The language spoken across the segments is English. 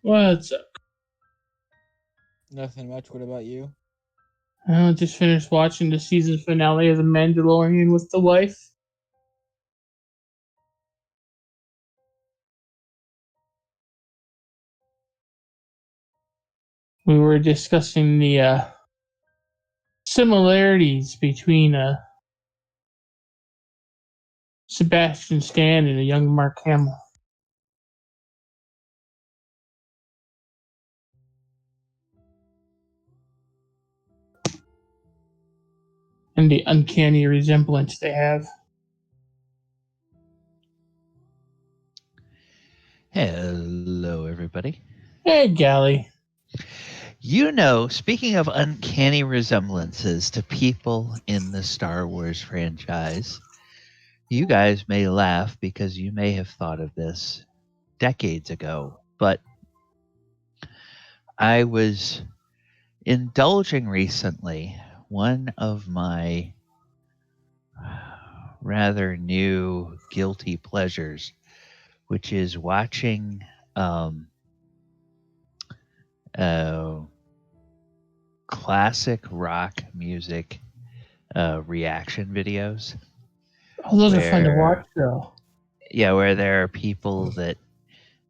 What's up? Nothing much. What about you? I just finished watching the season finale of The Mandalorian with the wife. We were discussing the similarities between Sebastian Stan and a young Mark Hamill. And the uncanny resemblance they have. Hello, everybody. Hey, Gally. You know, speaking of uncanny resemblances to people in the Star Wars franchise, you guys may laugh because you may have thought of this decades ago, but I was indulging recently one of my rather new guilty pleasures, which is watching classic rock music reaction videos. Oh, those are fun to watch, though. Yeah, where there are people that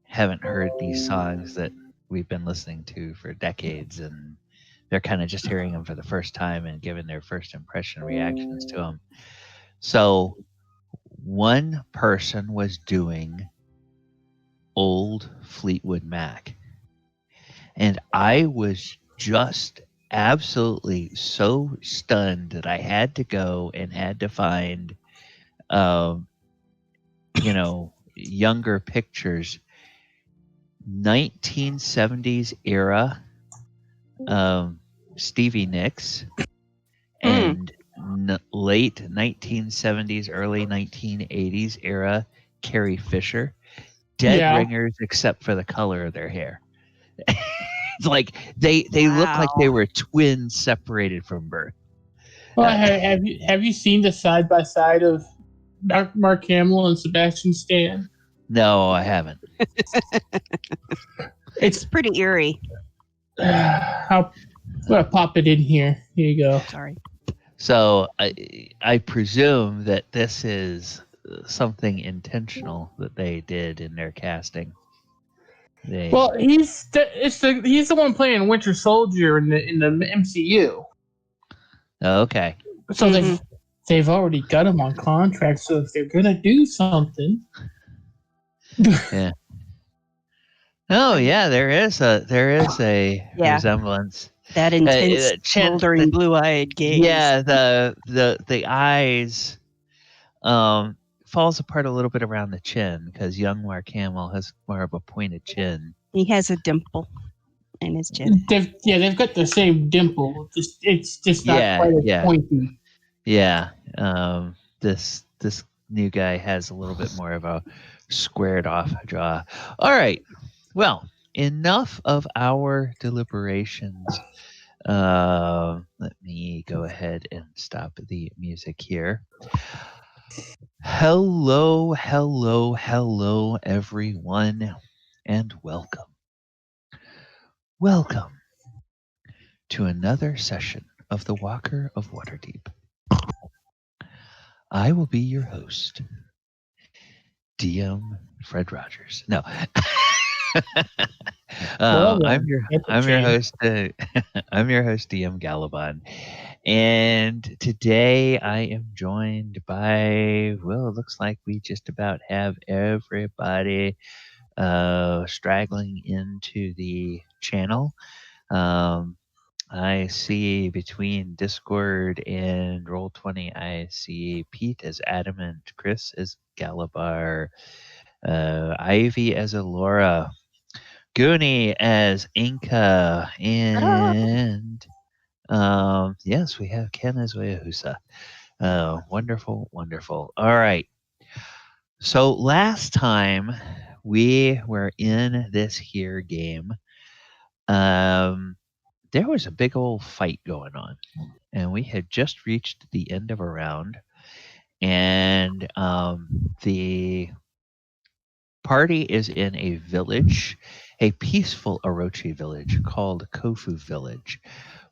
haven't heard these songs that we've been listening to for decades, and they're kind of just hearing them for the first time and giving their first impression reactions to them. So one person was doing old Fleetwood Mac, and I was just absolutely so stunned that I had to go and had to find younger pictures, 1970s era Stevie Nicks and late 1970s, early 1980s era Carrie Fisher. Dead ringers except for the color of their hair. It's like they look like they were twins separated from birth. Well, have you seen the side by side of Mark Hamill and Sebastian Stan? No, I haven't. It's pretty eerie. I'm gonna pop it in here. Here you go. Sorry. So I presume that this is something intentional that they did in their casting. Well, he's the one playing Winter Soldier in the MCU. Okay. So they've already got him on contract. So if they're gonna do something, yeah. Oh yeah, there is a resemblance. That intense, smoldering, blue-eyed gaze. Yeah, the eyes falls apart a little bit around the chin because young Mark Hamill has more of a pointed chin. He has a dimple in his chin. They've got the same dimple. It's just not quite as pointy. Yeah. This new guy has a little bit more of a squared off jaw. All right. Well, enough of our deliberations. Let me go ahead and stop the music here. Hello, everyone, and welcome. Welcome to another session of the Walker of Waterdeep. I will be your host, DM Fred Rogers. No. I'm your host. I'm your host, DM Gallibond, and today I am joined by. Well, it looks like we just about have everybody straggling into the channel. I see between Discord and Roll20, I see Pete as Adamant, Chris as Galibar, Ivy as Elora, Gooney as Enka, and yes, we have Ken as Oyohusa. Wonderful, wonderful. All right. So last time we were in this here game, there was a big old fight going on, and we had just reached the end of a round, and the party is in a village, a peaceful Orochi village called Kofu Village,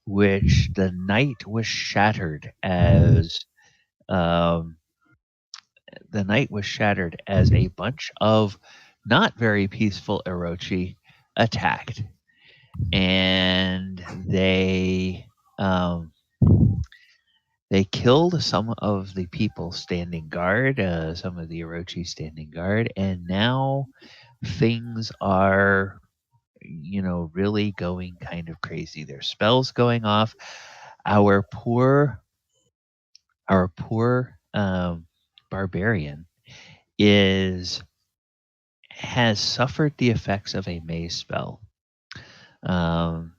which the night was shattered as um, a bunch of not very peaceful Orochi attacked, and they killed some of the people standing guard, some of the Orochi standing guard, and now things are, really going kind of crazy. There's spells going off. Our poor barbarian has suffered the effects of a maze spell.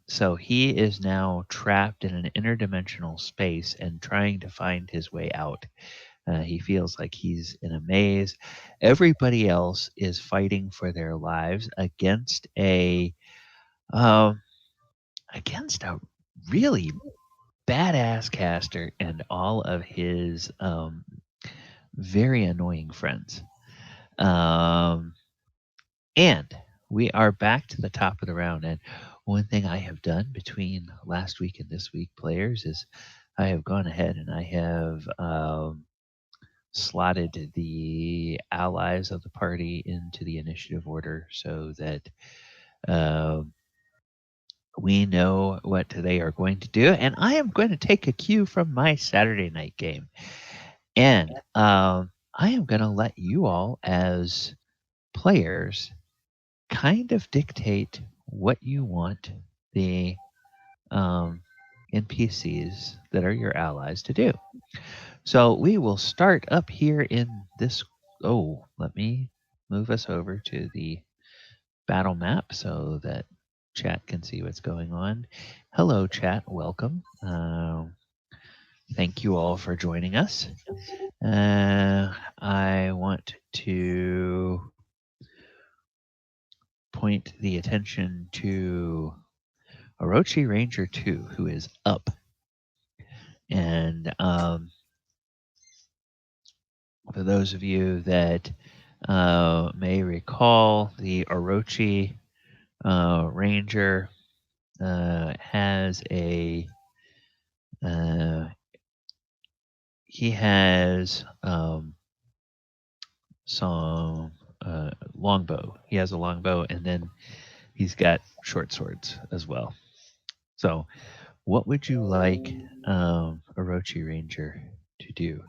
So he is now trapped in an interdimensional space and trying to find his way out. He feels like he's in a maze. Everybody else is fighting for their lives against a really badass caster and all of his very annoying friends. And we are back to the top of the round. And one thing I have done between last week and this week, players, is I have gone ahead and I have slotted the allies of the party into the initiative order so that we know what they are going to do. And I am going to take a cue from my Saturday night game. And I am going to let you all, as players, kind of dictate what you want the NPCs that are your allies to do. So we will start up here in this. Oh, let me move us over to the battle map so that chat can see what's going on. Hello, chat. Welcome. Thank you all for joining us. I want to point the attention to Orochi Ranger 2, who is up. And for those of you that may recall, the Orochi Ranger has some longbow. He has a longbow, and then he's got short swords as well. So, what would you like Orochi Ranger to do?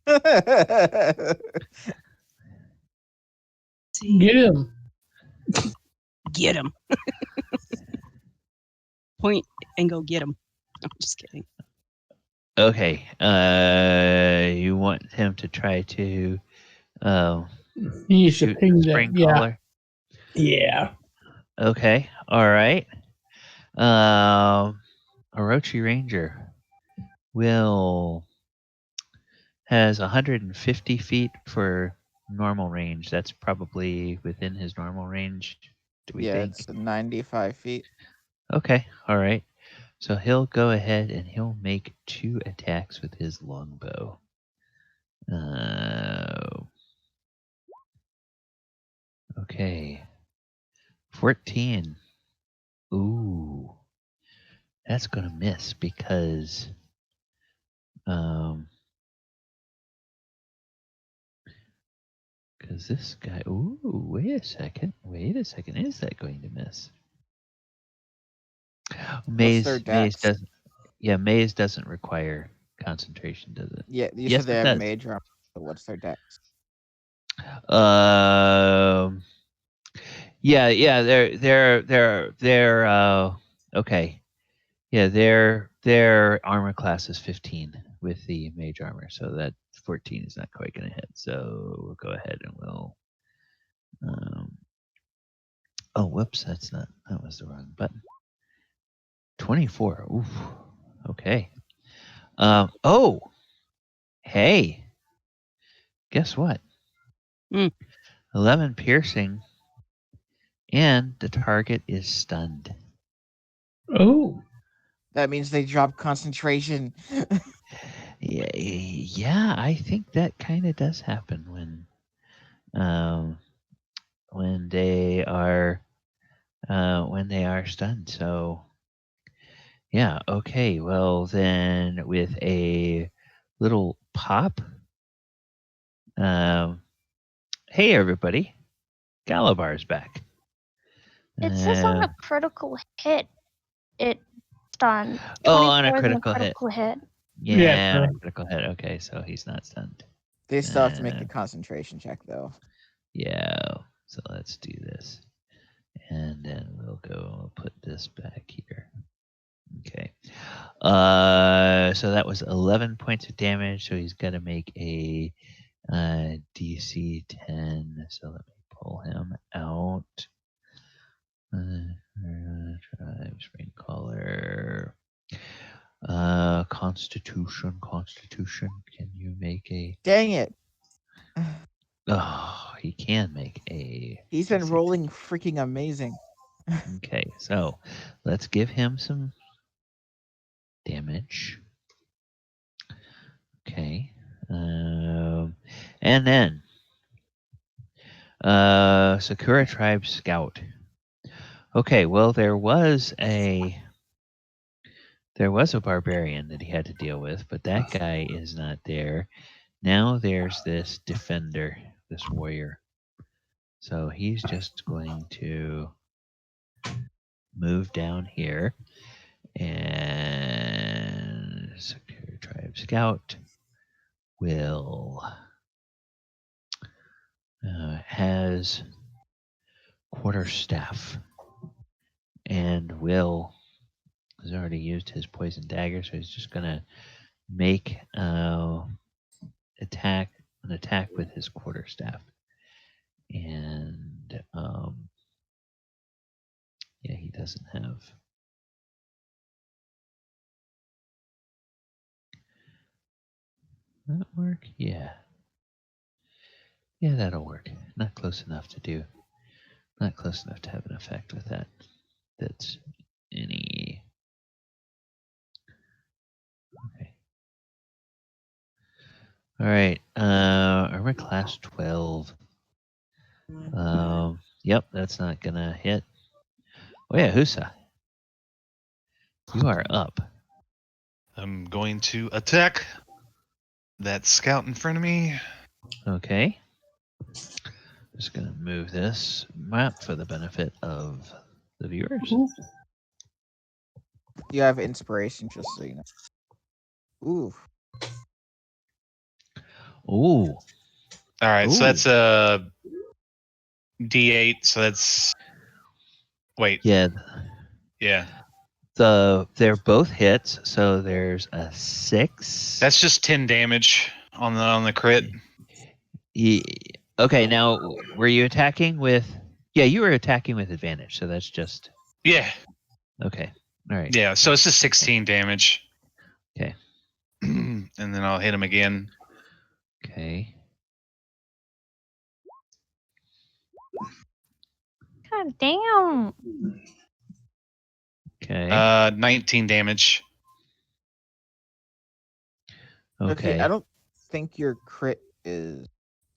Get him. Get him. Point and go get him. I'm just kidding. Okay. You want him to try to He shoot should ping spring that. collar? Yeah. Okay. All right. Orochi Ranger has 150 feet for normal range. That's probably within his normal range. Do we think? It's 95 feet. Okay. All right. So he'll go ahead and he'll make 2 attacks with his longbow. Okay. 14. Ooh. That's going to miss because this guy. Ooh, wait a second. Is that going to miss? What's their dex? doesn't. Yeah, maze doesn't require concentration, does it? Yeah, you Yes, said they it have does. mage armor. So what's their dex? Yeah, they're okay. Yeah, their armor class is 15 with the mage armor, so that 14 is not quite going to hit. So we'll go ahead and we'll. Oh, whoops! That was the wrong button. 24. Oof. Okay. Oh. Hey. Guess what? 11 piercing, and the target is stunned. Oh. That means they drop concentration. Yeah, I think that kind of does happen when they are stunned. So yeah, okay. Well then, with a little pop. Hey everybody, Galibar's back. It says on a critical hit, it stunned. On a 24 is critical hit. critical hit. Yeah, on a correct. critical hit. Okay, so he's not stunned. They still have to make a concentration check, though. Yeah, so let's do this. And then we'll put this back here. Okay. So that was 11 points of damage, so he's got to make a DC 10. So let me pull him out. Tribes, rain color. Constitution. Can you make a... Dang it. Oh, he can make a... He's been rolling freaking amazing. Okay, so let's give him some damage. Okay. And then Sakura Tribe Scout. Okay, well there was a barbarian that he had to deal with, but that guy is not there. Now there's this defender, this warrior. So he's just going to move down here, and Sakura Tribe Scout will has quarterstaff, and Will has already used his poison dagger, so he's just gonna make an attack with his quarterstaff, and yeah, he doesn't have. That work? Yeah. Yeah, that'll work. Not close enough to do. Not close enough to have an effect with that. That's any. Okay. All right. Armor class 12. Yep, that's not gonna hit. Oyohusa, you are up. I'm going to attack that scout in front of me. Okay. Just gonna move this map for the benefit of the viewers. You have inspiration, just so you know. Ooh. Ooh. All right, so Ooh. that's a D8. So that's Yeah. Yeah. They're both hits, so there's a 6. That's just 10 damage on the crit. Okay, now were you attacking with? Yeah, you were attacking with advantage, so that's just. Yeah. Okay. All right. Yeah. So it's just 16 damage. Okay. And then I'll hit him again. Okay. God damn. Okay. 19 damage. Okay. I don't think your crit is.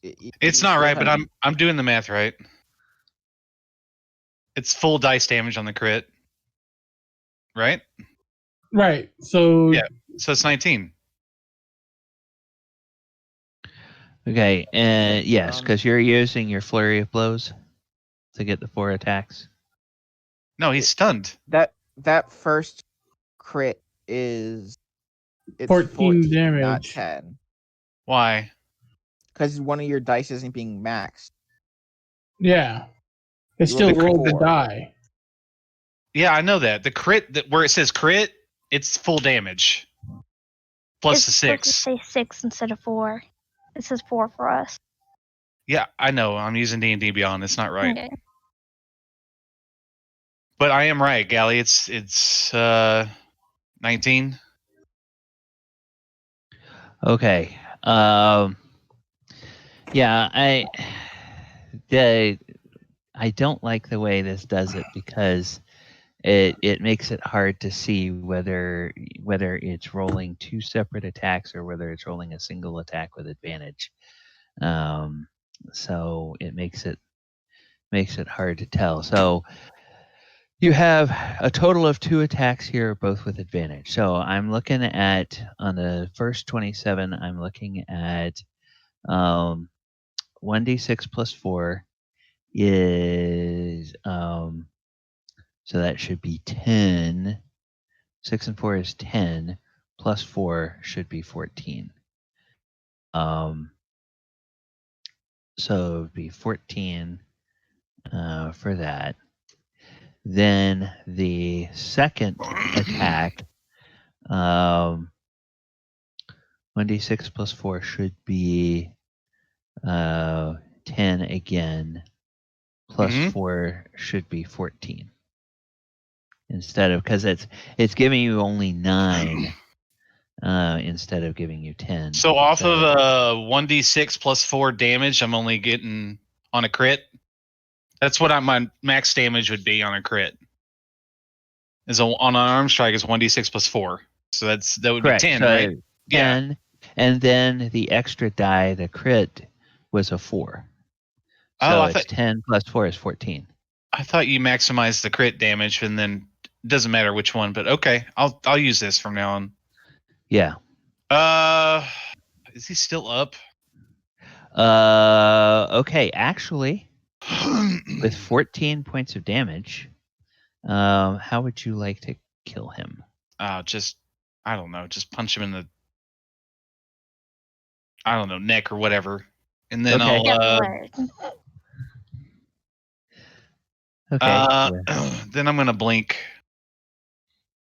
It's not right, but I'm doing the math right. It's full dice damage on the crit. Right? Right. So Yeah. So it's 19. Okay. And yes, because you're using your flurry of blows to get the 4 attacks. No, he's stunned. That first crit is. It's 14 damage. Not 10. Why? Because one of your dice isn't being maxed. Yeah. It You still rolled a rolled the 4. die. Yeah, I know that. The crit where it says crit, it's full damage. Plus the 6. It's supposed to say 6 instead of 4. It says 4 for us. Yeah, I know. I'm using D&D Beyond. It's not right. Okay. But I am right, Gally. It's 19. Okay. Yeah, I don't like the way this does it because it makes it hard to see whether it's rolling two separate attacks or whether it's rolling a single attack with advantage. So it makes it hard to tell. So you have a total of 2 attacks here, both with advantage. So I'm looking at, on the first 27, I'm looking at 1d6 plus 4 is, so that should be 10. 6 and 4 is 10, plus 4 should be 14. So it would be 14 for that. Then the second attack, 1d6 plus 4 should be 10 again, plus 4 should be 14. Instead of, because it's giving you only 9 instead of giving you 10. So off of 1d6 plus 4 damage, I'm only getting on a crit. That's what my max damage would be on a crit. On an arm strike is 1d6 plus 4. So that would Correct. be 10, So right? 10, Yeah. And then the extra die, the crit, was a 4. So Oh, it's 10 plus 4 is 14. I thought you maximized the crit damage, and then it doesn't matter which one. But okay, I'll use this from now on. Yeah. Is he still up? Okay, actually, with 14 points of damage, how would you like to kill him? I don't know, just punch him in the, I don't know, neck or whatever, and then Okay. I'll Okay. then I'm gonna blink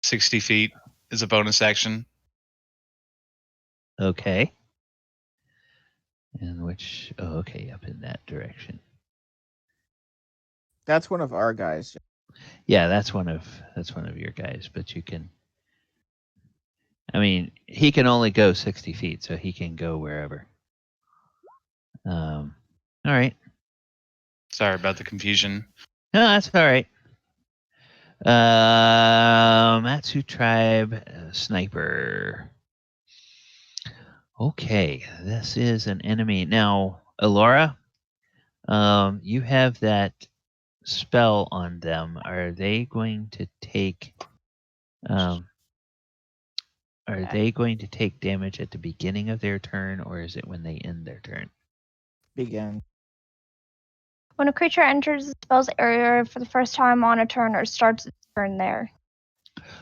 60 feet as a bonus action. Okay. And which? Oh, okay, up in that direction. That's one of our guys. Yeah, that's one of your guys, but you can. I mean, he can only go 60 feet, so he can go wherever. All right. Sorry about the confusion. No, that's all right. Matsu Tribe Sniper. Okay, this is an enemy. Now, Elora, you have that spell on them. Are they going to take damage at the beginning of their turn, or is it when they end their turn? Begin. When a creature enters the spell's area for the first time on a turn or starts its turn there.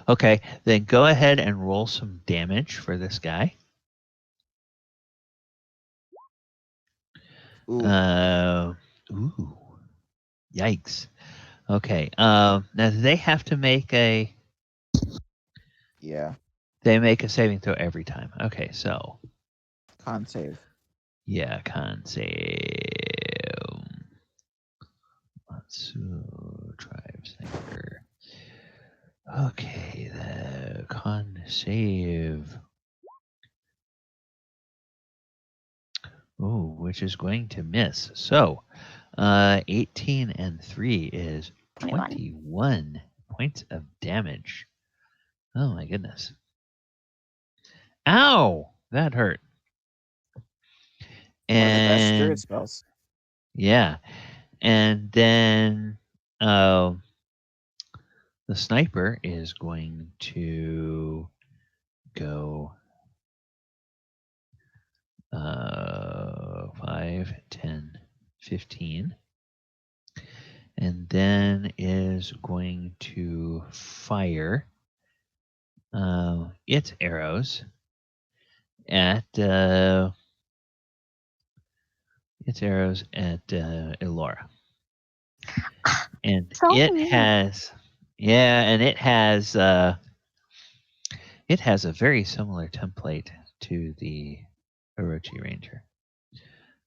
Okay, then go ahead and roll some damage for this guy. Ooh. Ooh. Yikes. Okay. Now they have to make a. Yeah. They make a saving throw every time. Okay, so. Con save. Yeah, con save. Matsu Tribe Sniper. Okay, the con save. Oh, which is going to miss. So, 18 and 3 is 21 points of damage. Oh my goodness. Ow! That hurt. One of the best And spirit spells. yeah. And then the sniper is going to go 5, 10, 15. And then is going to fire its arrows at Elora. And So it mean. has a very similar template to the Orochi Ranger.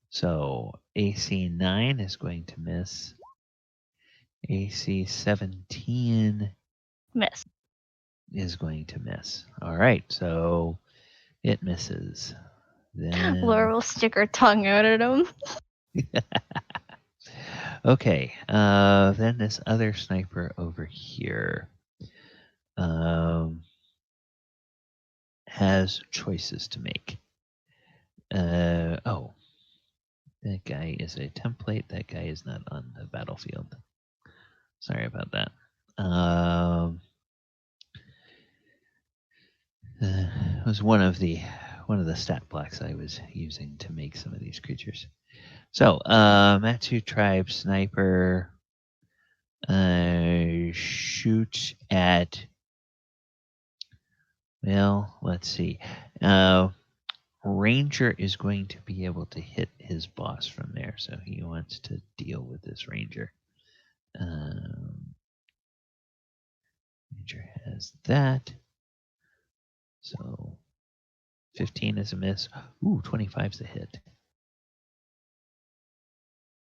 So AC 9 is going to miss. AC 17 Miss. is going to miss. All right, so it misses. Then Laura will stick her tongue out at him. okay, then this other sniper over here. has choices to make. Oh, that guy is a template. That guy is not on the battlefield. Sorry about that. It was one of the stat blocks I was using to make some of these creatures. So, Matsu Tribe Sniper shoot at. Well, let's see. Ranger is going to be able to hit his boss from there, so he wants to deal with this Ranger. Ranger has that. So 15 is a miss. Ooh, 25 is a hit.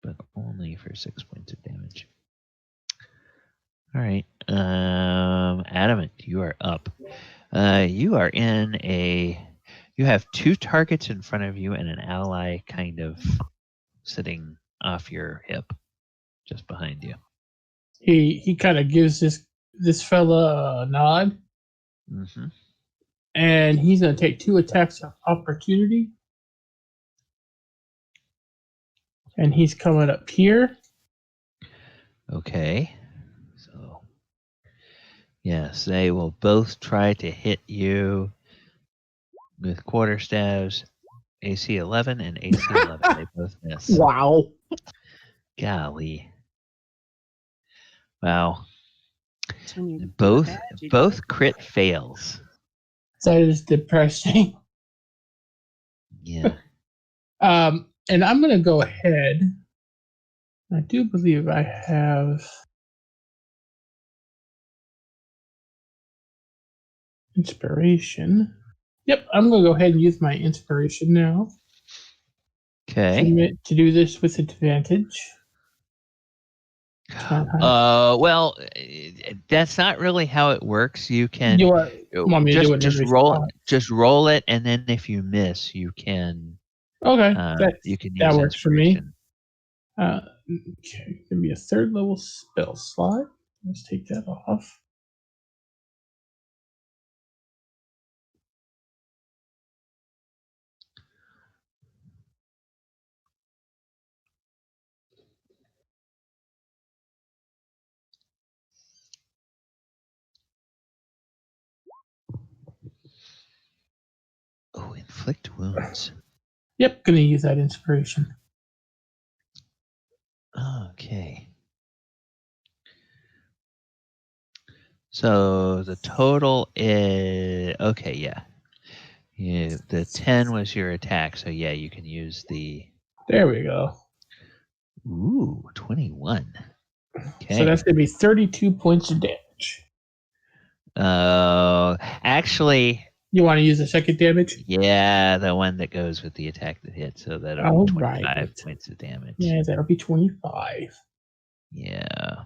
But only for 6 points of damage. All right. Adamant, you are up. You are in a... You have 2 targets in front of you and an ally kind of sitting off your hip, just behind you. He kind of gives this fella a nod, Mm-hmm. and he's going to take 2 attacks of opportunity. And he's coming up here. Okay. So, yes, they will both try to hit you with quarterstaves. AC 11 and AC 11. They both miss. Wow. Golly. Wow. That's when you do it Both bad, you do both it. crit fails. That is depressing. Yeah. And I'm going to go ahead. I do believe I have inspiration. Yep, I'm going to go ahead and use my inspiration now. Okay. To do this with advantage. Well, that's not really how it works. You can You want me to do it just every roll spot? just roll it, and then if you miss, you can Okay, you can use that works for me. inspiration. Okay, give me a 3rd level spell slot. Let's take that off. Oh, inflict wounds. Yep, gonna use that inspiration. Okay. So the total is okay. Yeah. Yeah. The 10 was your attack, so yeah, you can use the. There we go. Ooh, 21. Okay. So that's gonna be 32 points of damage. Actually, you want to use the second damage? Yeah, the one that goes with the attack that hit, so that'll be 25 points of damage. Yeah, that'll be 25. Yeah.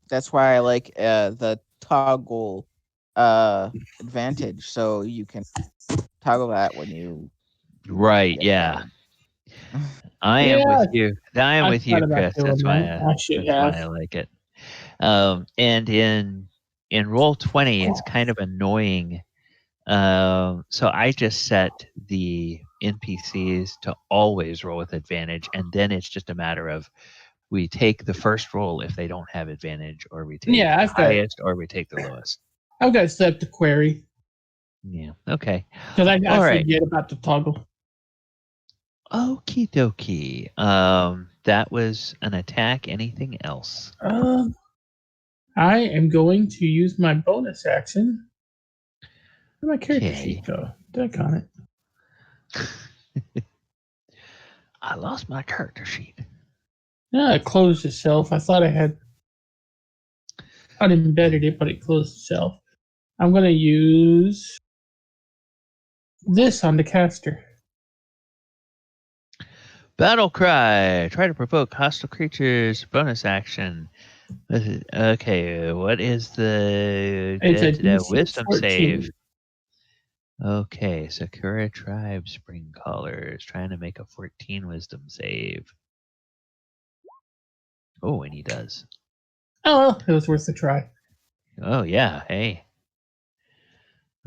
That's why I like the toggle advantage, so you can toggle that when you. Right. Yeah. I am with you. I am with you, Chris. That's why I like it. And in Roll20, it's kind of annoying. So I just set the NPCs to always roll with advantage, and then it's just a matter of we take the first roll if they don't have advantage, or we take the highest, or we take the lowest. I've got set to query. Yeah. Okay. Because I forget about the toggle. Okie dokie. That was an attack. Anything else? I am going to use my bonus action. Where'd my character sheet go? Deck on it. I lost my character sheet. Yeah, it closed itself. I thought I had unembedded it, but it closed itself. I'm going to use this on the caster. Battle cry. Try to provoke hostile creatures. Bonus action. Okay, what is the wisdom 14. Save? Okay, Sakura Tribe Spring Callers trying to make a 14 wisdom save. Oh, and he does. Oh, well, it was worth a try. Oh, yeah. Hey,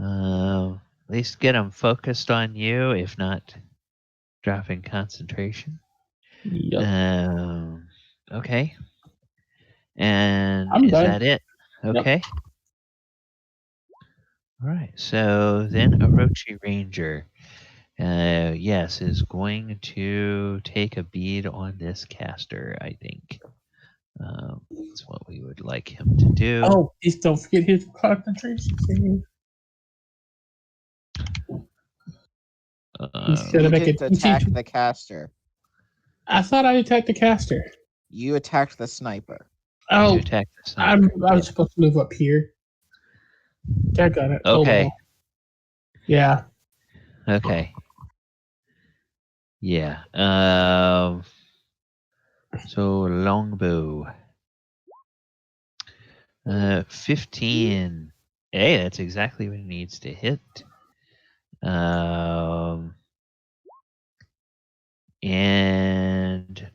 At least get them focused on you, if not dropping concentration. Yep. Okay. And I'm is done. that it? Yep. Okay. All right. So then Orochi Ranger, yes, is going to take a bead on this caster, I think. That's what we would like him to do. Oh, please don't forget his concentration save. He's You gonna make just it. attacked the caster. I thought I attacked the caster. You attacked the sniper. Oh, You attack the I sniper. was supposed to move up here. That got it. Okay. Oh, well. Yeah. Okay. Yeah. So longbow. 15. Hey, that's exactly what it needs to hit. And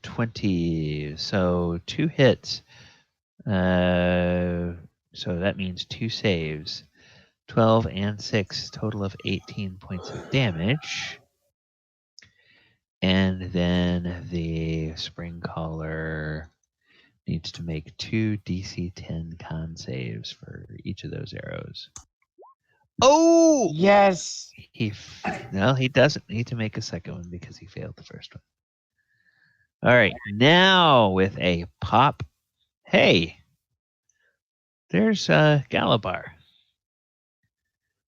20. So 2 hits. So that means 2 saves. 12 and 6, total of 18 points of damage. And then the spring caller needs to make 2 DC 10 con saves for each of those arrows. Oh! Yes. No, he doesn't need to make a second one because he failed the first one. All right, now with a pop. Hey, there's Galibar.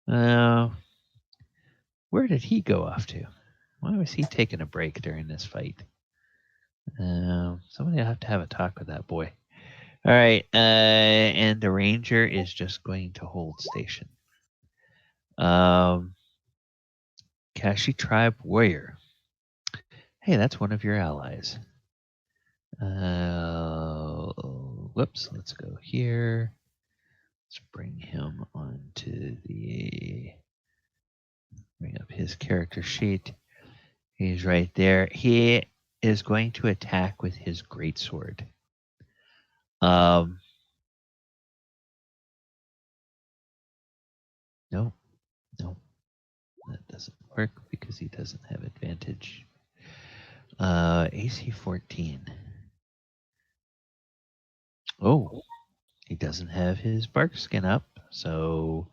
Where did he go off to? Why was he taking a break during this fight? Somebody will have to have a talk with that boy. All right, and the ranger is just going to hold station. Kashi Tribe Warrior. Hey, that's one of your allies. Whoops, let's go here. Let's bring him onto the... Bring up his character sheet. He's right there. He is going to attack with his greatsword. No, that doesn't work because he doesn't have advantage. AC 14. Oh, he doesn't have his bark skin up, so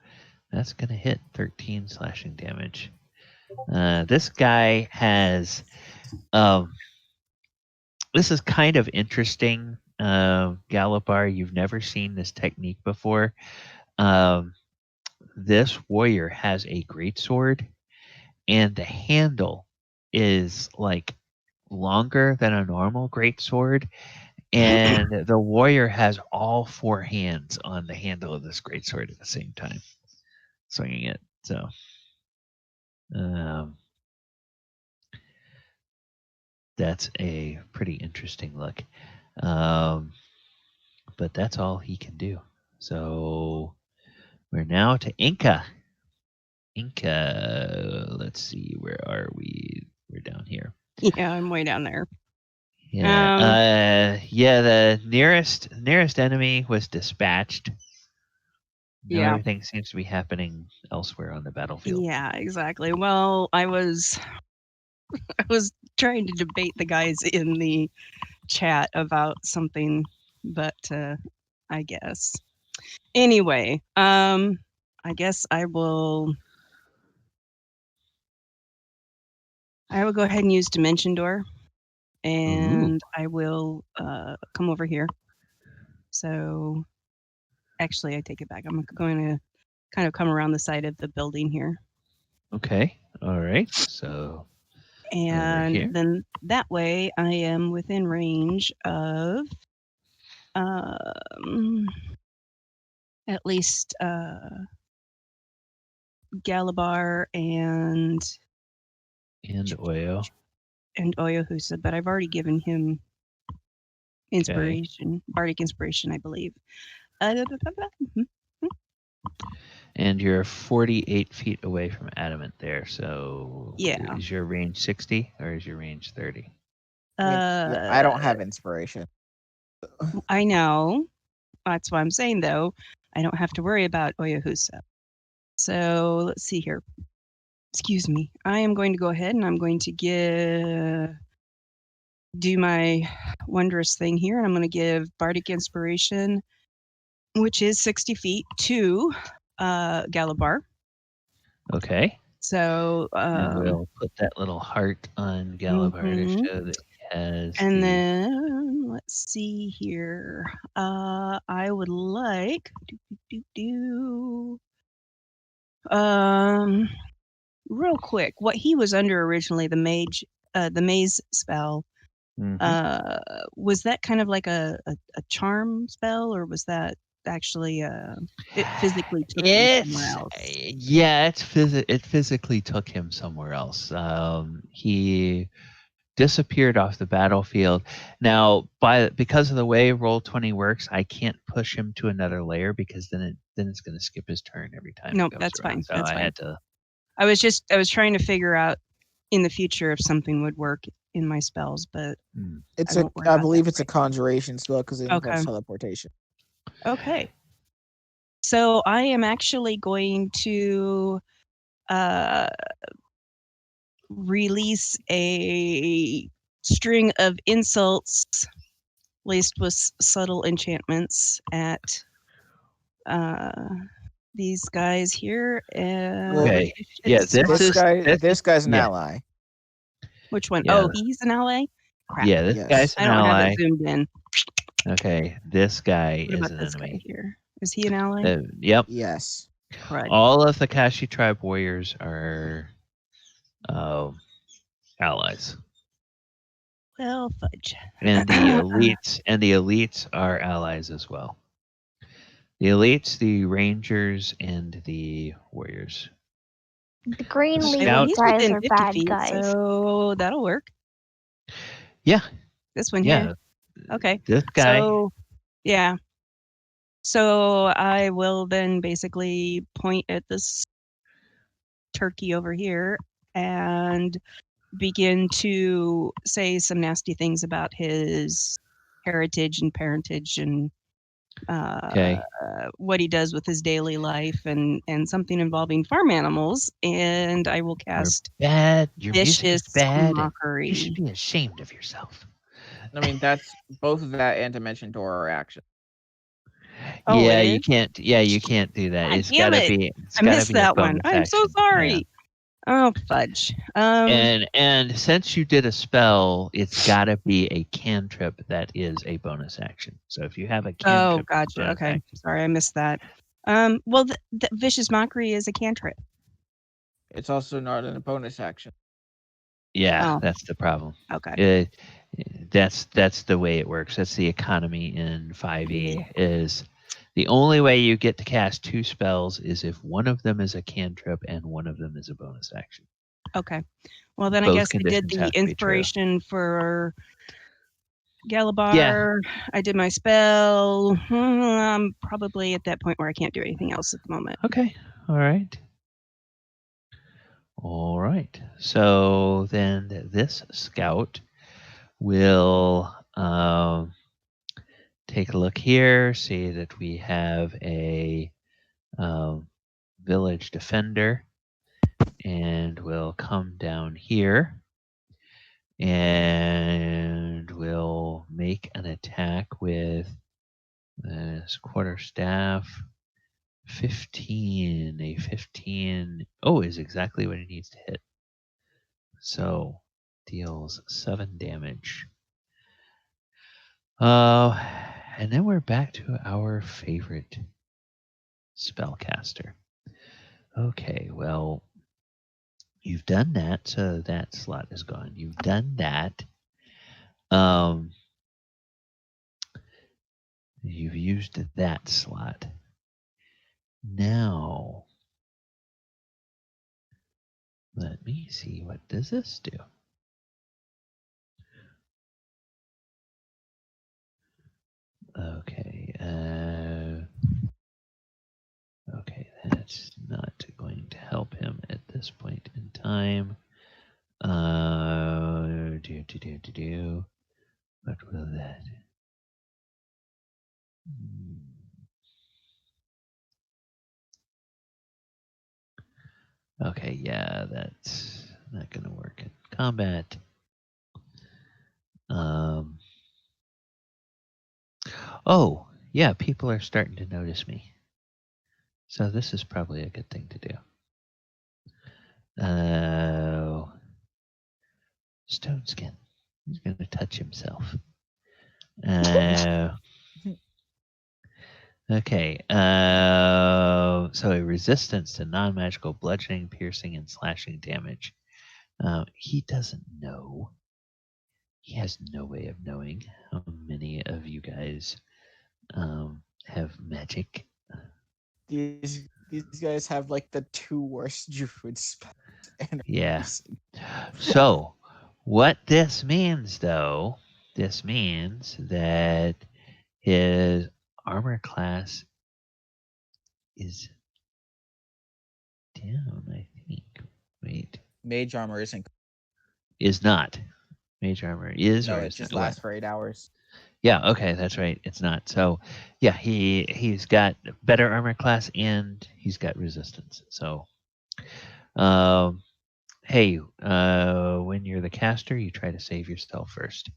that's going to hit 13 slashing damage. This guy has... this is kind of interesting, Galibar. You've never seen this technique before. This warrior has a greatsword, and the handle is like longer than a normal greatsword, and the warrior has all 4 hands on the handle of this greatsword at the same time, swinging it. So, that's a pretty interesting look. But that's all he can do. So we're now to Enka. Enka, let's see, where are we? We're down here. Yeah, I'm way down there. Yeah. The nearest enemy was dispatched. Now Yeah. everything seems to be happening elsewhere on the battlefield. Yeah, exactly. Well, I was trying to debate the guys in the chat about something, but I guess. Anyway, I guess I will go ahead and use Dimension Door, and I will come over here. So actually, I take it back. I'm going to kind of come around the side of the building here. Okay. All right. So and then that way I am within range of at least Galibar and Oyohusa, but I've already given him inspiration, bardic inspiration, I believe. And you're 48 feet away from Adamant there, so Yeah. Is your range 60 or is your range 30? I don't have inspiration. I know. That's what I'm saying, though. I don't have to worry about Oyohusa. So let's see here. Excuse me. I am going to go ahead and I'm going to do my wondrous thing here, and I'm going to give Bardic Inspiration, which is 60 feet, to Galibar. Okay. So, And we'll put that little heart on Galibar to show that he has. and then let's see here. I would like real quick, what he was under originally, the maze spell. Was that kind of like a charm spell, or was that actually it physically took him somewhere else? Yeah, it physically took him somewhere else. He disappeared off the battlefield. Now, because of the way Roll20 works, I can't push him to another layer because then it's going to skip his turn every time. No, it goes that's around. fine. So that's I fine. had to. I was trying to figure out in the future if something would work in my spells, but I believe it's a conjuration spell because it involves teleportation. Okay. So I am actually going to release a string of insults laced with subtle enchantments at these guys here. Okay. Yeah, this guy's an ally. Which one? Yeah. Oh, he's an ally? Crap. Yeah, this guy's an I don't ally. have it zoomed in. Okay, this guy What is about an this enemy. guy here? Is he an ally? Yep. Yes. Crud. All of the Kashi tribe warriors are allies. Well, fudge. And the elites are allies as well. The elites, the rangers, and the warriors. The green The leafy scouts- guys are 50 bad feet, guys. so that'll work. Yeah. This one Yeah. here. Okay. This guy. So, yeah. So I will then basically point at this turkey over here and begin to say some nasty things about his heritage and parentage and what he does with his daily life and something involving farm animals. And I will cast bad. Your music is vicious bad. mockery. You should be ashamed of yourself. I mean, that's both of that and Dimension Door are action. Oh, yeah, it you is? can't. Yeah, you can't do that. God It's damn gotta it. be. It's I gotta missed be a that one. bonus I'm so action. sorry. Yeah. Oh, fudge. And since you did a spell, it's got to be a cantrip that is a bonus action. So if you have a cantrip, Oh, gotcha. bonus Okay. action. Sorry, I missed that. Well, the vicious mockery is a cantrip. It's also not in a bonus action. Yeah, Oh. that's the problem. Okay. That's the way it works. That's the economy in 5e. Is the only way you get to cast two spells is if one of them is a cantrip and one of them is a bonus action. Okay. Well, then I Both guess I did conditions the have to be true. inspiration for Galibar. Yeah. I did my spell. I'm probably at that point where I can't do anything else at the moment. Okay. All right. All right. So then this scout will take a look here, see that we have a village defender, and we'll come down here and we'll make an attack with this quarterstaff. 15. A 15 is exactly what he needs to hit. So deals 7 damage. And then we're back to our favorite spellcaster. Okay, well, you've done that, so that slot is gone. You've done that. You've used that slot. Now, let me see, what does this do? Okay, okay, that's not going to help him at this point in time. What will that? Okay, yeah, that's not going to work in combat. Oh, yeah, people are starting to notice me. So this is probably a good thing to do. Stone Skin. He's going to touch himself. Okay. So a resistance to non-magical bludgeoning, piercing, and slashing damage. He doesn't know. He has no way of knowing how many of you guys have magic. These guys have like the 2 worst druid spells. Yeah. So what this means, though, this means that his armor class is down, I think. Wait. Mage armor isn't. Is not. Mage armor is No, or it is just not. lasts for 8 hours. Yeah, okay, that's right. It's not. So yeah, he's got better armor class and he's got resistance. So hey, when you're the caster, you try to save yourself first.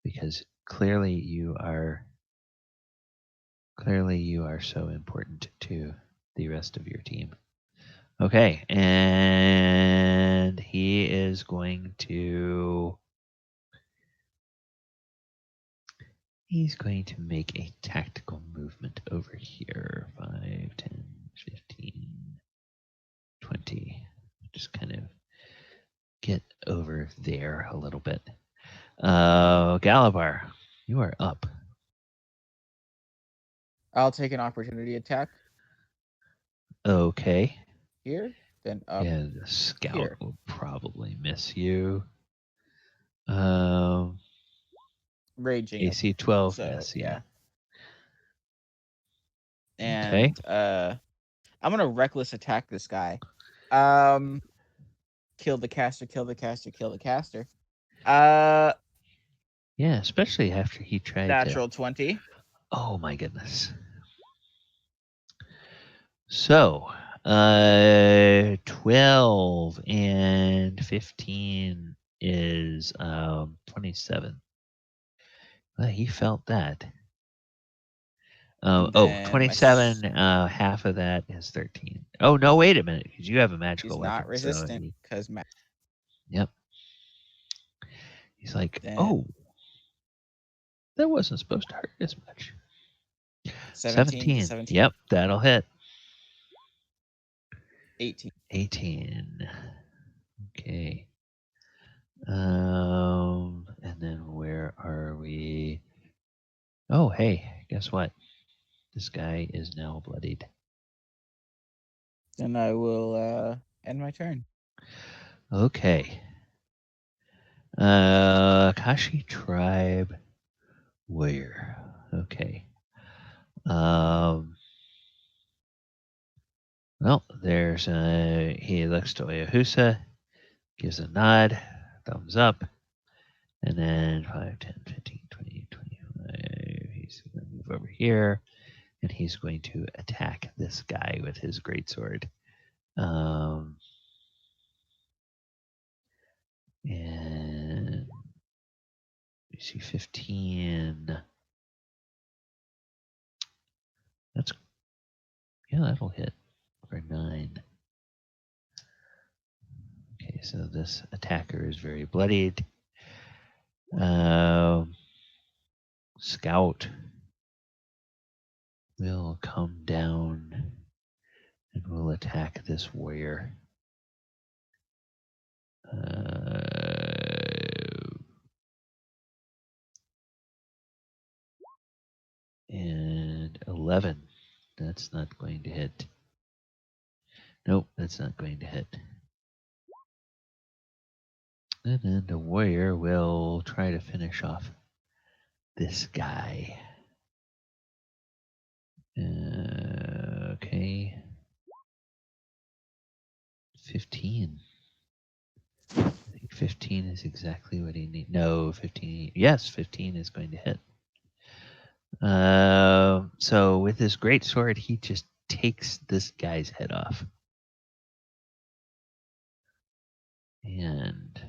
Because clearly you are so important to the rest of your team. Okay, and he is going to make a tactical movement over here. 5, 10, 15, 20. Just kind of get over there a little bit. Galibar, you are up. I'll take an opportunity attack Okay. here, then up. Yeah, the scout here. will probably miss you. Raging. AC 12 So, miss, yeah. Okay. And I'm gonna reckless attack this guy. Kill the caster, kill the caster, kill the caster. Yeah, especially after he tried Natural 20. Oh my goodness. So, 12 and 15 is 27. Well, he felt that. And then 27, half of that is 13. Oh, no, wait a minute, because you have a magical He's weapon. not resistant because Yep. He's like, Then- oh, that wasn't supposed to hurt as much. 17. Yep, that'll hit. 18. Okay. And then where are we? Oh, hey, guess what? This guy is now bloodied. Then I will end my turn. Okay. Kashi Tribe Warrior. Okay. Well, there's he looks to Oyohusa, gives a nod, thumbs up, and then 5, 10, 15, 20, 25. He's going to move over here, and he's going to attack this guy with his greatsword. And you see 15. That'll hit for 9. Okay, so this attacker is very bloodied. Scout will come down and will attack this warrior. And 11. That's not going to hit. Nope, that's not going to hit. And then the warrior will try to finish off this guy. Okay. 15. I think 15 is exactly what he needs. No, 15. Yes, 15 is going to hit. So with his great sword, he just takes this guy's head off. And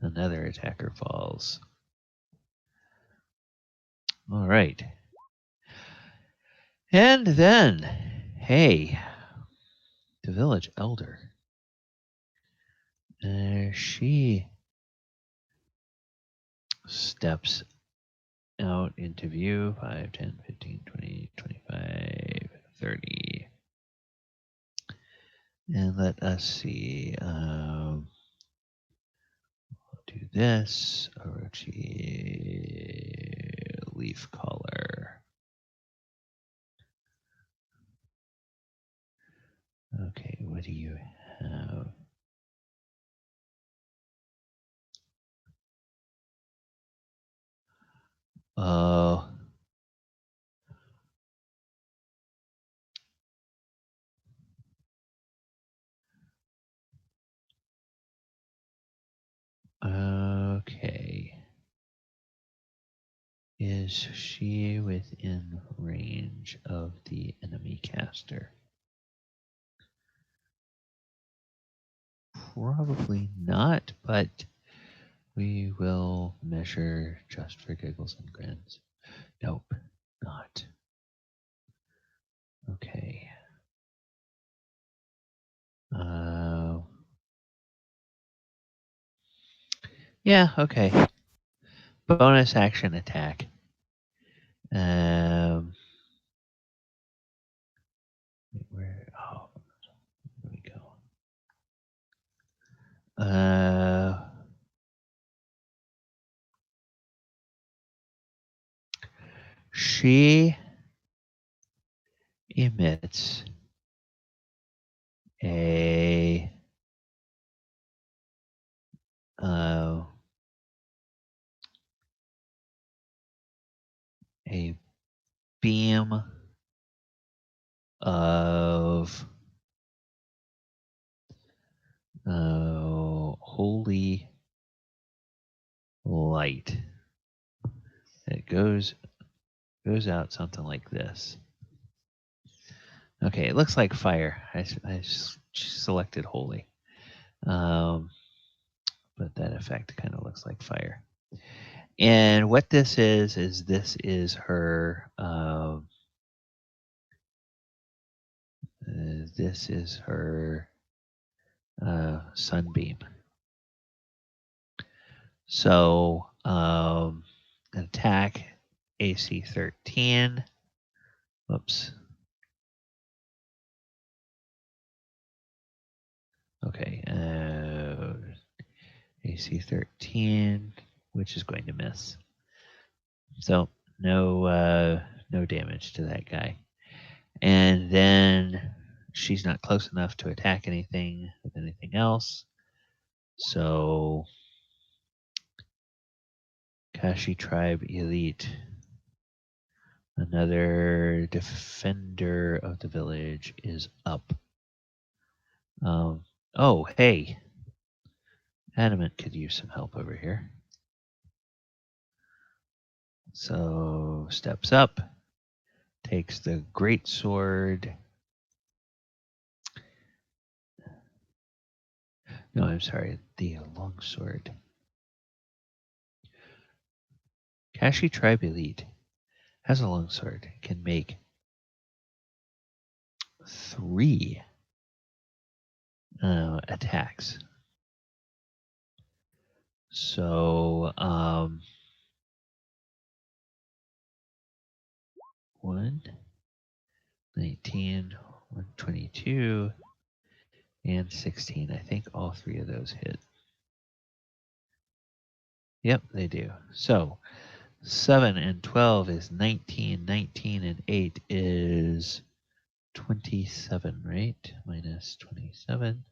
another attacker falls. All right. And then, hey, the village elder. She steps out into view. 5, 10, 15, 20, 25, 30. And let us see. I'll do this. Orochi leaf collar. Okay, what do you have? Oh. Okay. Is she within range of the enemy caster? Probably not, but we will measure just for giggles and grins. Nope, not. Okay. Yeah, okay. Bonus action attack. Where? Oh, here we go. She emits a beam of holy light that goes out something like this. Okay, it looks like fire. I selected holy, but that effect kind of looks like fire. And what this is this is her. This is her sunbeam. So attack AC 13. Whoops. Okay. AC 13, which is going to miss. So no damage to that guy. And then she's not close enough to attack anything with anything else. So Kashi Tribe Elite. Another defender of the village is up. Oh, hey. Adamant could use some help over here. So steps up, takes the great sword. No, I'm sorry, the long sword. Kashi Tribe Elite has a long sword, can make 3 attacks. So 1, 19, 122, and 16. I think all 3 of those hit. Yep, they do. So 7 and 12 is 19. 19 and 8 is 27, right? Minus 27.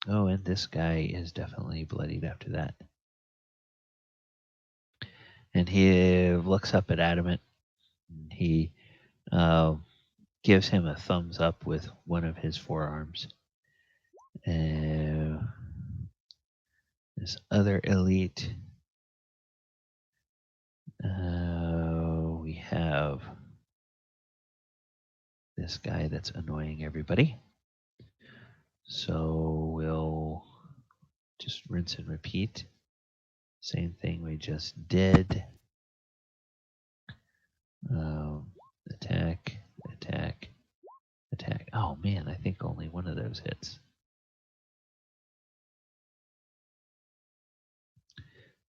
Oh, and this guy is definitely bloodied after that. And he looks up at Adamant. And he gives him a thumbs up with one of his forearms. This other elite. We have this guy that's annoying everybody. So we'll just rinse and repeat. Same thing we just did. Attack, attack, attack. Oh man, I think only one of those hits.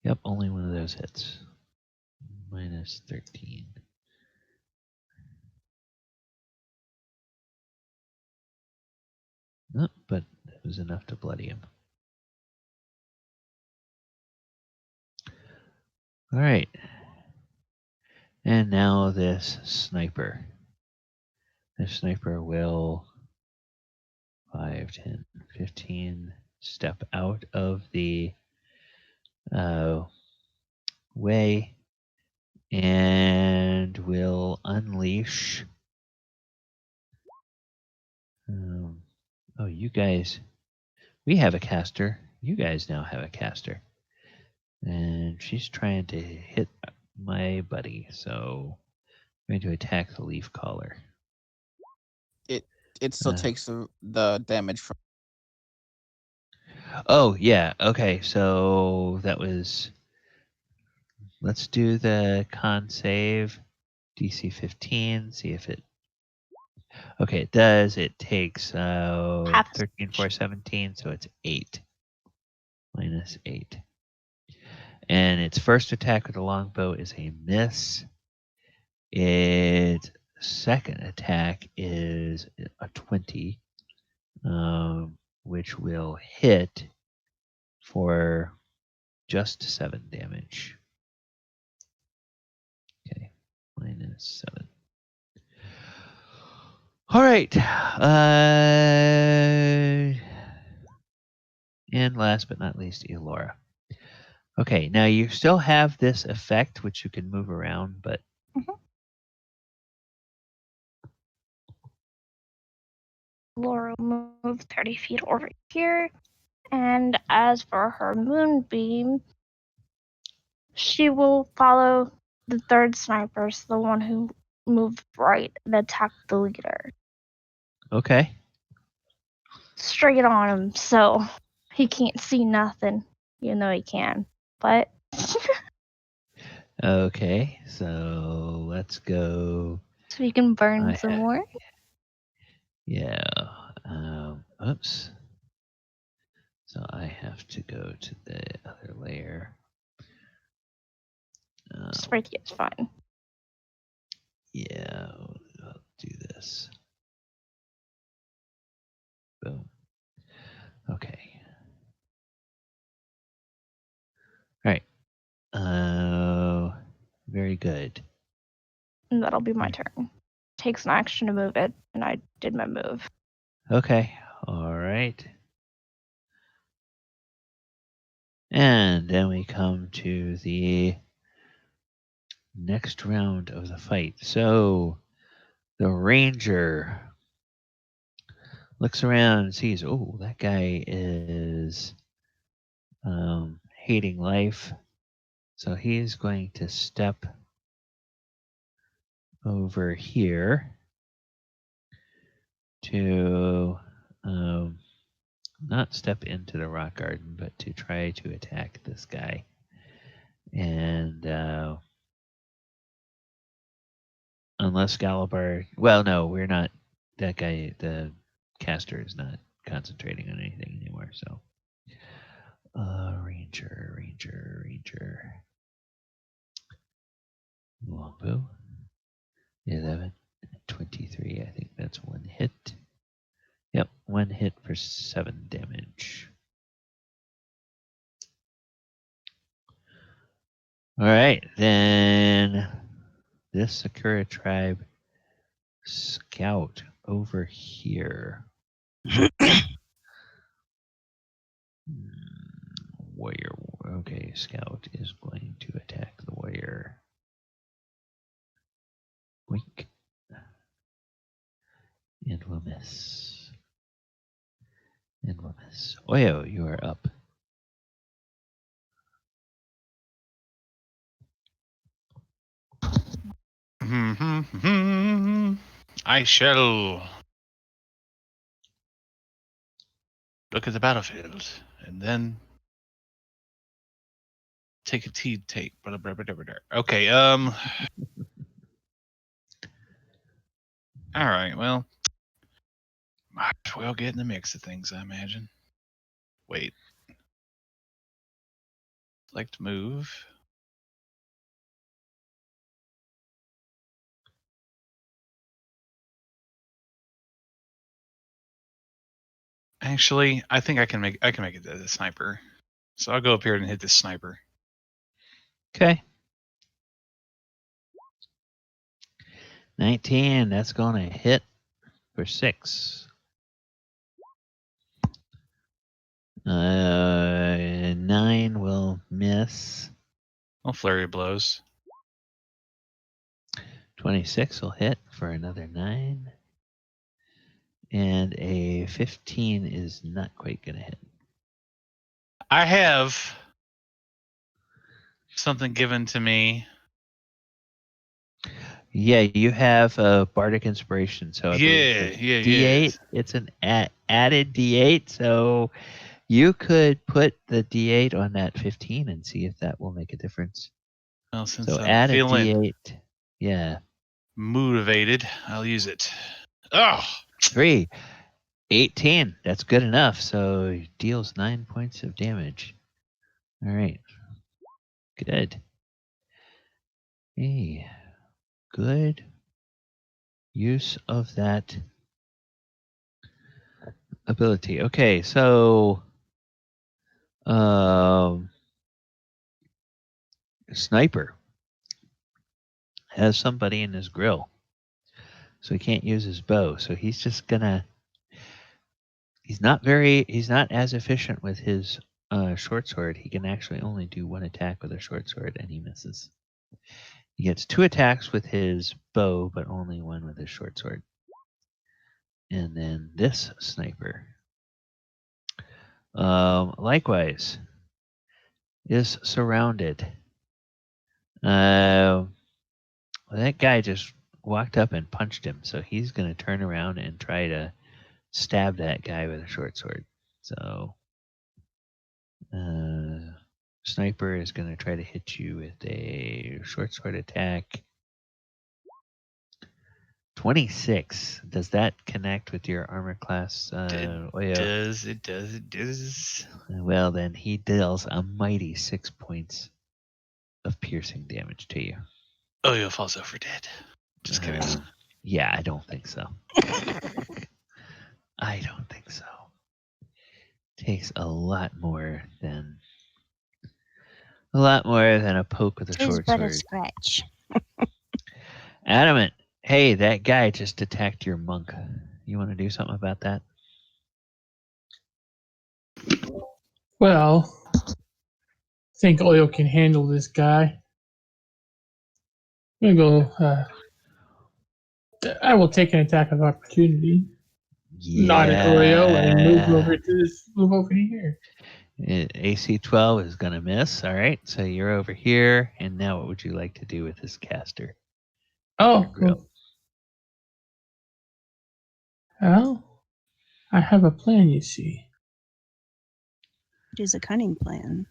Yep, only one of those hits. Minus 13. Oh, but it was enough to bloody him. All right. And now this sniper. This sniper will 5, 10, 15 step out of the way and will unleash. Oh, you guys, we have a caster. You guys now have a caster. And she's trying to hit my buddy, so I'm going to attack the leaf caller. It still takes the damage from. Oh, yeah. Okay, so that was... Let's do the con save. DC 15, see if it... Okay, it does. It takes 13, 4, 17, so it's 8. Minus 8. And its first attack with the longbow is a miss. Its second attack is a 20, which will hit for just 7 damage. Okay, minus 7. All right. And last but not least, Elora. Okay, now you still have this effect, which you can move around, but... Laura will move 30 feet over here. And as for her moonbeam, she will follow the third sniper, so the one who moved right and attack the leader. Okay. Straight on him, so he can't see nothing, even though he can. But Okay, so let's go. so he can burn some more. Yeah. Oops. So I have to go to the other layer. Just right here is fine. Yeah, I'll do this. Boom. Okay. All right. Very good. And that'll be my turn. Takes an action to move it, and I did my move. Okay. All right. And then we come to the next round of the fight. So the ranger looks around and sees, oh, that guy is hating life. So he's going to step over here to not step into the rock garden, but to try to attack this guy. And unless Galibar, well, no, we're not. That guy, the caster, is not concentrating on anything anymore. So, ranger. Longbow. 11, 23. I think that's one hit. Yep, one hit for 7 damage. All right, then this Sakura tribe scout over here. Warrior. Okay, scout is going to attack the warrior. Wink. And we'll miss. And we'll miss. Oyo, you are up. I shall look at the battlefield and then Take a tea tape. Okay. All right. Well, might as well get in the mix of things, I imagine. Wait. Select move. Actually, I think I can make it the sniper. So I'll go up here and hit the sniper. Okay. 19. That's going to hit for 6. 9 will miss. Well, flurry of blows. 26 will hit for another 9. And a 15 is not quite going to hit. I have something given to me. Yeah, you have a bardic inspiration, so I believe Yeah, it's yeah, D8. yeah. It's an added D8, so you could put the D8 on that 15 and see if that will make a difference. Well, since So I'm add a feeling D8. Yeah, motivated, I'll use it. Oh, 3, 18. That's good enough. So it deals 9 points of damage. All right, good. Hey, good use of that ability. Okay, so sniper has somebody in his grill, so he can't use his bow. So he's just gonna. He's not as efficient with his short sword. He can actually only do 1 attack with a short sword, and he misses. He gets 2 attacks with his bow, but only 1 with his short sword. And then this sniper, likewise, is surrounded. That guy just walked up and punched him, so he's going to turn around and try to stab that guy with a short sword. So, sniper is going to try to hit you with a short sword attack. 26. Does that connect with your armor class, Oyo? it does. Well, then he deals a mighty 6 points of piercing damage to you. Oyo falls over dead. Just kidding. Yeah, I don't think so. I don't think so. Takes a lot more than a poke with a Tis short but sword. a scratch. Adamant, hey, that guy just attacked your monk. You want to do something about that? Well, I think Oil can handle this guy. I'm gonna go. I will take an attack of opportunity. Nod at Oyo and move over here. AC 12 is going to miss. All right, so you're over here. And now what would you like to do with this caster? Oh, well, I have a plan, you see. It is a cunning plan.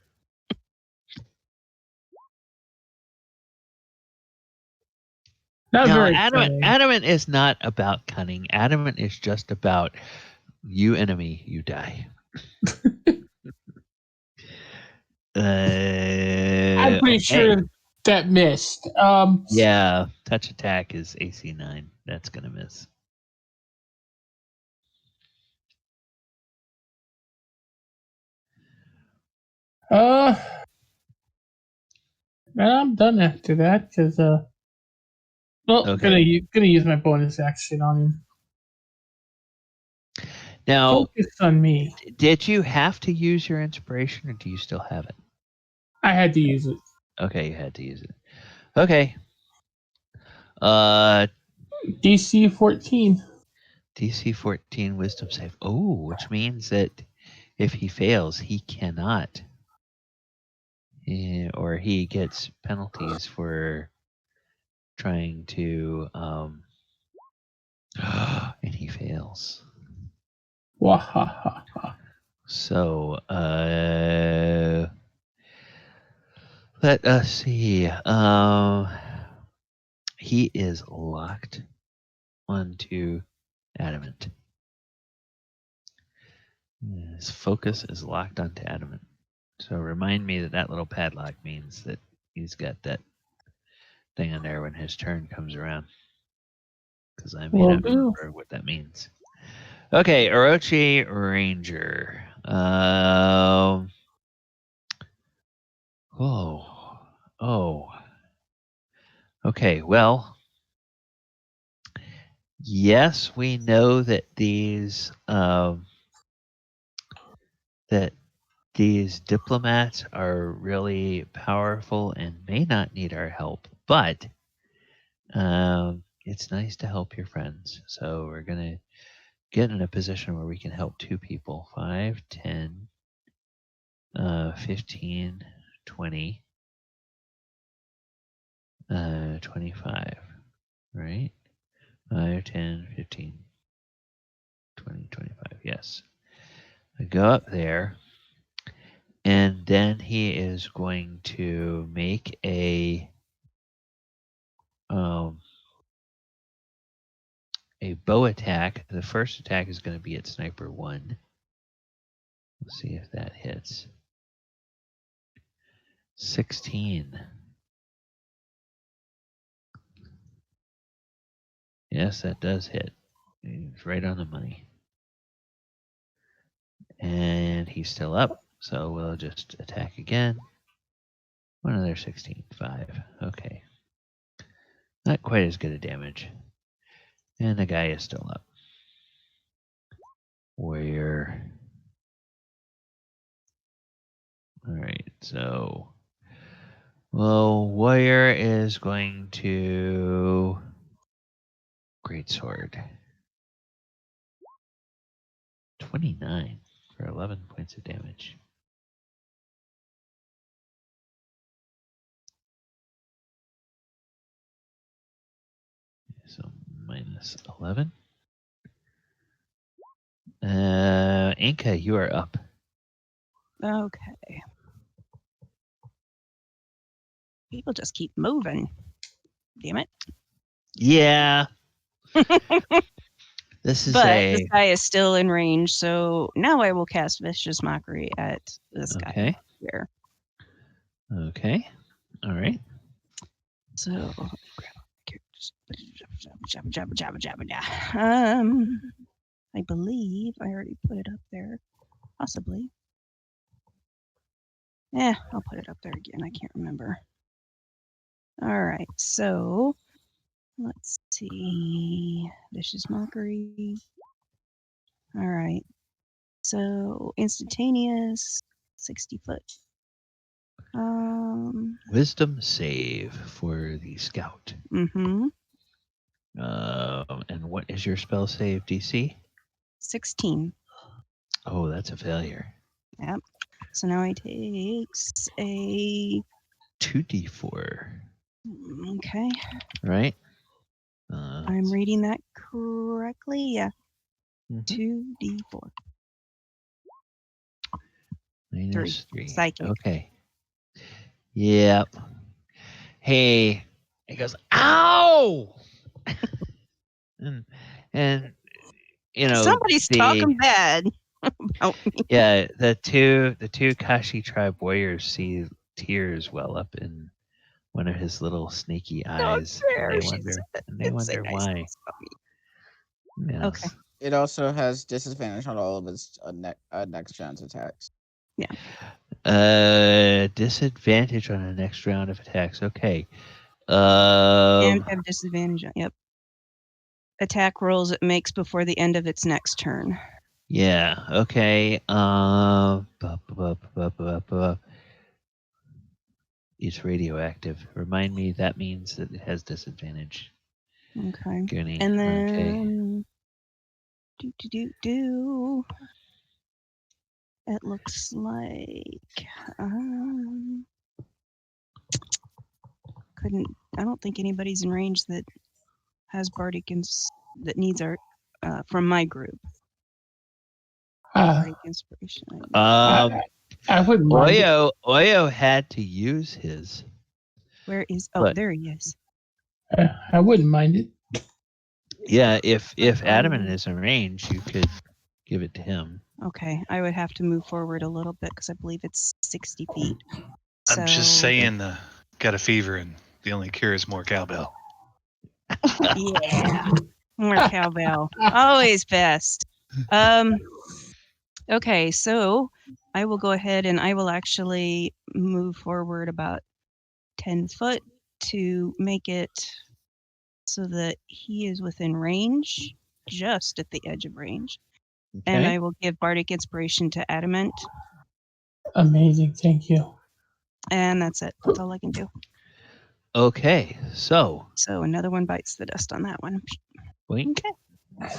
Not No, very cunning. Adamant is not about cunning. Adamant is just about you enemy, you die. I'm pretty Okay. sure that missed. Yeah, touch attack is AC 9. That's going to miss. Man, I'm done after that because Okay. gonna use my bonus action on him. Now, Focus on me. did you have to use your inspiration or do you still have it? I had to use it. Okay, you had to use it. Okay. DC 14. DC 14 wisdom save. Oh, which means that if he fails, he cannot. Or he gets penalties for trying to and he fails. Wahaha. So Let us see. He is locked onto Adamant. His focus is locked onto Adamant. So remind me that little padlock means that he's got that thing in there when his turn comes around. Because I may Will not do. remember what that means. Okay, Orochi Ranger. Oh. Okay, well, yes, we know that these diplomats are really powerful and may not need our help, but it's nice to help your friends. So we're gonna get in a position where we can help two people. 5, 10, 15, 20, 25, right? 5, 10, 15, 20, 25, yes. I go up there, and then he is going to make a bow attack. The first attack is going to be at Sniper 1. Let's see if that hits. 16. Yes, that does hit. He's right on the money. And he's still up, so we'll just attack again. One other 16. 5. Okay. Not quite as good a damage. And the guy is still up. Warrior. Alright, so... Well, Warrior is going to... Greatsword. 29 for 11 points of damage. So minus 11. Enka, you are up. Okay. People just keep moving. Damn it. Yeah. This is This guy is still in range, so now I will cast Vicious Mockery at this guy here. Okay. All right. So, I believe I already put it up there. Possibly. I'll put it up there again. I can't remember. All right, so let's see. Vicious Mockery. All right. So instantaneous, 60 foot. Wisdom save for the scout. Mm-hmm. And what is your spell save DC? 16. Oh, that's a failure. Yep. So now he takes a 2d4. Okay. Right? I'm reading that correctly. Yeah. Mhm. 2d4. Minus 3. Psychic. Okay. Yep. Hey, he goes, ow! and you know, Somebody's talking bad about me. Yeah, the two Kashi tribe warriors see tears well up in one of his little snaky eyes. Fair. And She they wonder nice why. things about me. Yes. Okay. It also has disadvantage on all of its next round's attacks. Disadvantage on the next round of attacks. Okay. And have disadvantage. Yep. Attack rolls it makes before the end of its next turn. Yeah. Okay. It's radioactive. Remind me that means that it has disadvantage. Okay. Gooney. And then it looks like I don't think anybody's in range that has bardic that needs our from my group. Bardic inspiration. I wouldn't mind it. Oyo had to use his. Where is? Oh, But- there he is. I wouldn't mind it. Yeah, if Adamant is in range, you could give it to him. Okay, I would have to move forward a little bit because I believe it's 60 feet. I'm just So- saying, got a fever, and the only cure is more cowbell. Yeah. More cowbell. Always best. Okay, so I will go ahead and I will actually move forward about 10 foot to make it so that he is within range, just at the edge of range. And Okay. I will give Bardic Inspiration to Adamant. Amazing, thank you. And that's it. That's all I can do. Okay, so So another one bites the dust on that one. wink. Okay.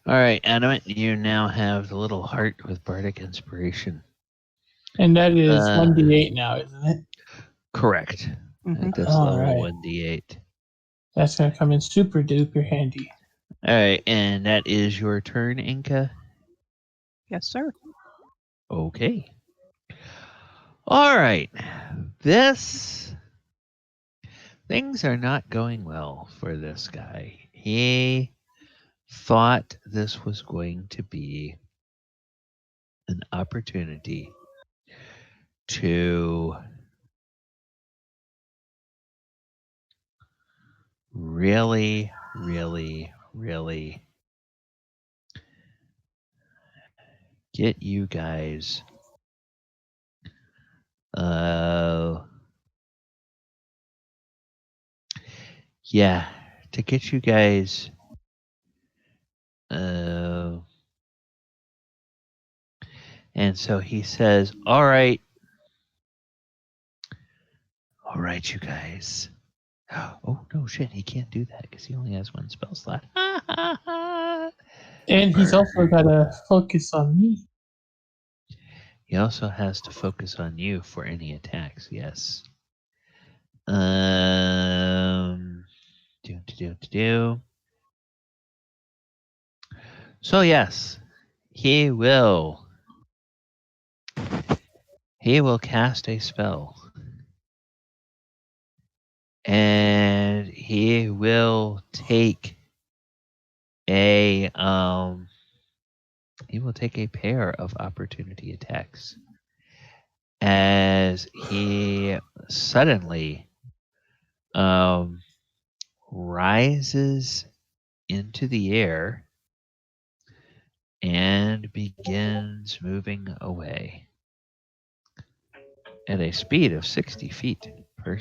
All right, Adamant, you now have the little heart with Bardic Inspiration. And that is 1d8 now, isn't it? Correct. Mhm. At this All level, right. 1d8. That's gonna come in super duper handy. All right, and that is your turn, Enka. Yes, sir. Okay. All right. Things are not going well for this guy. He thought this was going to be an opportunity to really, really, really get you guys to get you guys and so he says, all right, you guys. Oh no, shit! He can't do that because he only has one spell slot. And he's also got to focus on me. He also has to focus on you for any attacks. Yes. Do. So yes, he will cast a spell. And he will take a pair of opportunity attacks as he suddenly rises into the air and begins moving away at a speed of 60 feet per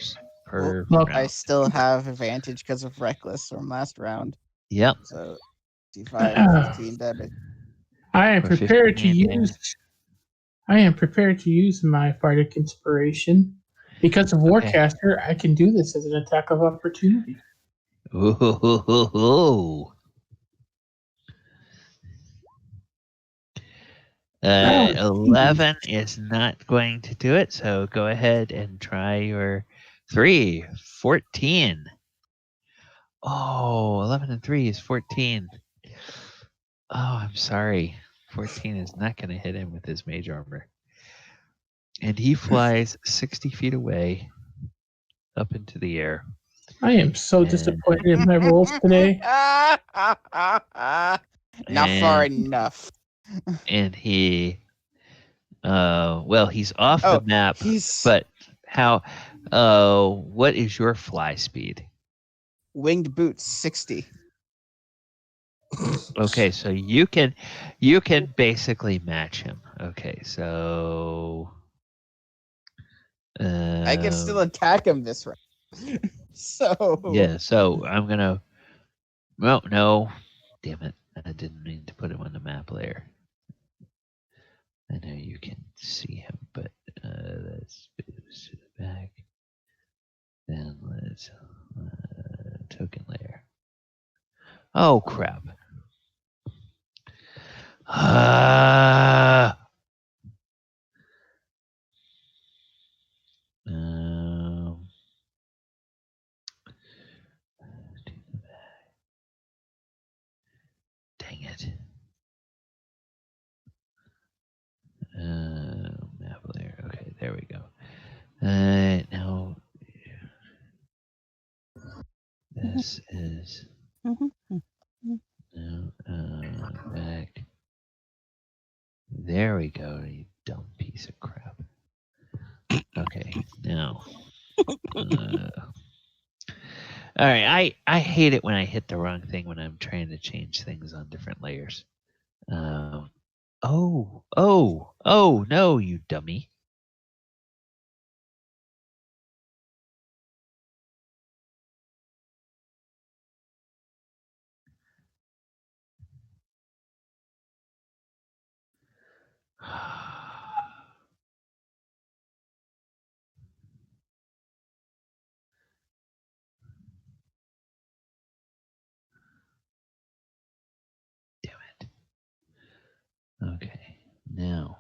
Well, I round. still have advantage because of reckless from last round. Yep. So 55, 15 damage. I am For prepared to 15 use. I am prepared to use my Bardic Inspiration. Because of Warcaster, I can do this as an attack of opportunity. Ooh. 11 is not going to do it, so go ahead and try your 3. 14. Oh, 11 and 3 is 14. Oh, I'm sorry. 14 is not going to hit him with his mage armor. And he flies 60 feet away up into the air. I am so disappointed in my rolls today. Not far enough. And he, he's off the map. But how? What is your fly speed? Winged boots 60. Okay, so you can basically match him. Okay, so I can still attack him this round. So yeah, so I'm gonna. Well, no, damn it! I didn't mean to put him on the map layer. I know you can see him, but let's boost to the back. Then let's token layer. Oh crap! Dang it. Map layer. There we go. Now this is now back. There we go. You dumb piece of crap. Okay, now. All right, I hate it when I hit the wrong thing when I'm trying to change things on different layers. Oh no, you dummy. Damn it. Okay, now.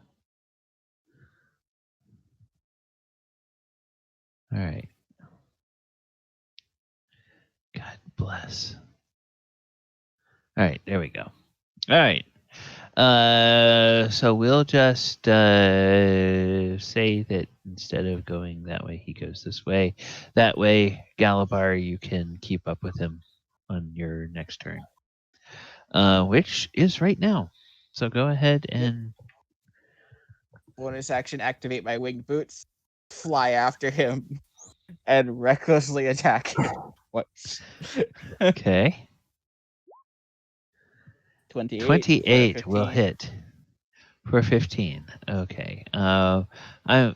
All right. God bless. All right, there we go. All right. So we'll just say that instead of going that way, he goes this way. That way, Galibar, you can keep up with him on your next turn, which is right now. So go ahead and Bonus action, activate my winged boots, fly after him, and recklessly attack him. What? okay. 28. 28 will 15. hit for 15. Okay.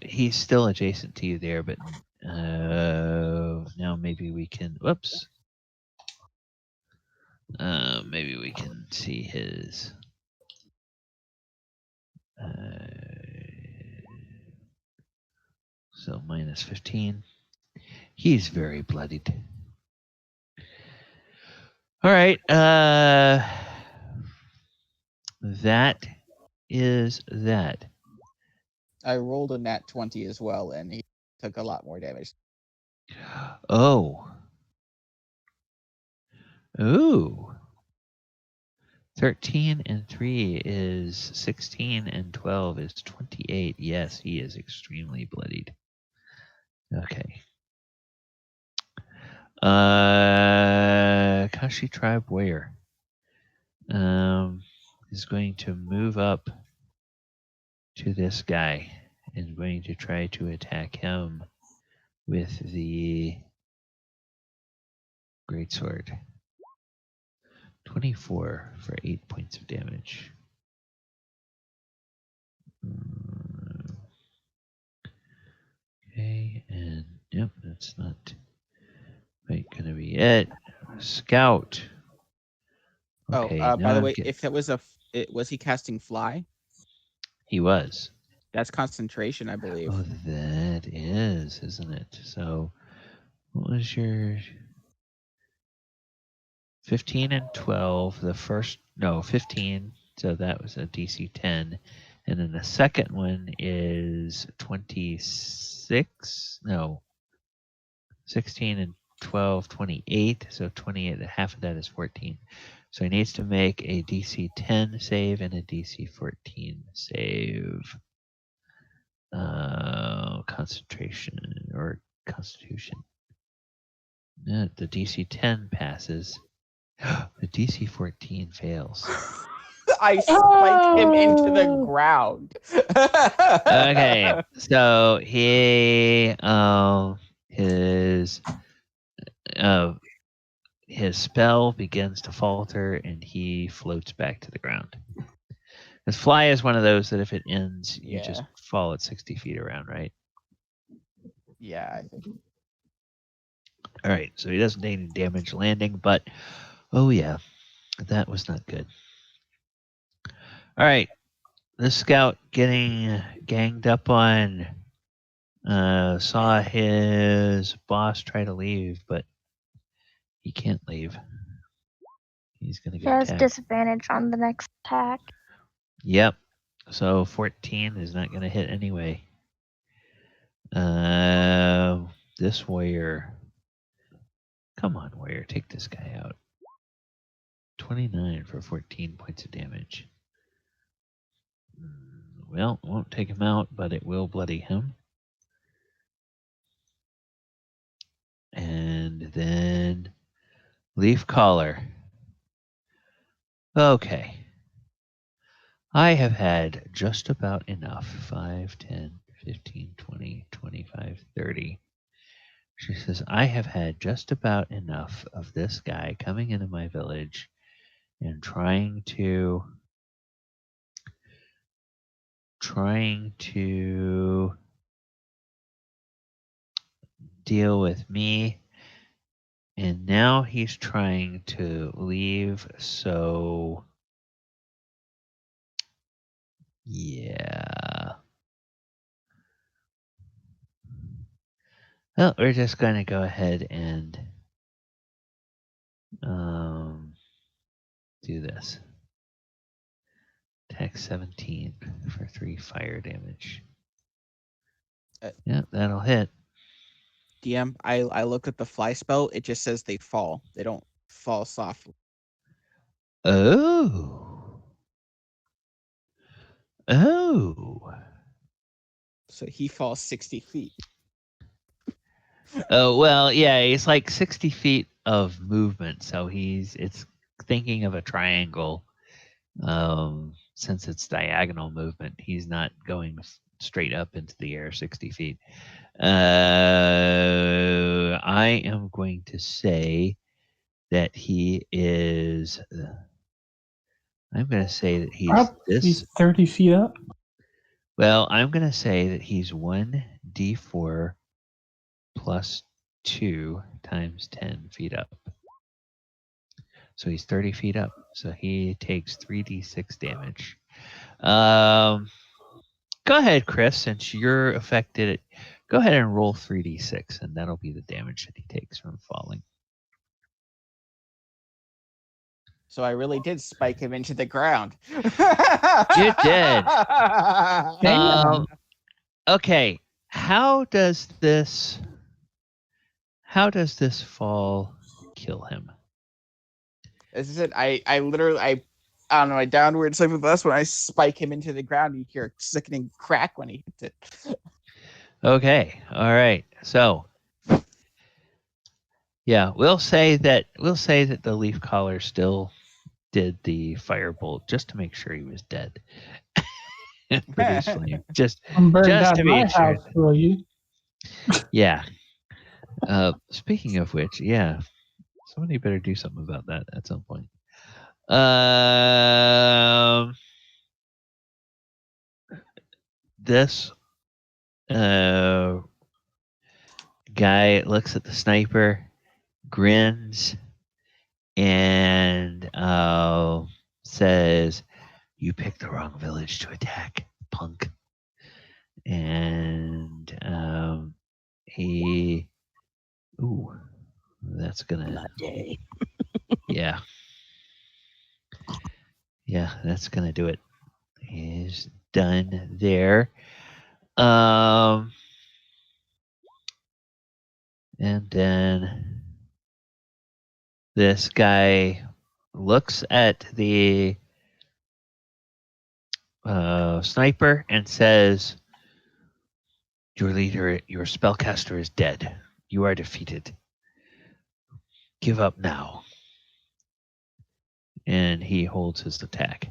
He's still adjacent to you there, but now maybe we can. Whoops. Maybe we can see his. So minus 15. He's very bloodied. All right. That is that. I rolled a nat 20 as well, and he took a lot more damage. Oh. Ooh. 13 and 3 is 16 and 12 is 28. Yes, he is extremely bloodied. Okay. Kashi Tribe Warrior is going to move up to this guy and going to try to attack him with the greatsword. 24 for 8 points of damage. Okay, and yep, that's not quite gonna be it. Scout. Okay, by the now way, if that was was he casting fly? he was. That's concentration, I believe. Oh, that is, isn't it? So, what was your 15 and 12? The first, no, 15. So that was a DC 10, and then the second one is 26. No, 16 and 12, 28. So 28. Half of that is 14. So he needs to make a DC 10 save and a DC 14 save. Concentration or Constitution. The DC 10 passes. The DC 14 fails. I spike him into the ground. Okay, so he his spell begins to falter and he floats back to the ground. His fly is one of those that if it ends, you just fall at 60 feet around, right? Yeah, I think. All right, so he doesn't take any damage landing, but oh yeah, that was not good. All right, the scout getting ganged up on saw his boss try to leave, but he can't leave. He's gonna He get has attacked. disadvantage on the next attack. Yep. So 14 is not gonna hit anyway. This warrior. Come on, warrior, take this guy out. 29 for 14 points of damage. Well, it won't take him out, but it will bloody him. then Leaf Caller. Okay. I have had just about enough. 5, 10, 15, 20, 25, 30. She says, I have had just about enough of this guy coming into my village and trying to deal with me. And now he's trying to leave, so yeah. Well, we're just going to go ahead and do this. Attack 17 for 3 fire damage. Yeah, that'll hit. DM, I looked at the fly spell. It just says they fall. They don't fall softly. Oh. Oh. So he falls 60 feet. Oh, well, yeah, he's like 60 feet of movement, so it's thinking of a triangle. Since it's diagonal movement, he's not going straight up into the air 60 feet. I am going to say that he is. I'm going to say that He's 30 feet up. Well, I'm going to say that he's 1d4 plus 2 times 10 feet up. So he's 30 feet up. So he takes 3d6 damage. Go ahead, Chris, since you're affected. Go ahead and roll 3d6, and that'll be the damage that he takes from falling. So I really did spike him into the ground. You did. Damn. Okay. How does this fall kill him? As I said, I literally, I don't know, I downward swipe with us when I spike him into the ground. You hear a sickening crack when he hits it. Okay. All right. So, yeah, we'll say that the leaf collar still did the firebolt just to make sure he was dead. Produce flame. I'm burned just out to of my be sure. house, will you? Yeah. Speaking of which, yeah, somebody better do something about that at some point. This guy looks at the sniper, grins, and says, "You picked the wrong village to attack, punk." And that's gonna. Yeah. Yeah, that's gonna do it. He's done there. And then this guy looks at the sniper and says, "Your leader, your spellcaster is dead. You are defeated. Give up now." And he holds his attack.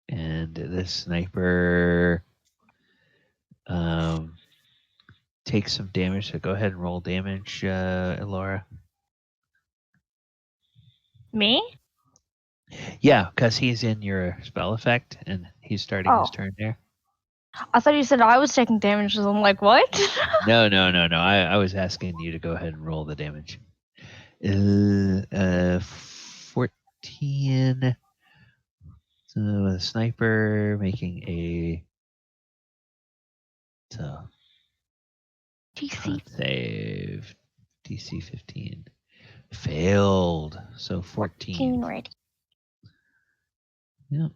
And this sniper takes some damage. So go ahead and roll damage, Elora. Me? Yeah, because he's in your spell effect, and he's starting his turn there. I thought you said I was taking damage, so I'm like, what? No. I was asking you to go ahead and roll the damage. 14. So the sniper making a TC. save. DC 15. Failed. So 14. Ready. Yep.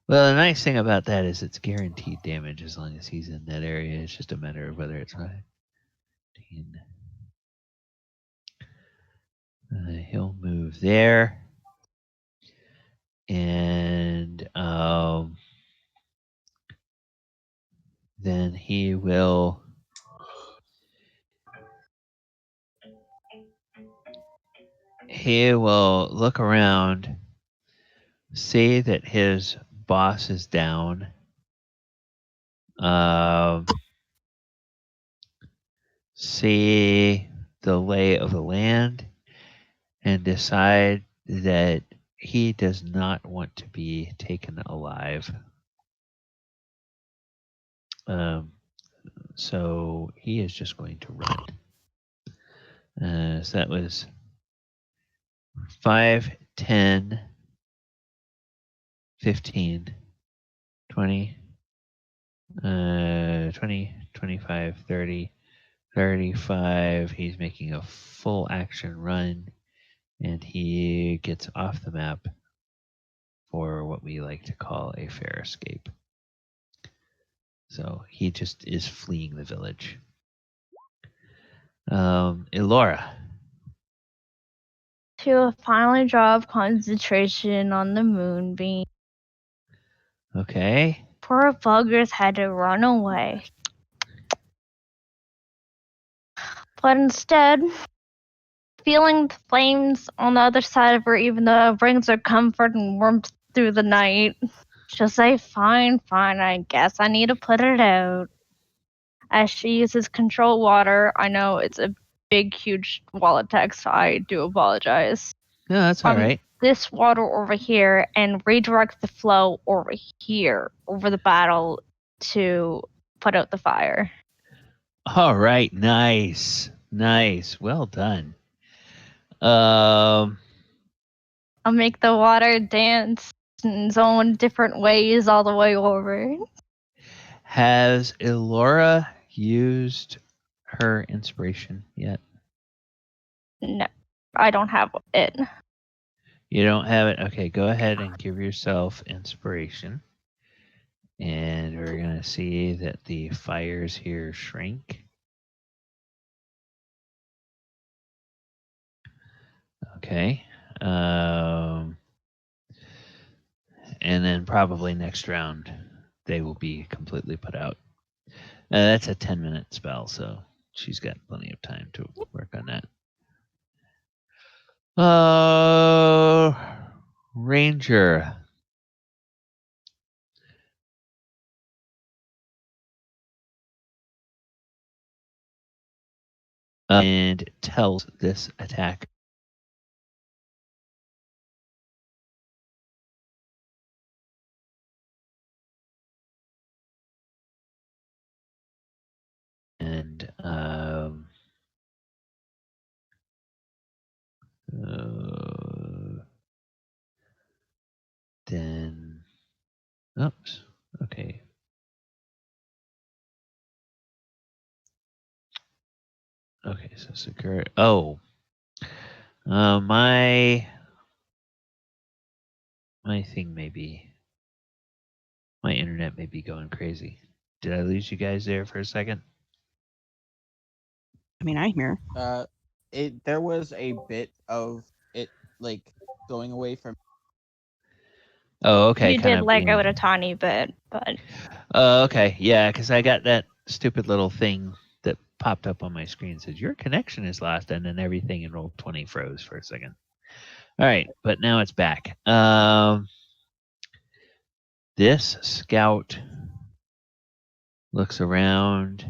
Well, the nice thing about that is it's guaranteed damage as long as he's in that area. It's just a matter of whether it's 15. He'll move there. And then he will look around, see that his boss is down. See the lay of the land and decide that he does not want to be taken alive. So he is just going to run. So that was 5, 10, 15, 20, 20, 25, 30, 35. He's making a full action run, and he gets off the map for what we like to call a fair escape. So he just is fleeing the village. Elora. To finally drop concentration on the moonbeam. Okay. Poor buggers had to run away. But instead, feeling the flames on the other side of her, even though it brings her comfort and warmth through the night, she'll say, fine, I guess I need to put it out. As she uses control water, I know it's a big, huge wall of text, so I do apologize. No, that's all right. This water over here and redirect the flow over here, over the battle to put out the fire. All right, nice. Well done. I'll make the water dance in its own different ways all the way over. Has Elora used her inspiration yet? No, I don't have it. You don't have it? Okay, go ahead and give yourself inspiration. And we're going to see that the fires here shrink. Okay. And then probably next round, they will be completely put out. That's a 10-minute spell, so she's got plenty of time to work on that. Ranger. And tells this attack. And then, oops, okay. Okay, so secure. Oh, my thing may be, my internet may be going crazy. Did I lose you guys there for a second? I mean, I'm here. There was a bit of it like going away from. Oh, okay. You did lag out a tiny bit, but. Oh, okay. Yeah, because I got that stupid little thing that popped up on my screen that says your connection is lost, and then everything in Roll20 froze for a second. All right, but now it's back. This scout looks around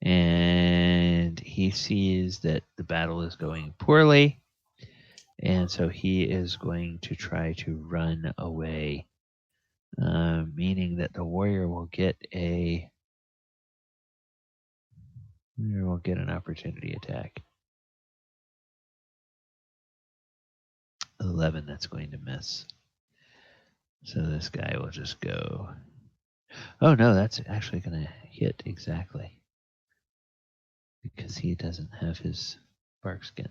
and he sees that the battle is going poorly, and so he is going to try to run away, meaning that the warrior will get an opportunity attack. 11, that's going to miss. So this guy will just go. Oh no, that's actually going to hit exactly, because he doesn't have his bark skin.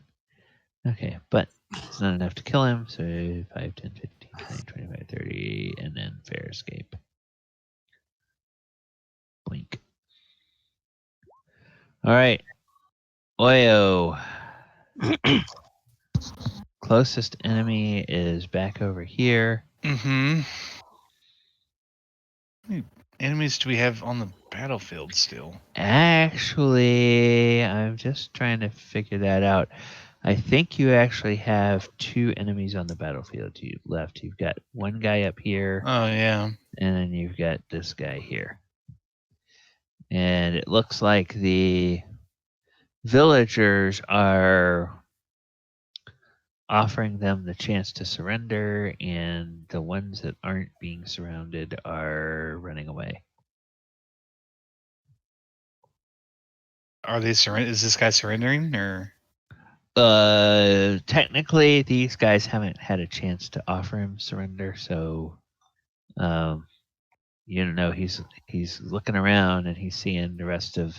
Okay, but it's not enough to kill him, so 5, 10, 15, 20, 25, 30, and then fair escape. Blink. All right. Oyo. Closest enemy is back over here. Mm-hmm. enemies do we have on the battlefield still? Actually, I'm just trying to figure that out. I think you actually have 2 enemies on the battlefield left. You've got one guy up here, Oh yeah. and then you've got this guy here. And it looks like the villagers are offering them the chance to surrender, and the ones that aren't being surrounded are running away. Are they is this guy surrendering or? Technically, these guys haven't had a chance to offer him surrender, so you know, he's looking around and he's seeing the rest of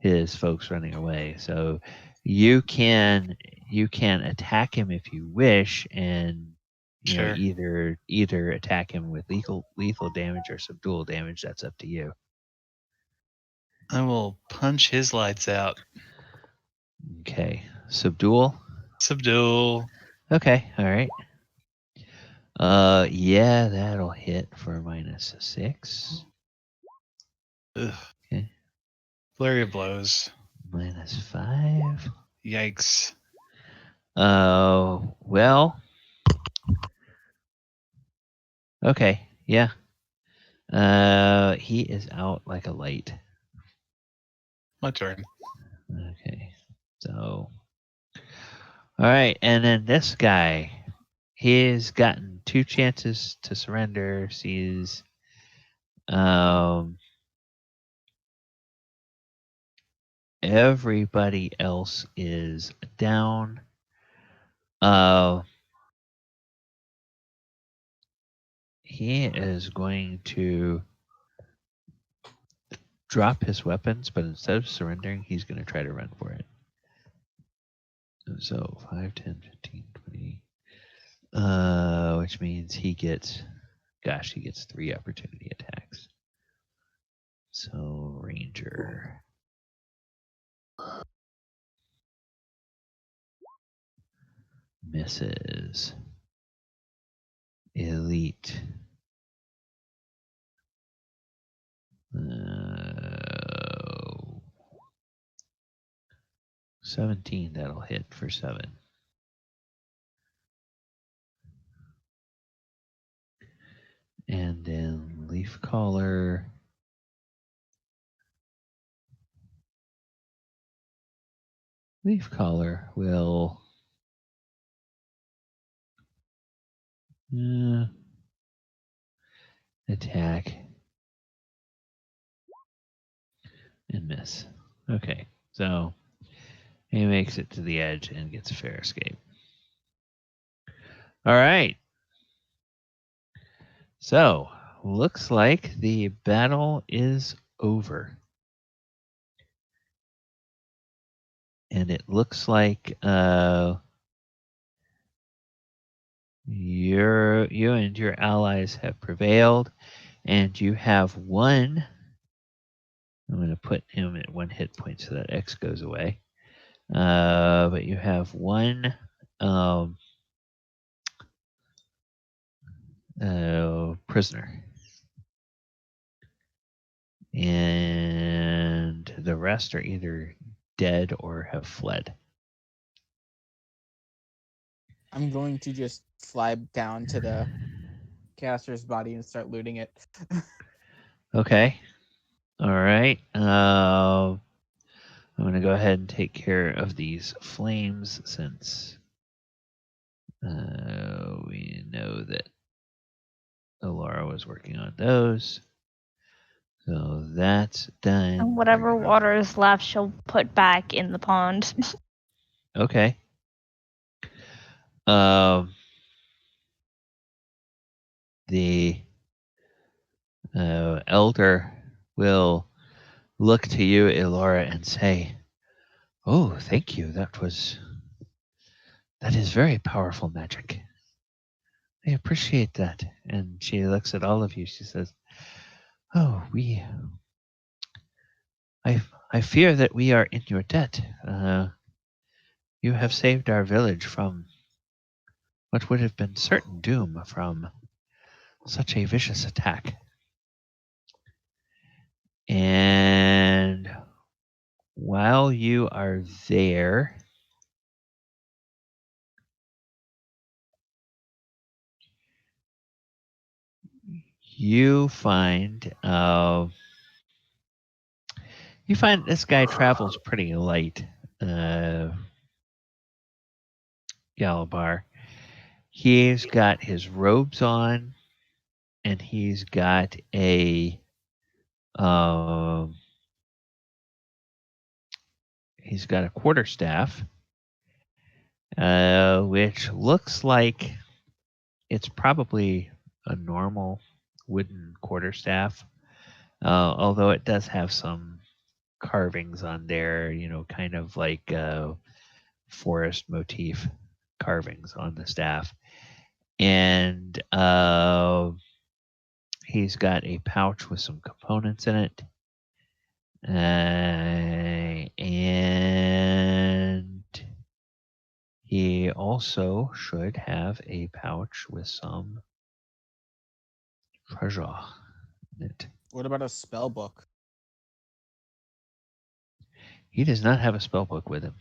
his folks running away. So you can attack him if you wish, and you know, Sure. either attack him with lethal damage or subdual damage. That's up to you. I will punch his lights out. Okay, subdual. Subdue. Okay, all right. Yeah, that'll hit for -6. Ugh. Okay. Flurry of blows. -5. Yikes. Well. Okay, yeah. He is out like a light. My turn. Okay, so. All right, and then this guy, he's gotten 2 chances to surrender. Sees, everybody else is down. He is going to drop his weapons, but instead of surrendering, he's going to try to run for it. So 5, 10, 15, 20. Which means he gets 3 opportunity attacks. So Ranger. Misses. Elite. 17, that'll hit for 7. And then Leaf Caller. Leaf Caller will attack and miss. Okay, so he makes it to the edge and gets a fair escape. All right. So, looks like the battle is over. And it looks like you and your allies have prevailed, and you have one. I'm going to put him at 1 hit point so that X goes away. But you have one prisoner. And the rest are either dead or have fled. I'm going to just fly down to the caster's body and start looting it. Okay. All right. I'm going to go ahead and take care of these flames since we know that Elora was working on those. So that's done. And whatever water is left, she'll put back in the pond. Okay. The elder will look to you, Elora, and say, "Oh, thank you. That is very powerful magic. I appreciate that." And she looks at all of you. She says, "Oh, I fear that we are in your debt. You have saved our village from what would have been certain doom from such a vicious attack." And while you are there, you find this guy travels pretty light, Galibar. He's got his robes on, and he's got a quarterstaff, which looks like it's probably a normal wooden quarterstaff, although it does have some carvings on there, kind of like forest motif carvings on the staff. And he's got a pouch with some components in it. And he also should have a pouch with some treasure in it. What about a spell book? He does not have a spell book with him.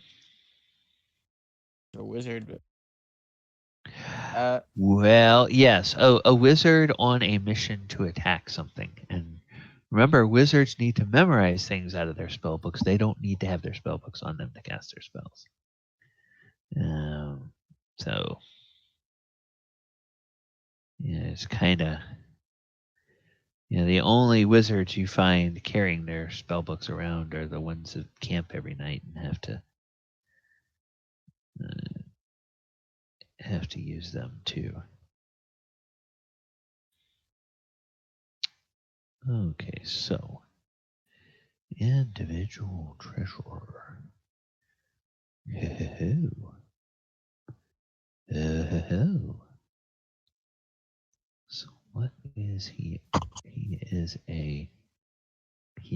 A wizard. Well, yes, a wizard on a mission to attack something. And remember, wizards need to memorize things out of their spell books. They don't need to have their spell books on them to cast their spells. So, yeah, it's kind of, the only wizards you find carrying their spell books around are the ones that camp every night and have to use them too. Okay, so individual treasurer. So what is he? He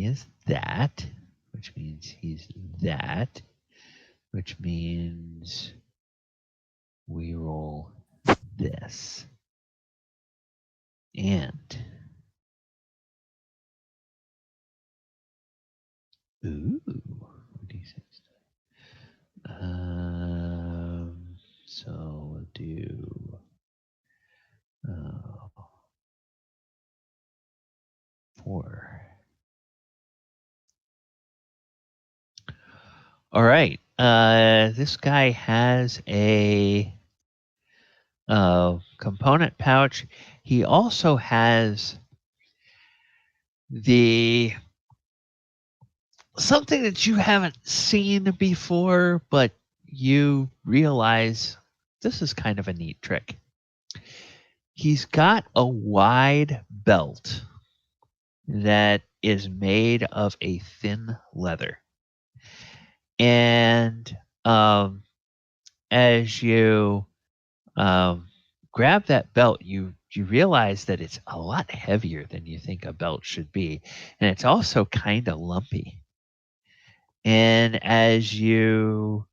is that, which means he's that, which means we roll this. And ooh, so we'll do 4. All right. This guy has a component pouch. He also has something that you haven't seen before, but you realize this is kind of a neat trick. He's got a wide belt that is made of a thin leather. And as you grab that belt, you realize that it's a lot heavier than you think a belt should be. And it's also kind of lumpy. And as you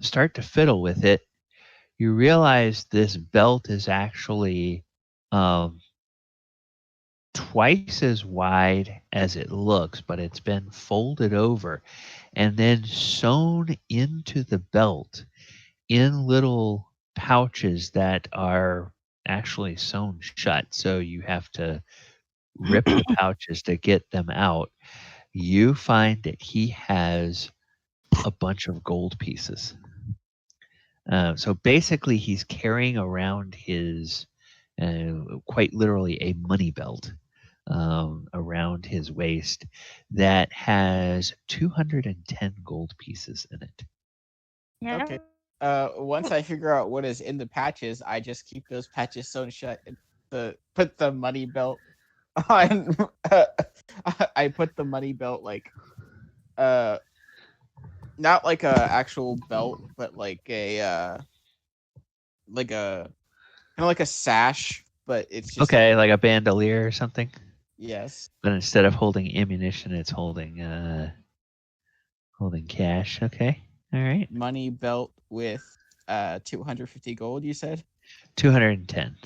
start to fiddle with it, you realize this belt is actually twice as wide as it looks, but it's been folded over and then sewn into the belt in little pouches that are actually sewn shut. So you have to rip the pouches to get them out. You find that he has a bunch of gold pieces. So basically, he's carrying around his, quite literally, a money belt around his waist that has 210 gold pieces in it. Yeah. Okay. Once I figure out what is in the patches, I just keep those patches sewn shut and put the money belt on. I put the money belt not like a actual belt, but like a kind of like a sash, but it's just Okay, like a bandolier or something. Yes. But instead of holding ammunition, it's holding cash. Okay, all right. Money belt with 250 gold. You said 210.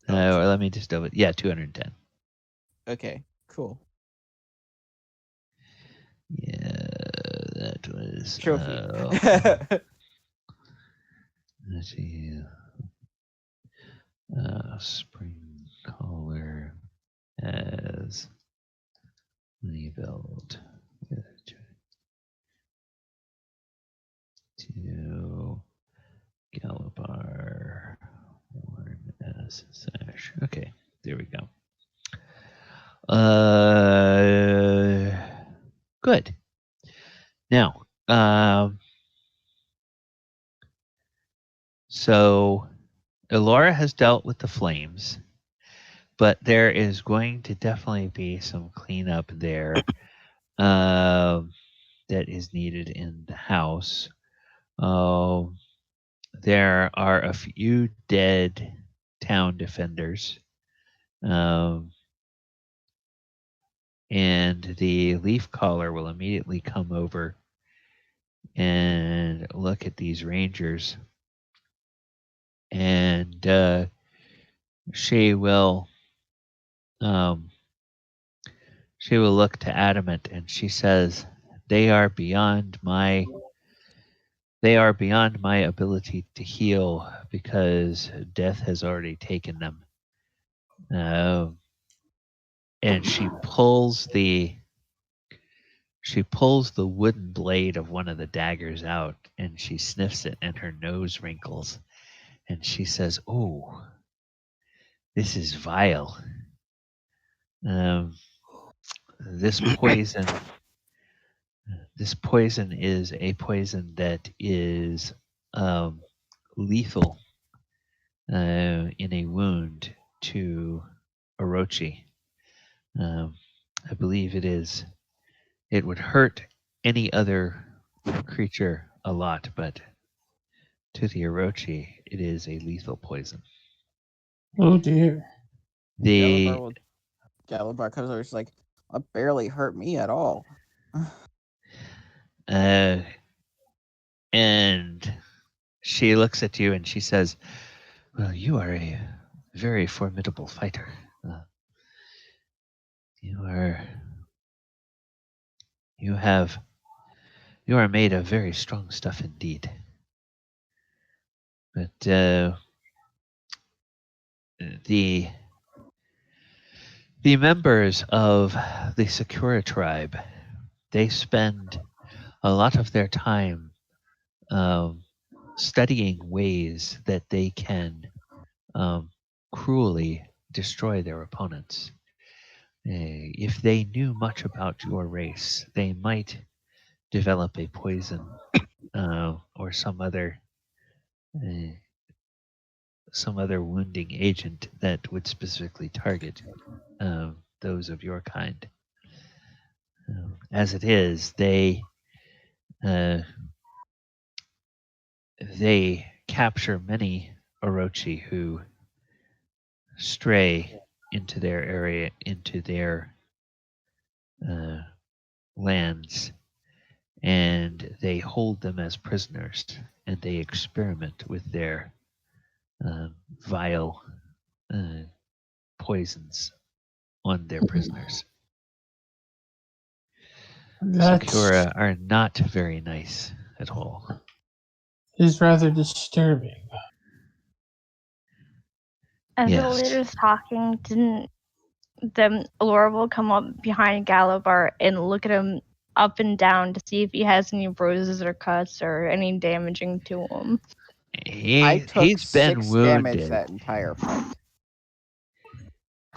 Oh, Or let me just double. Yeah, 210. okay, cool. Yeah, that was Trophy. let's see. Spring collar as money belt to Galibar worn as sash. Okay, there we go. Good. Now, so Elora has dealt with the flames, but there is going to definitely be some cleanup there that is needed in the house. There are a few dead town defenders. And the leaf caller will immediately come over and look at these rangers. And she will look to Adamant and she says, they are beyond my ability to heal because death has already taken them. And she pulls the wooden blade of one of the daggers out and she sniffs it and her nose wrinkles and she says, "Oh, this is vile. This poison is a poison that is lethal in a wound to Orochi. I believe it would hurt any other creature a lot, but to the Orochi, it is a lethal poison." Oh dear. Galibar comes over. She's like, "It barely hurt me at all." And she looks at you and she says, "Well, you are a very formidable fighter. You are made of very strong stuff indeed. But the members of the Sakura tribe, they spend a lot of their time studying ways that they can cruelly destroy their opponents. If they knew much about your race, they might develop a poison or some other wounding agent that would specifically target those of your kind. As it is, they capture many Orochi who stray into their area, into their lands, and they hold them as prisoners, and they experiment with their vile poisons on their prisoners. Sakura are not very nice at all. Is rather disturbing. As Yes. the leader's talking, didn't the Elora will come up behind Galibar and look at him up and down to see if he has any bruises or cuts or any damaging to him. I took He's been 6 wounded. damage that entire fight.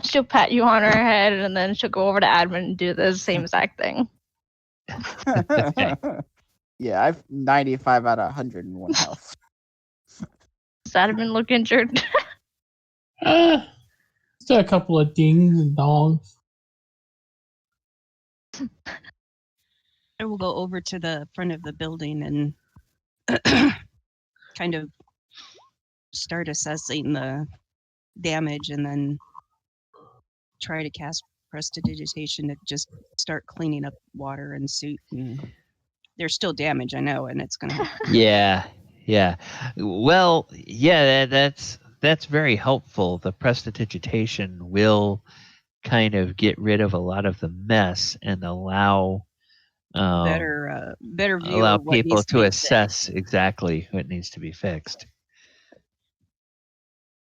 She'll pat you on her head and then she'll go over to Adamant and do the same exact thing. Yeah, I've 95 out of 101 health. Does Adamant look injured? Just a couple of dings and dongs. I will go over to the front of the building and kind of start assessing the damage and then try to cast Prestidigitation to just start cleaning up water and soot. And there's still damage, I know, and it's going to... Yeah. Well, yeah, that's very helpful. The Prestidigitation will kind of get rid of a lot of the mess and allow better view allow of what people needs to be assess exactly what needs to be fixed.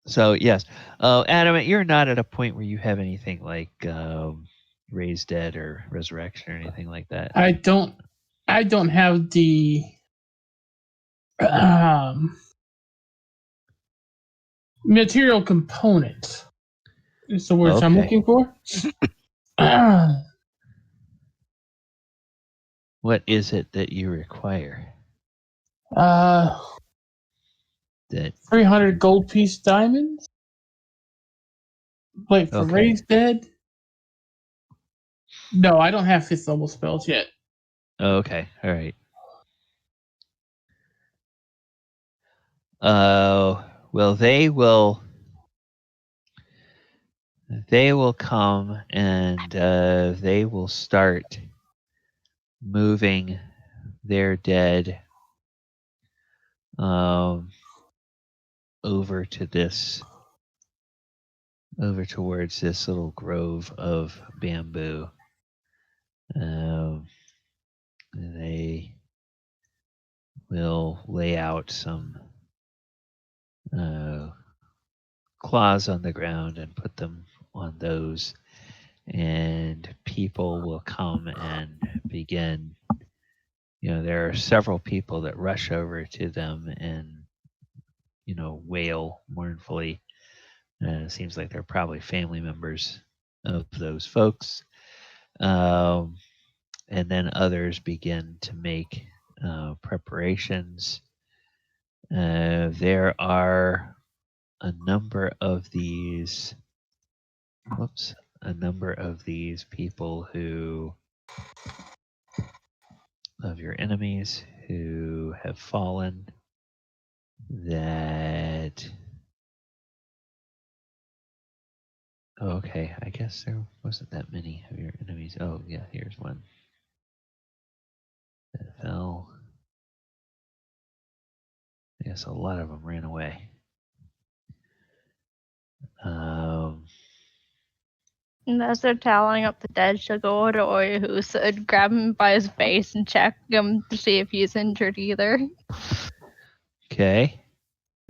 So yes, Adamant, you're not at a point where you have anything like raise dead or resurrection or anything like that. I don't have the material component. Is the words I'm Okay. looking for. What is it that you require? That 300 gold piece diamonds. Wait for Okay. raised dead. No, I don't have 5th level spells yet. Okay, all right. Well, they will come and they will start moving their dead over towards this little grove of bamboo. They will lay out some claws on the ground and put them on those, and people will come and begin. There are several people that rush over to them and wail mournfully. It seems like they're probably family members of those folks. And then others begin to make preparations. There are a number of these people of your enemies who have fallen that. Okay, I guess there wasn't that many of your enemies. Oh, yeah, here's one that fell. I guess a lot of them ran away. And as they're tallying up the dead, she'll go over to Oyohusa and grab him by his face and check him to see if he's injured either. Okay.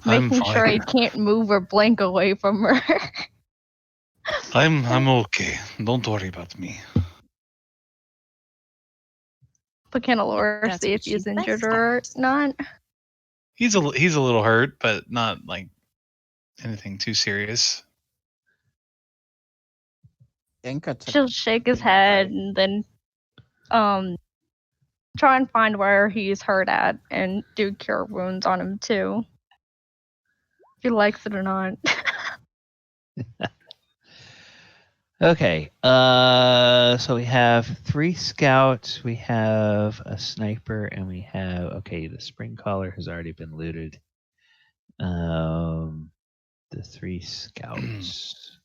I'm Making sure he fine. can't move or blink away from her. I'm okay. Don't worry about me. But can Elora That's see what if he's she injured thinks. or not? He's a little hurt, but not like anything too serious. Enka took She'll shake his head and then try and find where he's hurt at and do cure wounds on him too. If he likes it or not. Okay. So we have 3 scouts, we have a sniper, and we have the spring collar has already been looted. The 3 scouts.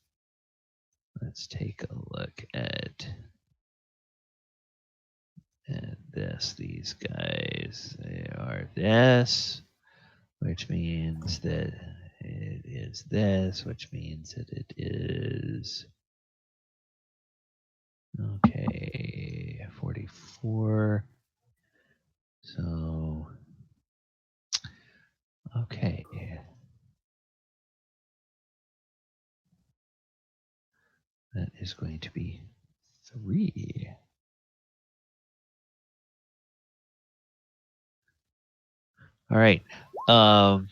Let's take a look at this. These guys, they are this, which means that it is this, which means that it is 44. So that is going to be 3. All right. From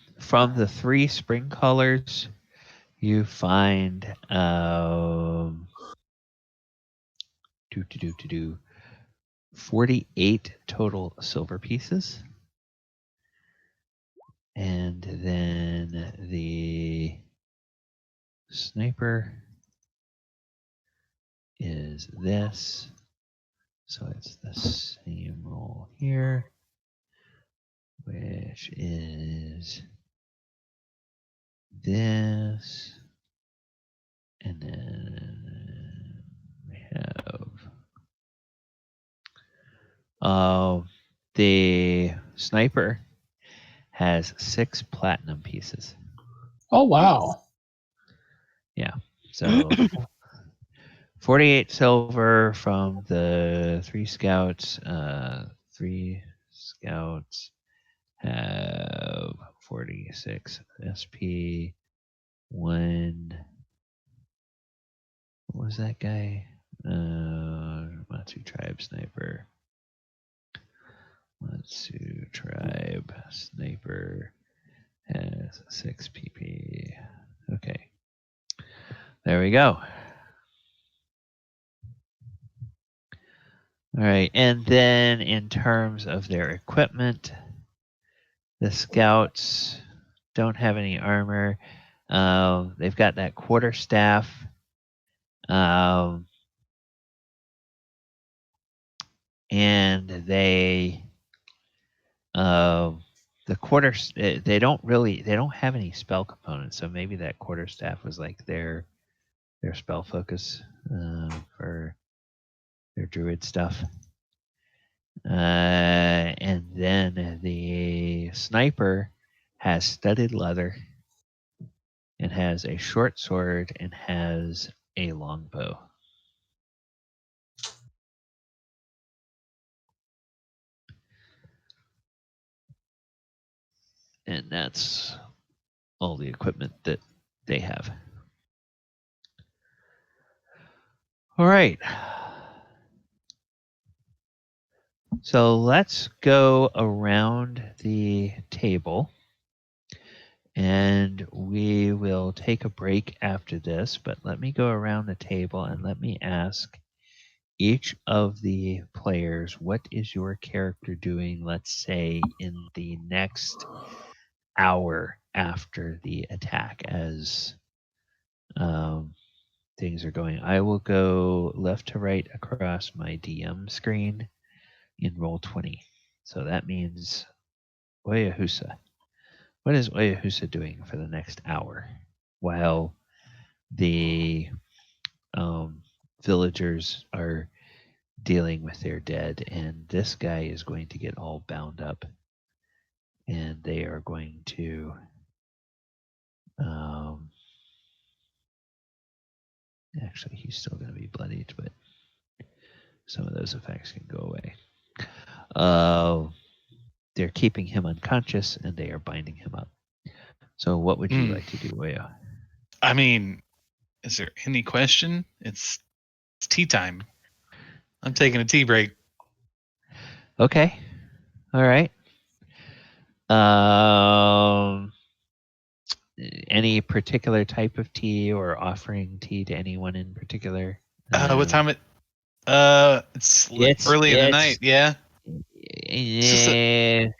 the 3 spring colors, you find 48 total silver pieces. And then the sniper is this. So it's the same roll here, which is this. And then we have the sniper has 6 platinum pieces. Oh wow! Yeah. So 48 silver from the 3 scouts. 3 scouts have 46 SP. 1. What was that guy? Matsu Tribe Sniper. Matsu Tribe Sniper has 6 PP. Okay. There we go. All right. And then in terms of their equipment, the scouts don't have any armor. They've got that quarterstaff. And they the quarters they don't have any spell components, so maybe that quarterstaff was like their spell focus for their druid stuff. And then the sniper has studded leather and has a short sword and has a longbow. And that's all the equipment that they have. All right. So let's go around the table. And we will take a break after this, but let me go around the table and let me ask each of the players, what is your character doing, let's say, in the next hour after the attack as things are going? I will go left to right across my DM screen in Roll20. So that means Oyohusa. What is Oyohusa doing for the next hour while the villagers are dealing with their dead? And this guy is going to get all bound up, and they are going to actually, he's still going to be bloodied, but some of those effects can go away. They're keeping him unconscious, and they are binding him up. So what would you like to do, Oyo? I mean, is there any question? It's tea time. I'm taking a tea break. Okay. All right. Any particular type of tea or offering tea to anyone in particular? What time it's early in the night, yeah. A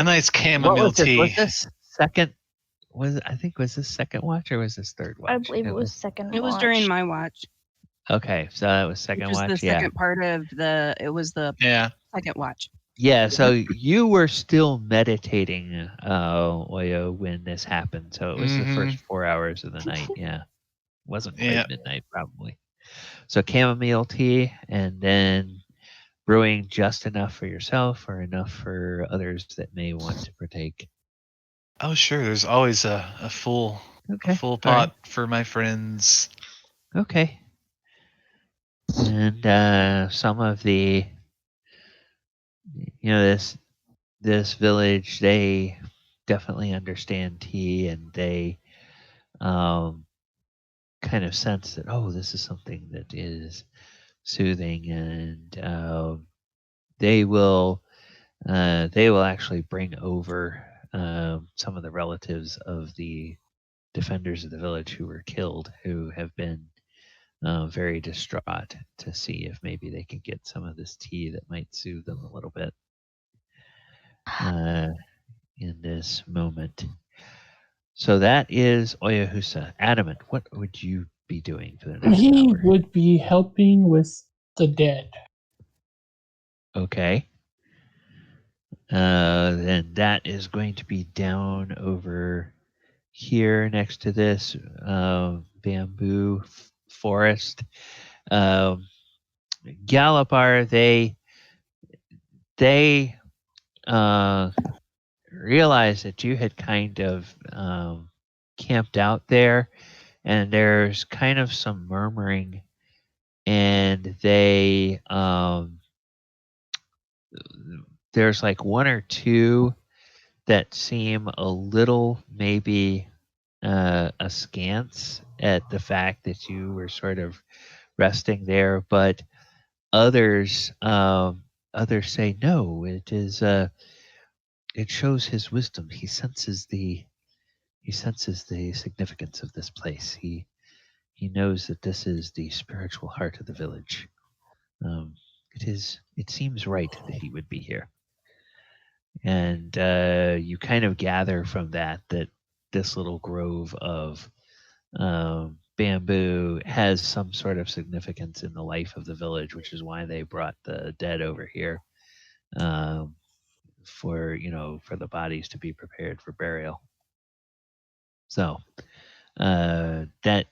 nice chamomile tea. Was this second? Was this second watch or was this third watch? I believe it was second watch. It was during my watch. Okay, so that was second Which was watch. the second part of the. It was the second watch. Yeah, so you were still meditating, Oyo, when this happened. So it was the first 4 hours of the night. Yeah, wasn't quite midnight probably. So chamomile tea, and then brewing just enough for yourself or enough for others that may want to partake. Oh, sure. There's always a full pot for my friends. Okay. And some of the, this village, they definitely understand tea, and they kind of sense that, this is something that is soothing, and they will actually bring over some of the relatives of the defenders of the village who were killed, who have been very distraught, to see if maybe they could get some of this tea that might soothe them a little bit in this moment. So that is Oyohusa. Adamant, what would you be doing for the next hour? He would be helping with the dead. Okay. Then that is going to be down over here next to this bamboo forest. Galibar, they realized that you had kind of camped out there, and there's kind of some murmuring and they there's like one or two that seem a little maybe askance at the fact that you were sort of resting there, but others others say no. It is it shows his wisdom. He senses the significance of this place. He knows that this is the spiritual heart of the village. It seems right that he would be here. And you kind of gather from that this little grove of bamboo has some sort of significance in the life of the village, which is why they brought the dead over here for the bodies to be prepared for burial. So that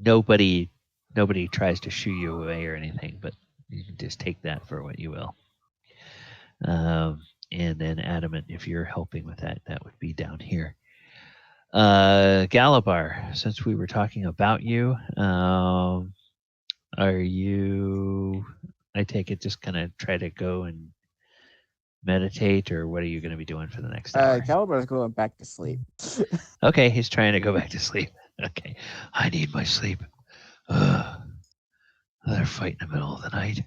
nobody tries to shoo you away or anything, but you can just take that for what you will. And then Adamant, if you're helping with that, that would be down here. Galibar, since we were talking about you, are you, I take it, just gonna try to go and meditate, or what are you gonna be doing for the next hour? Galibar's going back to sleep. Okay, he's trying to go back to sleep. Okay, I need my sleep. Another fight in the middle of the night.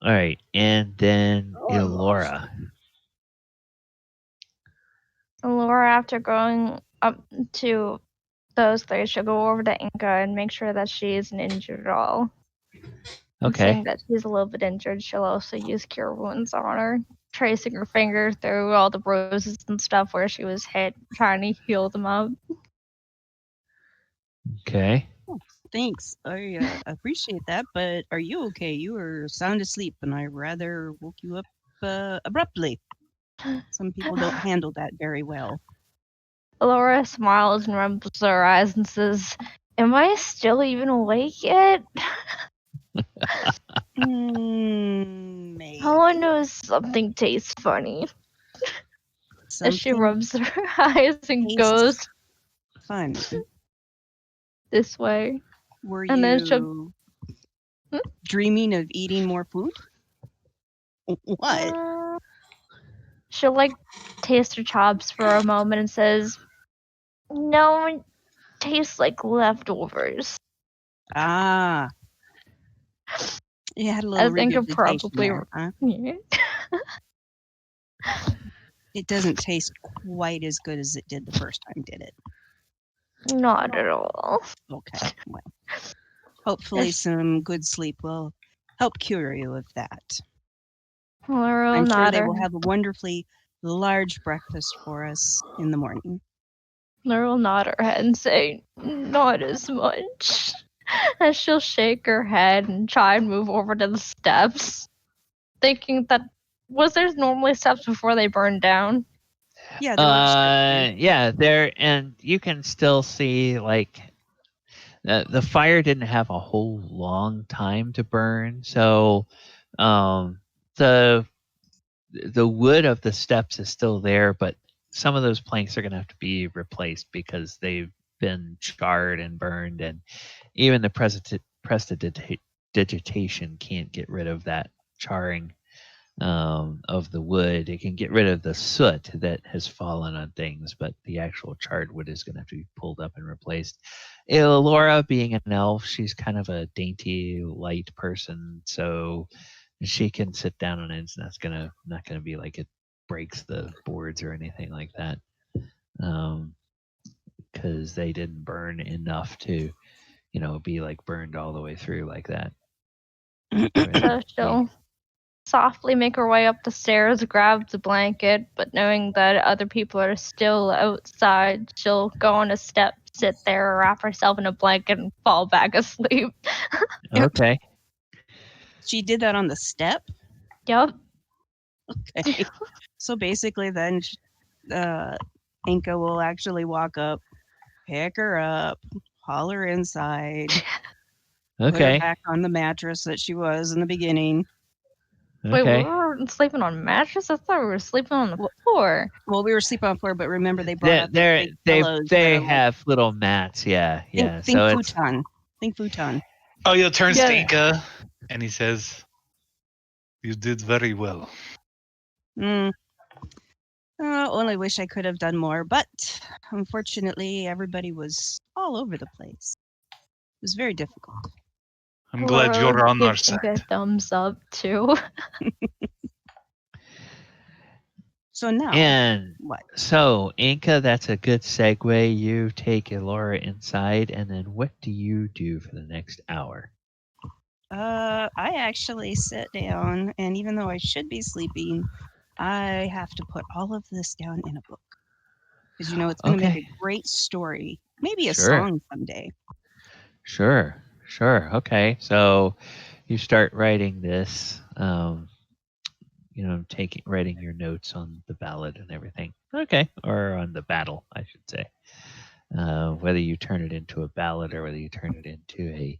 All right, and then Elora. Elora, after going up to those three, she'll go over to Enka and make sure that she isn't injured at all. And Okay. seeing that she's a little bit injured, she'll also use Cure Wounds on her, tracing her finger through all the bruises and stuff where she was hit, trying to heal them up. Okay. Thanks. I appreciate that, but are you okay? You were sound asleep, and I rather woke you up abruptly. Some people don't handle that very well. Elora smiles and rubs her eyes and says, "Am I still even awake yet?" Maybe. All I know is something tastes funny. As she Something rubs her eyes and tastes goes fun. this way. Were And then you dreaming of eating more food? What? She'll taste her chops for a moment and says, "No, it tastes like leftovers." Ah. You had a I little think it regurgitation probably. there, huh? Yeah. It doesn't taste quite as good as it did the first time, did it? Not at all. Okay. Well, hopefully some good sleep will help cure you of that. I'm sure they will have a wonderfully large breakfast for us in the morning. Laura will nod her head and say, "Not as much." And she'll shake her head and try and move over to the steps, thinking that was there normally steps before they burned down? Yeah, there were steps. Yeah, there, and you can still see the fire didn't have a whole long time to burn, so the wood of the steps is still there, but some of those planks are going to have to be replaced because they've been charred and burned, and even the prestidigitation can't get rid of that charring of the wood. It can get rid of the soot that has fallen on things, but the actual charred wood is going to have to be pulled up and replaced. Elora, being an elf, she's kind of a dainty, light person, so she can sit down on it. It's not gonna be like it breaks the boards or anything like that, because they didn't burn enough to, be burned all the way through like that. So she'll softly make her way up the stairs, grab the blanket, but knowing that other people are still outside, she'll go on a step, sit there, wrap herself in a blanket, and fall back asleep. Okay. She did that on the step? Yep. Okay. So basically then Enka will actually walk up, pick her up, haul her inside, put her Okay. back on the mattress that she was in the beginning, Wait, we Okay. were sleeping on mattresses? I thought we were sleeping on the floor. Well, we were sleeping on the floor, but remember they brought out the big They pillows that are like, have little mats. Yeah, yeah. think So it's futon. Think futon. Oyo turns to Yeah. Enka and he says, "You did very well." Only wish I could have done more, but unfortunately, everybody was all over the place. It was very difficult. I'm glad you're on our Give Enka a side. thumbs up too. So now, and what? so Enka, that's a good segue. You take Elora inside, and then what do you do for the next hour? I actually sit down, and even though I should be sleeping, I have to put all of this down in a book. Because, it's going to make a great story. Maybe a Sure. song someday. Sure. Okay. So you start writing this, writing your notes on the ballad and everything. Okay. Or on the battle, I should say. Whether you turn it into a ballad or whether you turn it into a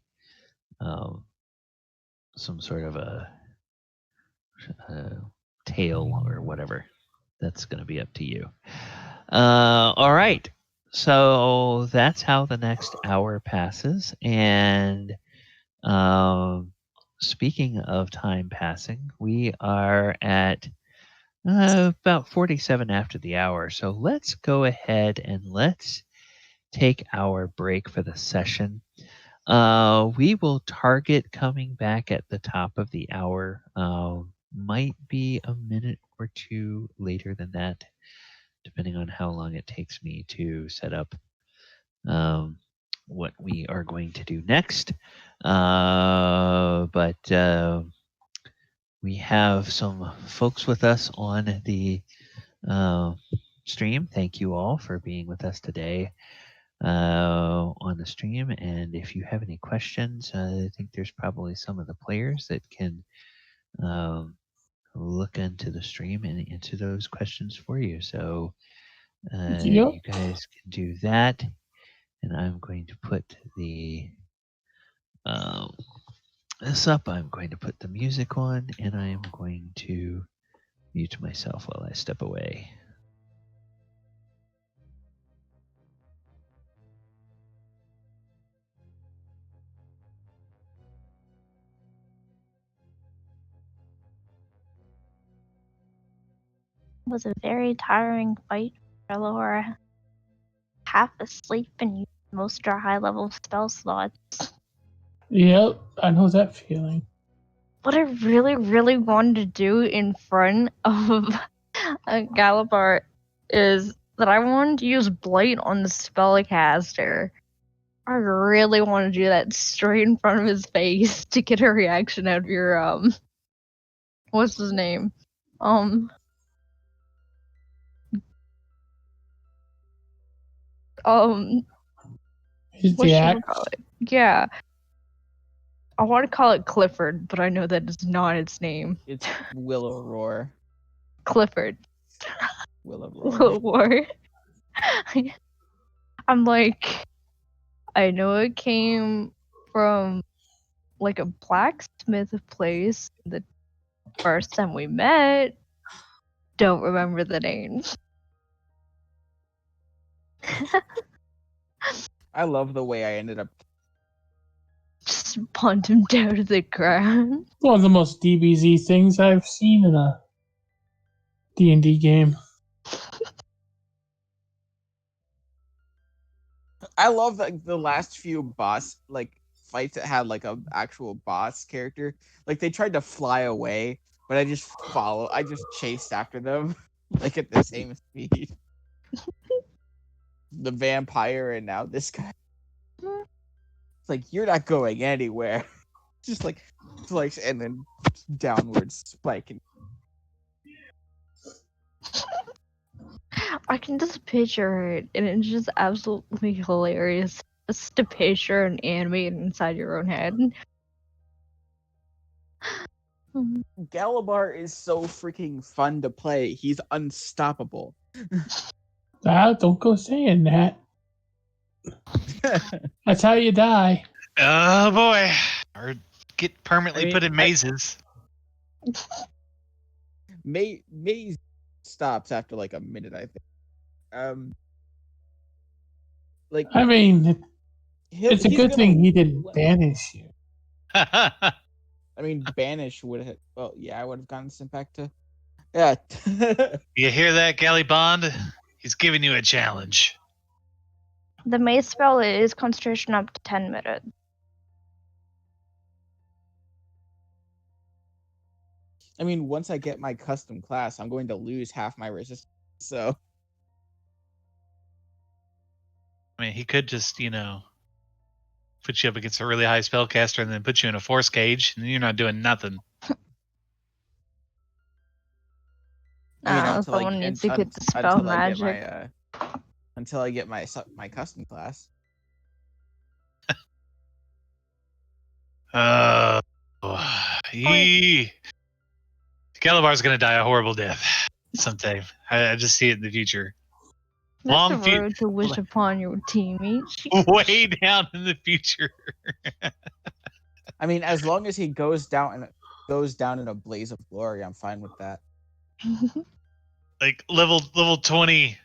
some sort of a tale or whatever. That's going to be up to you. All right. So that's how the next hour passes. And speaking of time passing, we are at about 47 after the hour. So let's go ahead and let's take our break for the session. We will target coming back at the top of the hour. Might be a minute or two later than that, depending on how long it takes me to set up what we are going to do next. But we have some folks with us on the stream. Thank you all for being with us today on the stream. And if you have any questions, I think there's probably some of the players that can look into the stream and answer those questions for you. So Yep. you guys can do that. And I'm going to put the this up. I'm going to put the music on, and I am going to mute myself while I step away. It was a very tiring fight for Elora. Half asleep and used most of our high level spell slots. Yep, I know that feeling. What I really, really wanted to do in front of Galibar is that I wanted to use Blight on the spellcaster. I really want to do that straight in front of his face to get a reaction out of your what's his name? He's What the should we act. call it? Yeah. I want to call it Clifford, but I know that is not its name. It's Willow Roar. Clifford. Willow Roar. Willow Roar. I'm like, I know it came from like a blacksmith place the first time we met. Don't remember the name. I love the way I ended up. Just punt him down to the ground. One of the most DBZ things I've seen in a D&D game. I love like the last few boss fights that had like a actual boss character. Like they tried to fly away, but I just chased after them like at the same speed. The vampire and now this guy. It's like you're not going anywhere. Just like and then downwards spiking. I can just picture it, and it's just absolutely hilarious just to picture and animate inside your own head. Galibar is so freaking fun to play. He's unstoppable. Don't go saying that. That's how you die. Oh boy. Or get permanently put in mazes. Maze stops after like a minute, I think. Like I mean, it's a he's good gonna thing he didn't let- banish you. I mean, banish would have. Well, yeah, I would have gotten sent back to. Yeah. You hear that, Gallibond? He's giving you a challenge. The maze spell is concentration up to 10 minutes. I mean, once I get my custom class, I'm going to lose half my resistance. So I mean, he could just, put you up against a really high spellcaster and then put you in a force cage, and you're not doing nothing. I mean, Someone needs to get the spell until magic. Until I get my custom class. Galibar's gonna die a horrible death sometime. I just see it in the future. That's rude to wish upon your teammates. Way down in the future. I mean, as long as he goes down in a blaze of glory, I'm fine with that. Like level 20,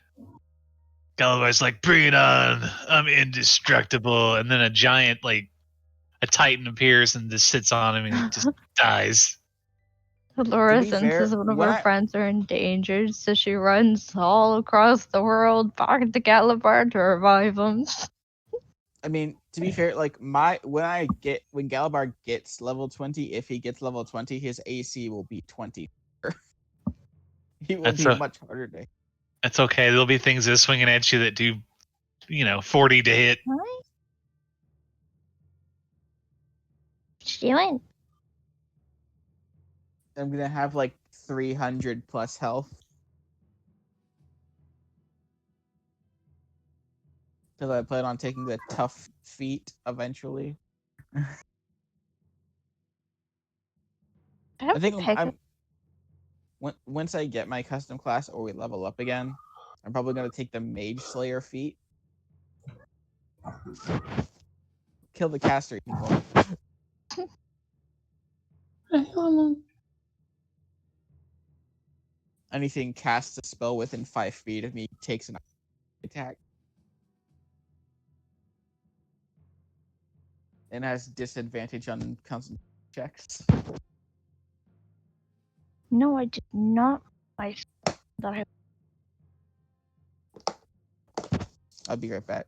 Galibar's like, bring it on, I'm indestructible, and then a giant, like a titan appears and just sits on him and he just dies. Elora senses one of her friends are endangered, so she runs all across the world back to Galibar to revive him. I mean, to be fair, like when Galibar gets level 20, if he gets level 20, his AC will be 20. He will be much harder to. That's okay. There'll be things that are swinging at you that do, 40 to hit. What? What you doing? I'm gonna have like 300 plus health. Because I plan on taking the tough feat eventually. I think once I get my custom class or we level up again, I'm probably gonna take the Mage Slayer feat. Kill the caster people. Anything casts a spell within 5 feet of me takes an attack. And has disadvantage on constant checks. No, I did not. I'll be right back.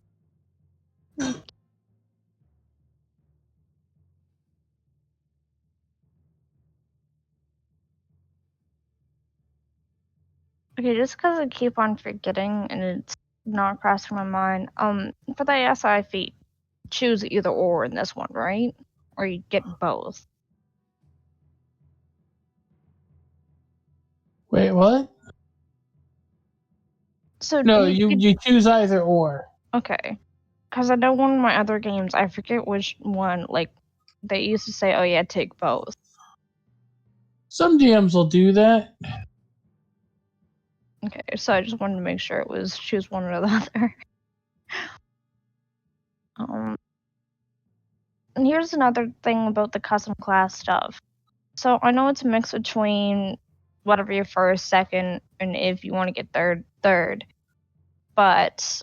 Okay, just because I keep on forgetting and it's not crossing my mind. For the SI feat, choose either or in this one, right? Or you get both. Wait, what? So no, you choose either or. Okay, because I know one of my other games, I forget which one. Like they used to say, "Oh yeah, take both." Some GMs will do that. Okay, so I just wanted to make sure it was choose one or the other. And here's another thing about the custom class stuff. So I know it's a mix between whatever your first, second, and if you want to get third. But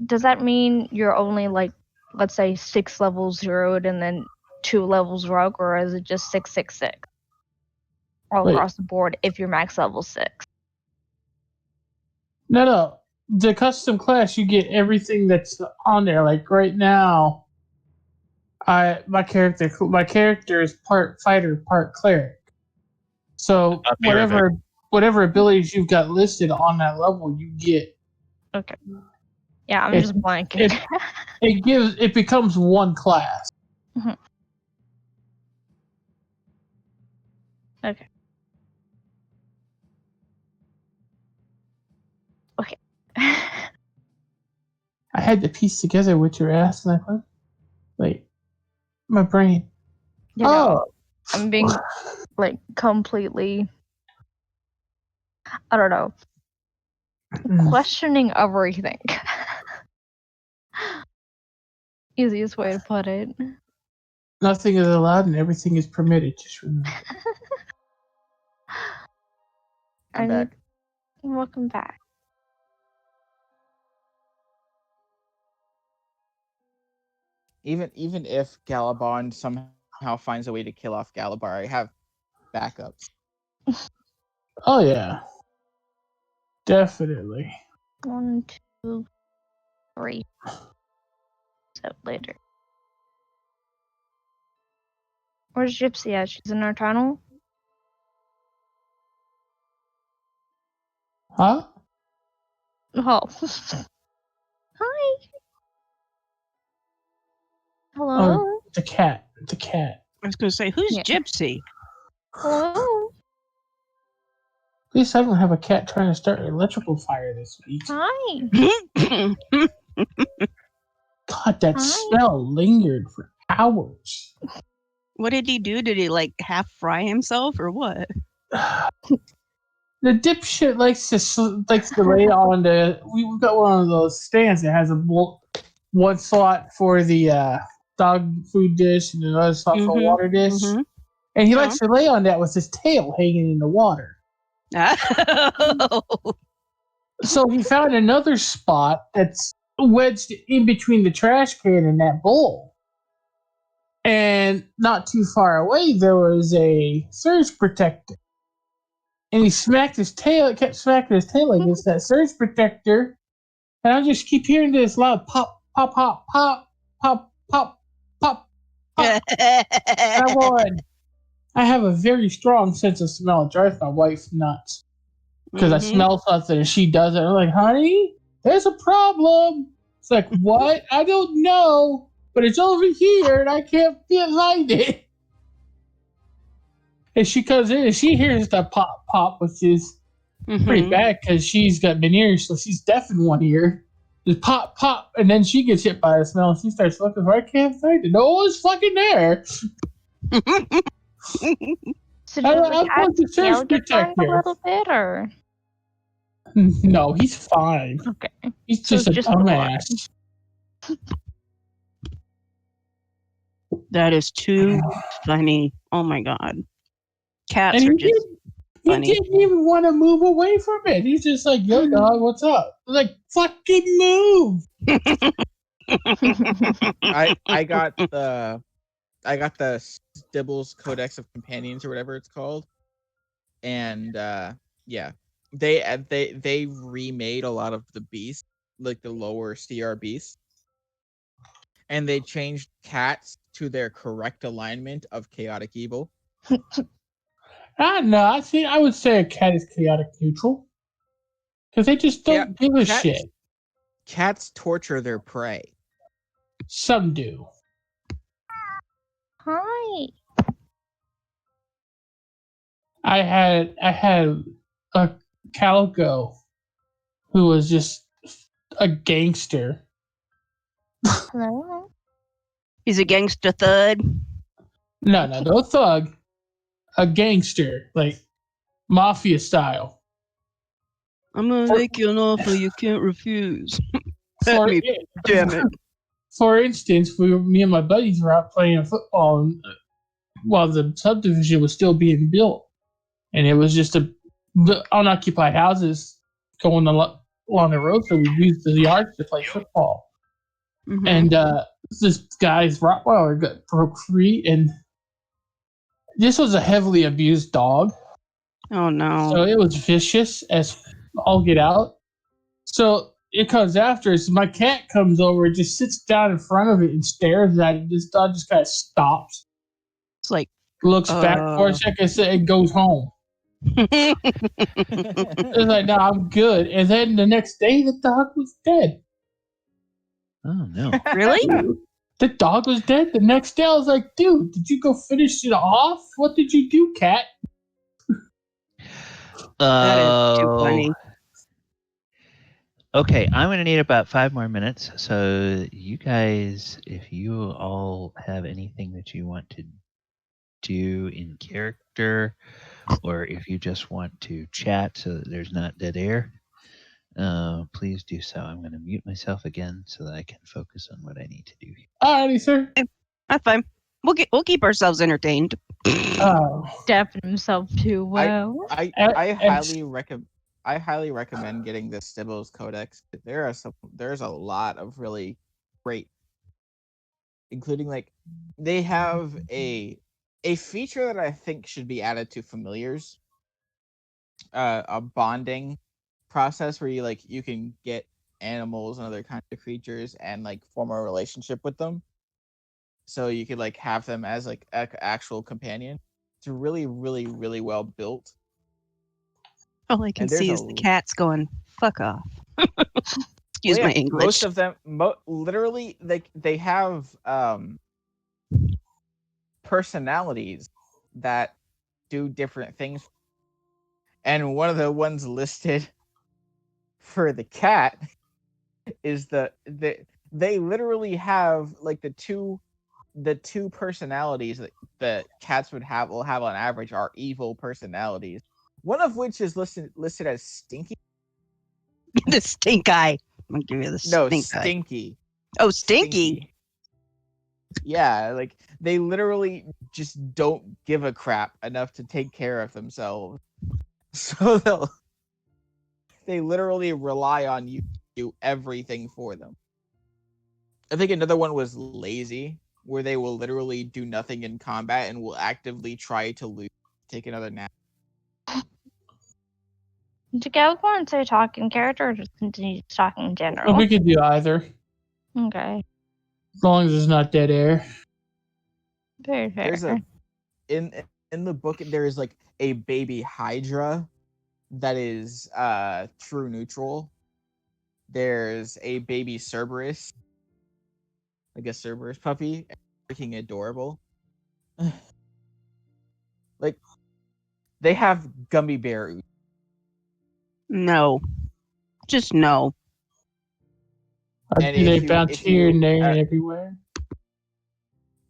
does that mean you're only like, let's say 6 levels zeroed and then 2 levels rogue, or is it just 666 all across the board if you're max level 6? No. The custom class, you get everything that's on there. Like right now, my character is part fighter, part cleric. So whatever abilities you've got listed on that level, you get. Okay. Yeah, I'm just blanking. It becomes one class. Mm-hmm. Okay. Okay. I had to piece together what you're asking. I thought, wait, my brain. I'm being like completely, I don't know, questioning everything. Easiest way to put it. Nothing is allowed and everything is permitted. Just remember. I'm back. Welcome back. Even if Gallibond somehow finds a way to kill off Galibar, I have backups. Oh yeah, definitely. 1, 2, 3. So later. Where's Gypsy at? She's in our tunnel? Huh? Oh. Hi. Hello. Oh, the cat. The cat. I was going to say, who's Yeah. Gypsy? Hello. At least I don't have a cat trying to start an electrical fire this week. Hi. God, that Hi. smell lingered for hours. What did he do? Did he like half fry himself or what? The dipshit likes to lay on the. We've got one of those stands that has one slot for the dog food dish and another slot for a water dish, and he likes to lay on that with his tail hanging in the water. Oh. So he found another spot that's wedged in between the trash can and that bowl. And not too far away, there was a surge protector. And he kept smacking his tail against that surge protector. And I just keep hearing this loud pop, pop, pop, pop, pop, pop, pop, pop. And I'm going, I have a very strong sense of smell. It drives my wife nuts. Because I smell something and she does it. I'm like, honey, there's a problem. It's like, what? I don't know. But it's over here and I can't find it. And she comes in and she hears the pop, pop, which is pretty bad because she's got veneers, so she's deaf in one ear. Just pop, pop, and then she gets hit by the smell and she starts looking for it. I can't find it. No one's fucking there. So does the cat's tail get burned a little bit, or? No, he's fine. Okay. He's just a dumbass. That is too funny. Oh my god. Cats And are just funny. He didn't even want to move away from it. He's just like, yo, dog, what's up? I'm like, fucking move. I got the Stibbles Codex of Companions or whatever it's called, and yeah, they remade a lot of the beasts, like the lower CR beasts, and they changed cats to their correct alignment of chaotic evil. No, I would say a cat is chaotic neutral because they just don't give a shit. Cats torture their prey. Some do. Hi. I had a calico who was just a gangster. Hello. He's a gangster thug. No thug. A gangster, like mafia style. I'm gonna make you an offer you can't refuse. Damn it. For instance, me and my buddies were out playing football while the subdivision was still being built. And it was just unoccupied houses going along the road, so we used the yards to play football. And this guy's Rottweiler broke free, and this was a heavily abused dog. Oh no. So it was vicious as all get out. So it comes after us. My cat comes over and just sits down in front of it and stares at it. This dog just kind of stops. It's like looks back for a second and goes home. It's like, no, I'm good. And then the next day the dog was dead. Oh no. Really? The dog was dead the next day. I was like, dude, did you go finish it off? What did you do, cat? That is too funny. Okay, I'm going to need about 5 more minutes. So you guys, if you all have anything that you want to do in character, or if you just want to chat so that there's not dead air, please do so. I'm going to mute myself again so that I can focus on what I need to do here. Alrighty, sir. That's fine. We'll keep ourselves entertained. Oh, Stepping himself too well. I Ex- highly recommend getting the Stibbles Codex. There's a lot of really great, including like they have a feature that I think should be added to familiars. A bonding process where you can get animals and other kinds of creatures and like form a relationship with them. So you could like have them as like actual companion. It's really, really, really well built. All I can And there's see is the cats going, fuck off. Excuse my English. Most of them, literally, they have personalities that do different things. And one of the ones listed for the cat is they literally have like the two personalities that the cats will have on average are evil personalities. One of which is listed as Stinky. The stink eye. I'm gonna give you the stink eye. Stinky. Oh, Stinky. Yeah, like they literally just don't give a crap enough to take care of themselves. So they literally rely on you to do everything for them. I think another one was Lazy, where they will literally do nothing in combat and will actively try to lose, take another nap. Do Gallibond say talk in character or just continue talking in general? well, we could do either, Okay. as long as there's not dead air. Very fair. There's in the book there is like a baby Hydra that is true neutral. There's a baby Cerberus, like a Cerberus puppy, freaking adorable. Like they have gummy bear. No. Just no. And Do they if you- bounce if here you, and there uh, and everywhere?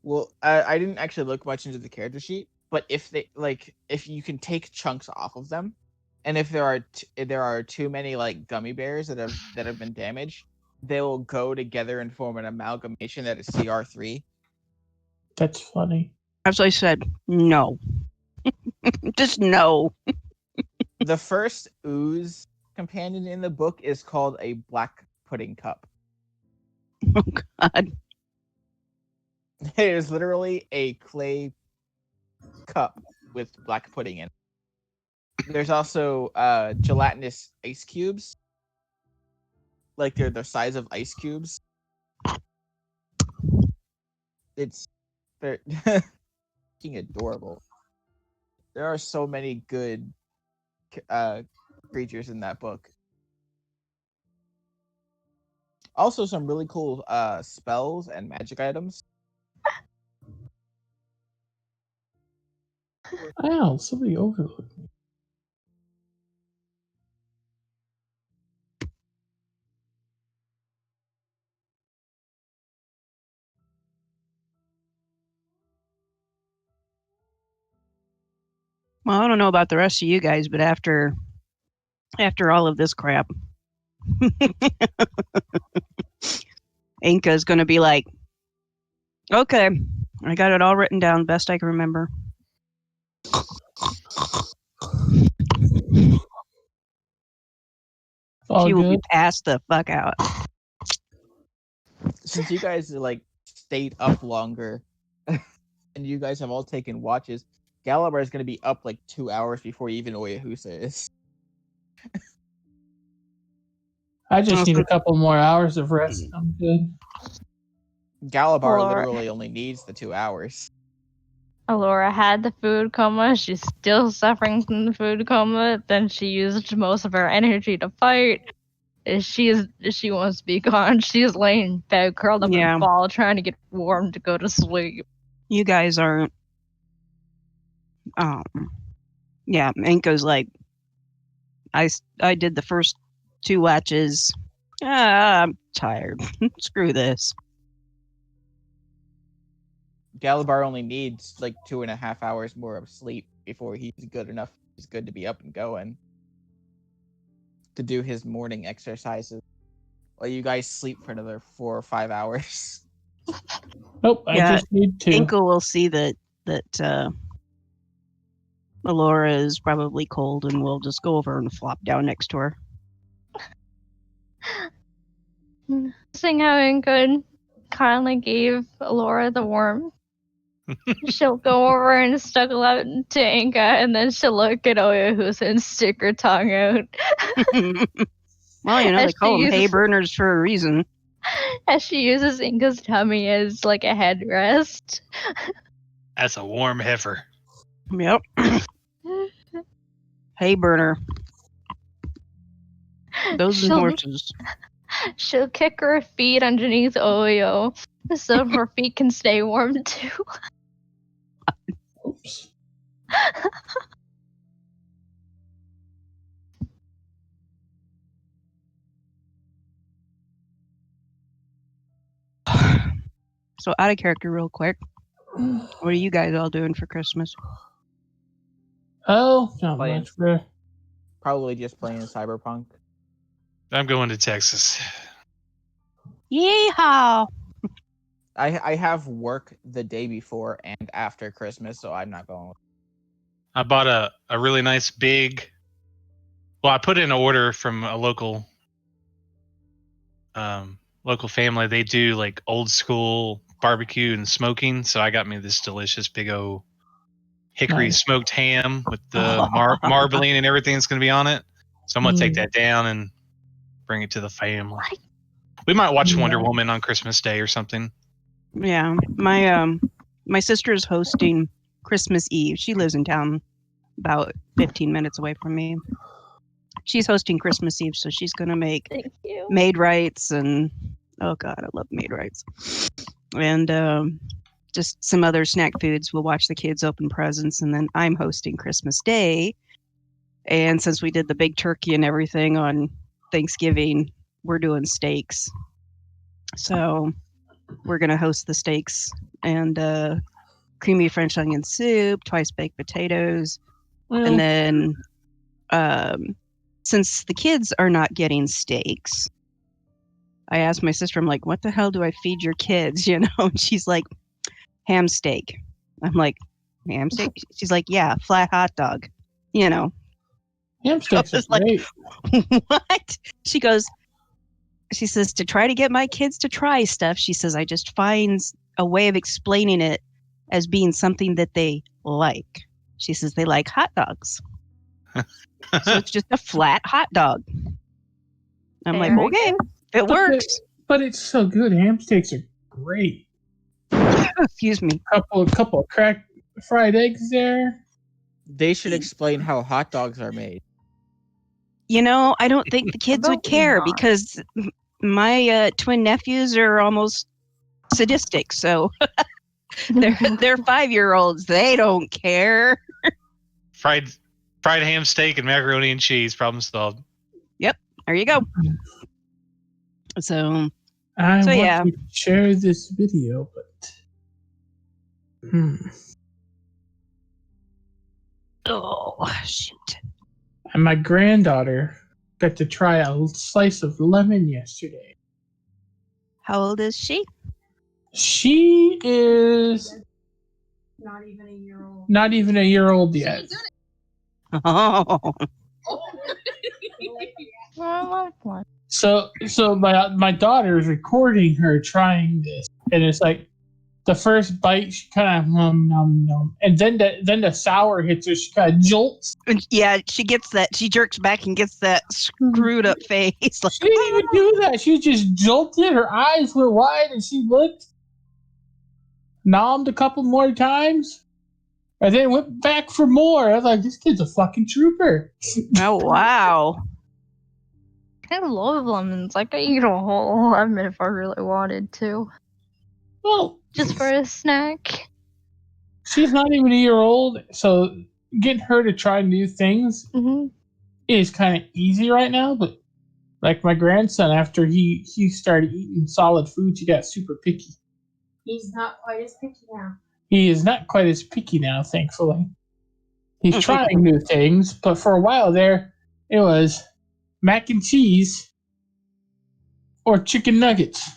Well, I didn't actually look much into the character sheet, but if you can take chunks off of them, and if there are too many like gummy bears that have been damaged, they will go together and form an amalgamation that is CR3. That's funny. As I said, no. Just no. The first ooze companion in the book is called a black pudding cup. Oh God. It is literally a clay cup with black pudding in it. There's also gelatinous ice cubes. Like they're the size of ice cubes. They're fucking adorable. There are so many good creatures in that book. Also some really cool spells and magic items. Ow, somebody overlooked me. Well, I don't know about the rest of you guys, but after all of this crap, Enka's gonna be like, okay, I got it all written down, best I can remember. All She will good. be passed the fuck out. Since you guys like stayed up longer and you guys have all taken watches, Galibar is going to be up like 2 hours before even Oyohusa is. I just need a couple more hours of rest. I'm good. Galibar Or- literally only needs the 2 hours. Elora had the food coma. She's still suffering from the food coma. Then she used most of her energy to fight. She wants to be gone. She's laying in bed, curled up in Yeah. a ball, trying to get warm to go to sleep. You guys aren't. Yeah, Enka's like, I did the first 2 watches. I'm tired. Screw this. Galibar only needs like 2.5 hours more of sleep before he's good enough. He's good to be up and going to do his morning exercises. While you guys sleep for another 4 or 5 hours. Nope, I Yeah, just need to. Enka will see that Elora is probably cold and we'll just go over and flop down next to her. Seeing how Enka kindly gave Elora the worm, she'll go over and snuggle out to Enka, and then she'll look at Oyohusa and stick her tongue out. Well, you know, they As call she them hay uses- burners for a reason. As she uses Enka's tummy as like a headrest. That's a warm heifer. Yep. Hay burner. Those and She'll- horses. She'll kick her feet underneath Oyo so her feet can stay warm too. Oops. So out of character real quick. What are you guys all doing for Christmas? Oh, not Playing. much. Bro. Probably just playing Cyberpunk. I'm going to Texas. Yeehaw! I have work the day before and after Christmas, so I'm not going. I bought a really nice big. Well, I put in an order from a local family. They do like old school barbecue and smoking, so I got me this delicious big old hickory Nice. smoked ham with the marbling and everything that's going to be on it. So I'm going to take that down and bring it to the family. We might watch Wonder Yeah. Woman on Christmas Day or something. Yeah, my sister is hosting Christmas Eve. She lives in town, about 15 minutes away from me. She's hosting Christmas Eve, so she's gonna make Thank you. made rights and oh god, I love made rights, and just some other snack foods. We'll watch the kids open presents, and then I'm hosting Christmas Day. And since we did the big turkey and everything on Thanksgiving, we're doing steaks. So we're going to host the steaks and creamy French onion soup, twice baked potatoes. And then since the kids are not getting steaks, I asked my sister, I'm like, what the hell do I feed your kids? You know, and she's like, ham steak. I'm like, ham steak? She's like, yeah, flat hot dog. You know, ham steaks are It's like- great. what? She says, to try to get my kids to try stuff, she says, I just find a way of explaining it as being something that they like. She says they like hot dogs. So it's just a flat hot dog. I'm like, Very okay, it works. But it's so good. Ham steaks are great. Excuse me. Couple of cracked fried eggs there. They should explain how hot dogs are made. You know, I don't think the kids would care because my twin nephews are almost sadistic. So they're 5-year-olds. They don't care. Fried ham steak and macaroni and cheese. Problem solved. There you go. So I So, want yeah. to share this video, but oh shoot. and my granddaughter got to try a slice of lemon yesterday. How old is she? She is Not even a year old. not even a year old yet. Oh, I love one. So my daughter is recording her trying this, and it's like the first bite she kind of nom, and then the sour hits her. She kind of jolts. yeah. She gets that. She jerks back and gets that screwed up face. Like, She didn't even do that. She just jolted. Her eyes went wide, and she looked, nommed a couple more times, and then went back for more. I was like, this kid's a fucking trooper. oh wow. I love lemons. I could eat a whole lemon if I really wanted to. Well, Just for a snack. she's not even a year old, so getting her to try new things Mm-hmm. is kind of easy right now. But like my grandson, after he started eating solid foods, he got super picky. He's not quite as picky now. He is not quite as picky now, thankfully. He's trying new things, but for a while there, it was mac and cheese or chicken nuggets.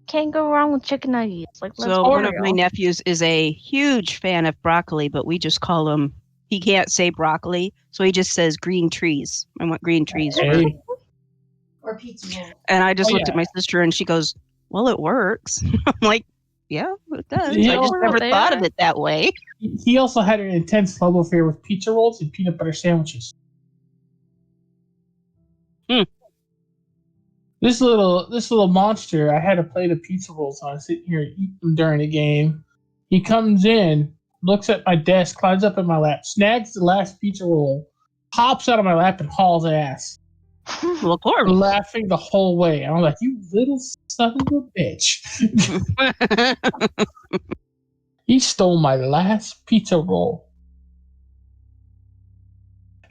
Can't go wrong with chicken nuggets. Like, let's So be one of my real. nephews is a huge fan of broccoli, but we just call him he can't say broccoli, so he just says green trees. I want green trees. Hey, Or pizza roll. And I just Oh, looked yeah. at my sister and she goes, "Well, it works." I'm like, "Yeah, it does. Yeah, I just well, never they thought are. of it that way." he also had an intense love affair with pizza rolls and peanut butter sandwiches. Hmm. This little monster, I had a plate of pizza rolls on, sitting here eating them during the game. He comes in, looks at my desk, climbs up in my lap, snags the last pizza roll, hops out of my lap, and hauls ass, Well, of course. laughing the whole way. I'm like, "You little son of a bitch!" He stole my last pizza roll,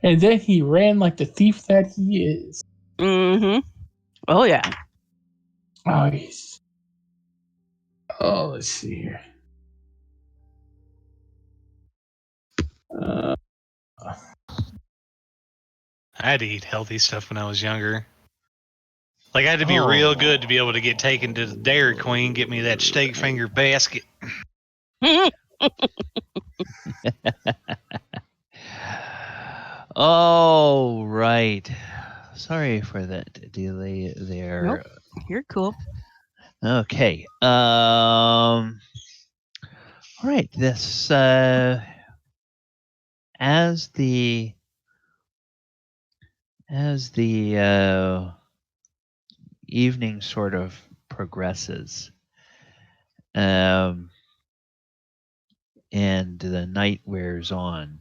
and then he ran like the thief that he is. Mm-hmm. Oh yeah. Oh, let's see here. I had to eat healthy stuff when I was younger. Like I had to be real good to be able to get taken to the Dairy Queen, get me that steak finger basket. Oh, right. Sorry for that delay there. Nope. You're cool. Okay. All right. This as the evening sort of progresses, and the night wears on.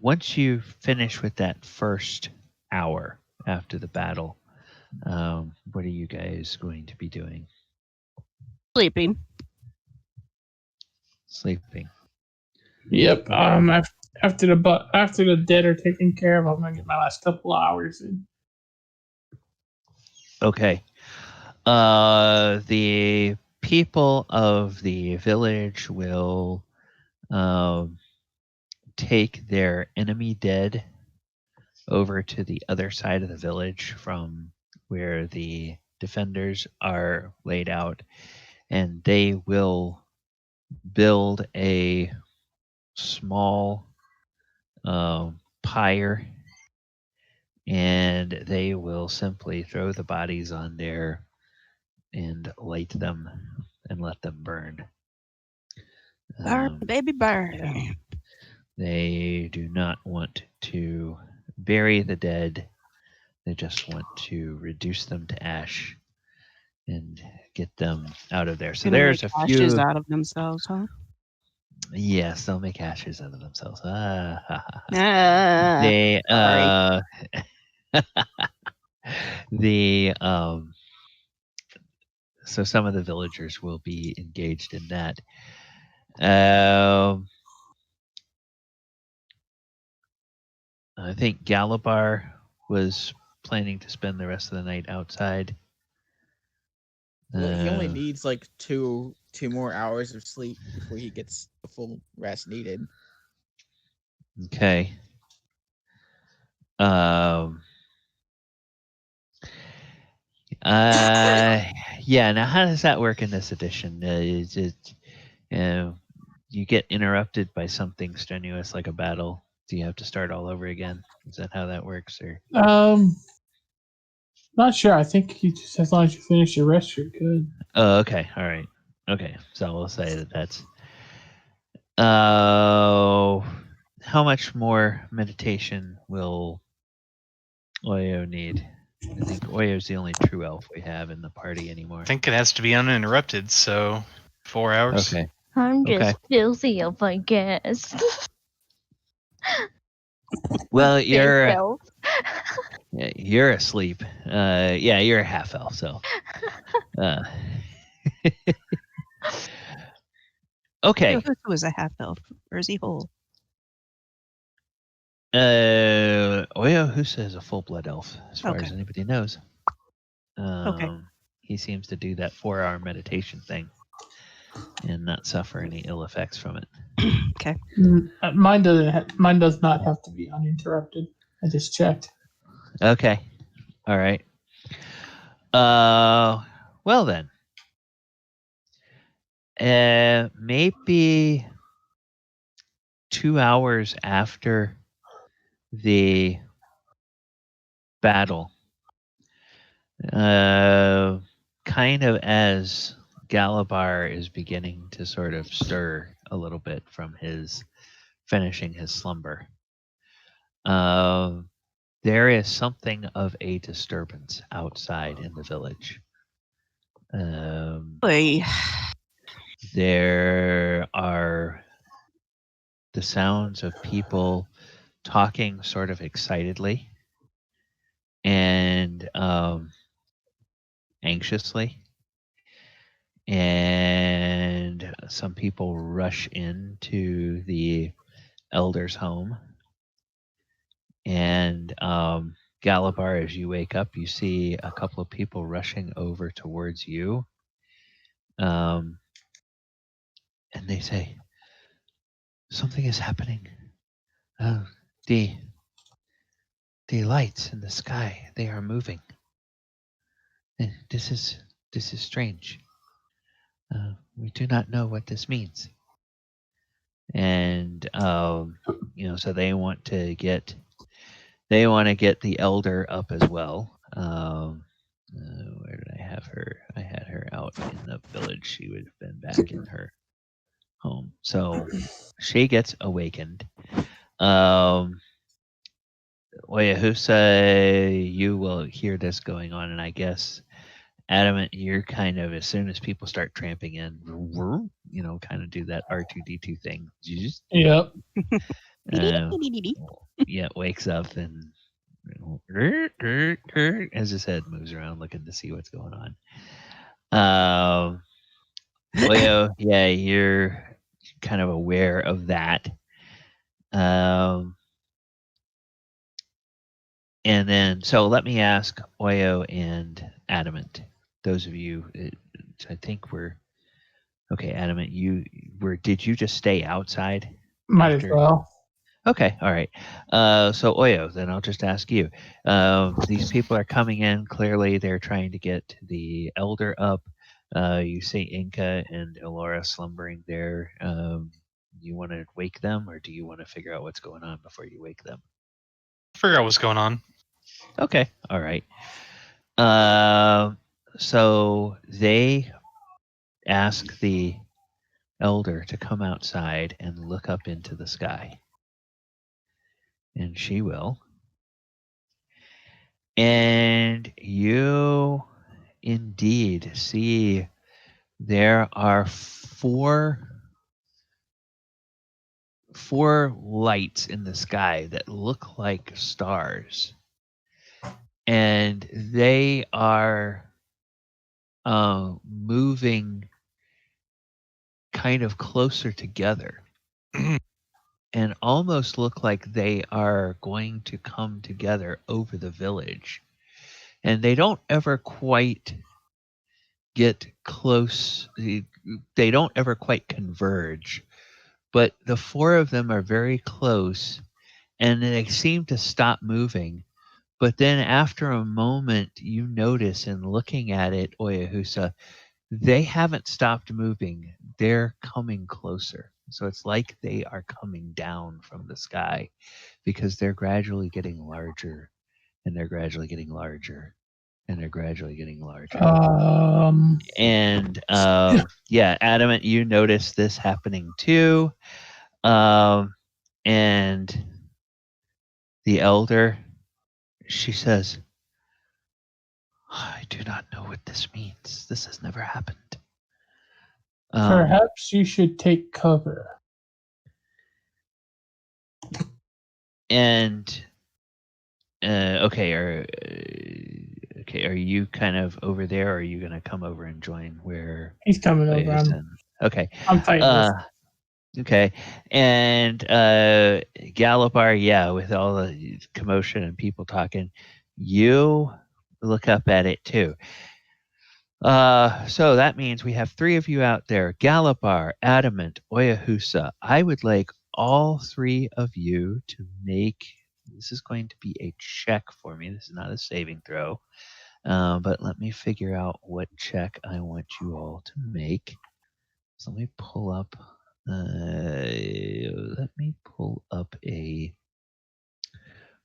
Once you finish with that first hour after the battle, what are you guys going to be doing? Sleeping. Sleeping. Yep. After the dead are taken care of, I'm gonna get my last couple hours in. Okay. The people of the village will take their enemy dead over to the other side of the village from where the defenders are laid out, and they will build a small pyre, and they will simply throw the bodies on there and light them and let them burn. Burn, baby, burn. They do not want to bury the dead. They just want to reduce them to ash and get them out of there. So Gonna there's make a ashes few. out of themselves, huh? Yes, they'll make ashes out of themselves. Ah, They sorry. the so some of the villagers will be engaged in that. I think Galibar was planning to spend the rest of the night outside. Well, he only needs like two more hours of sleep before he gets the full rest needed. Okay. Yeah. Now, how does that work in this edition? Is it, you get interrupted by something strenuous like a battle? Do you have to start all over again? Is that how that works, or? Not sure. I think you just, as long as you finish your rest, you're good. Oh, okay. All right. Okay. So we'll say that that's. How much more meditation will Oyo need? I think Oyo's the only true elf we have in the party anymore. I think it has to be uninterrupted, so 4 hours. Okay. I'm just Okay. filthy up, I guess. Well, Big you're self. asleep. Yeah, you're a half elf, so. Okay. Who was a half elf? Or is he whole? Oyohusa is a full blood elf, as far Okay. as anybody knows. Okay. He seems to do that 4-hour meditation thing and not suffer any ill effects from it. Okay. Mine doesn't. Mine does not have to be uninterrupted. I just checked. Okay. All right. Well then. maybe 2 hours after the battle, kind of as Galibar is beginning to sort of stir a little bit from his finishing his slumber, there is something of a disturbance outside in the village. Boy. There are the sounds of people talking sort of excitedly and anxiously. And some people rush into the elder's home. And Galibar, as you wake up, you see a couple of people rushing over towards you. And they say, something is happening. The lights in the sky, they are moving. This is strange. We do not know what this means. And so they want to get the elder up as well. Where did I have her? I had her out in the village. She would have been back in her home. So she gets awakened. Oyohusa, you will hear this going on, and I guess Adamant, you're kind of, as soon as people start tramping in, kind of do that R2D2 thing. Yep. Wakes up and as his head moves around looking to see what's going on. Oyo, you're kind of aware of that. And then, so let me ask Oyo and Adamant. Those of you, I think we're okay. Adamant, did you just stay outside? Might as well. Okay, all right. So Oyo, then I'll just ask you. These people are coming in. Clearly, they're trying to get the elder up. You see Enka and Elora slumbering there. You want to wake them, or do you want to figure out what's going on before you wake them? Figure out what's going on. Okay, all right. So they ask the elder to come outside and look up into the sky. And she will. And you indeed see there are four lights in the sky that look like stars. And they are moving kind of closer together and almost look like they are going to come together over the village. And they don't ever quite get close. They don't ever quite converge. But the four of them are very close, and they seem to stop moving. But then after a moment, you notice in looking at it, Oyohusa, they haven't stopped moving. They're coming closer. So it's like they are coming down from the sky because they're gradually getting larger, and they're gradually getting larger, and they're gradually getting larger. And Adamant, you notice this happening too. And the elder, she says, I do not know what this means. This has never happened. Perhaps you should take cover. And are you kind of over there, or are you going to come over and join where he's coming over? Okay. I'm fighting. Okay. And Galibar, with all the commotion and people talking, you look up at it too. So that means we have three of you out there: Galibar, Adamant, Oyohusa. I would like all three of you to make. This is going to be a check for me. This is not a saving throw. But let me figure out what check I want you all to make. So let me pull up. Let me pull up a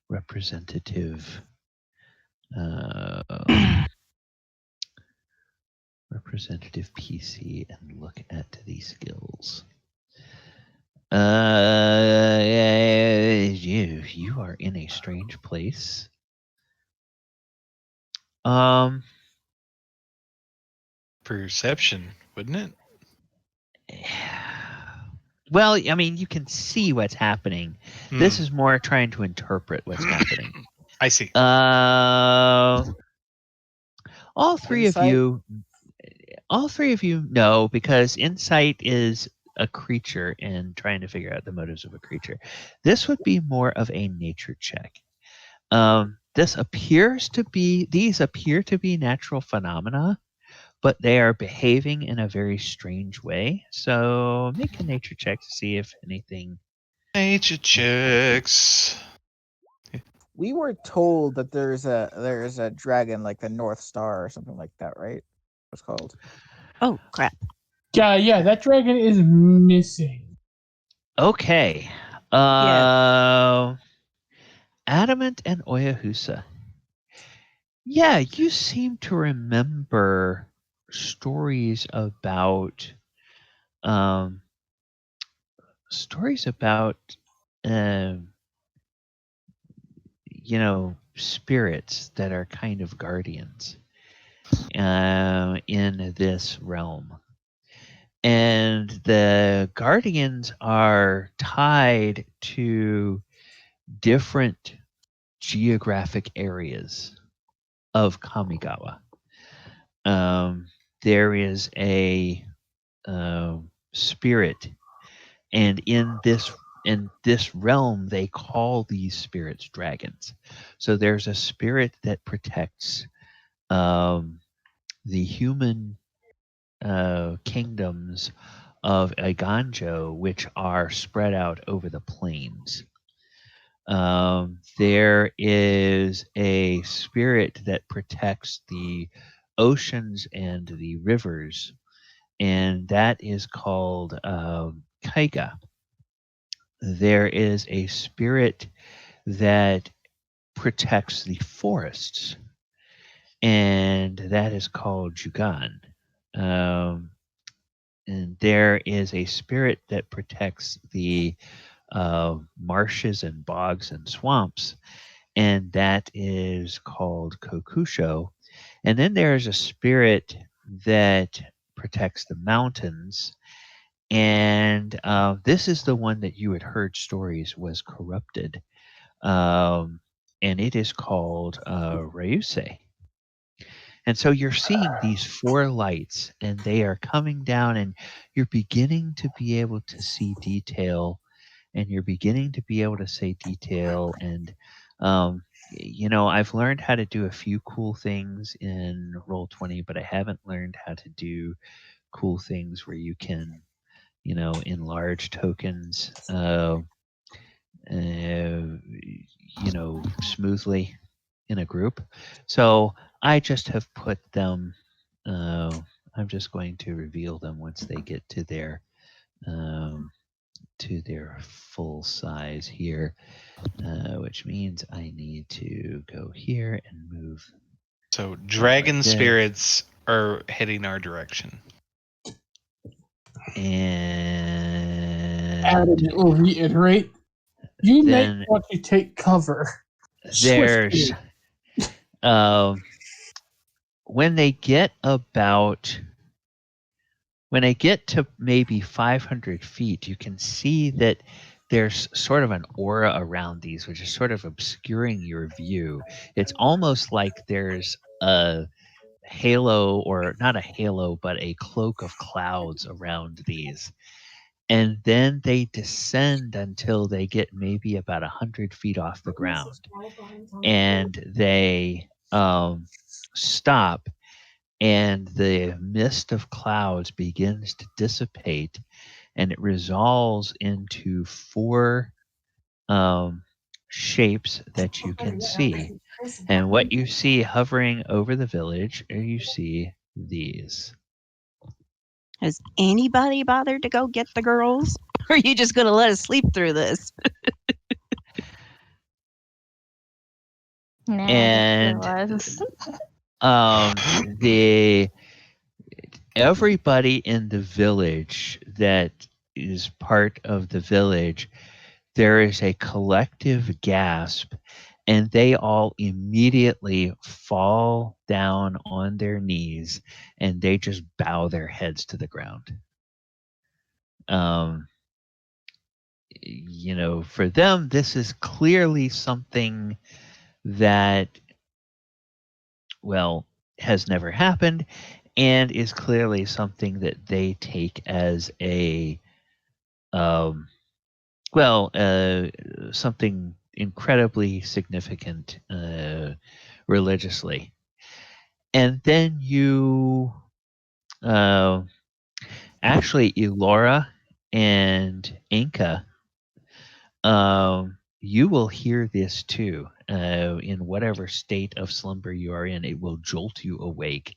representative. Representative PC and look at the skills. You are in a strange place. Perception, wouldn't it? Well, I mean, you can see what's happening. This is more trying to interpret what's happening. I see. All three of you know, because insight is a creature and trying to figure out the motives of a creature. This would be more of a nature check. These appear to be natural phenomena, but they are behaving in a very strange way. So make a nature check to see if anything. Nature checks. We were told that there's a dragon like the North Star or something like that, right? What's called? Oh crap! Yeah, that dragon is missing. Okay. Adamant and Oyohusa. Yeah, you seem to remember stories about spirits that are kind of guardians in this realm. And the guardians are tied to different geographic areas of Kamigawa. There is a spirit, and in this realm, they call these spirits dragons. So there's a spirit that protects the human kingdoms of Iganjo, which are spread out over the plains. There is a spirit that protects the oceans and the rivers, and that is called Kaiga. There is a spirit that protects the forests, and that is called Jugan. And there is a spirit that protects the marshes and bogs and swamps, and that is called Kokusho. And then there is a spirit that protects the mountains, and this is the one that you had heard stories was corrupted, and it is called Ryusei. And so you're seeing these four lights, and they are coming down, and you're beginning to be able to see detail, and you're beginning to be able to say detail. And, I've learned how to do a few cool things in Roll20, but I haven't learned how to do cool things where you can, enlarge tokens, smoothly in a group. So I just have put them. I'm just going to reveal them once they get to their full size here, which means I need to go here and move. So dragon spirits are heading our direction. And Adamant will reiterate. You may want to take cover. There's when they get to maybe 500 feet, you can see that there's sort of an aura around these, which is sort of obscuring your view. It's almost like there's a halo, or not a halo, but a cloak of clouds around these. And then they descend until they get maybe about 100 feet off the ground. And they stop, and the mist of clouds begins to dissipate, and it resolves into four shapes that you can see. And what you see hovering over the village, you see these. Has anybody bothered to go get the girls? Or are you just going to let us sleep through this? Nah, And it was. the everybody in the village that is part of the village, there is a collective gasp, and they all immediately fall down on their knees and they just bow their heads to the ground. For them, this is clearly something that, well, has never happened, and is clearly something that they take as a, something incredibly significant religiously. And then you, actually, Elora and Enka, you will hear this too. In whatever state of slumber you are in, it will jolt you awake.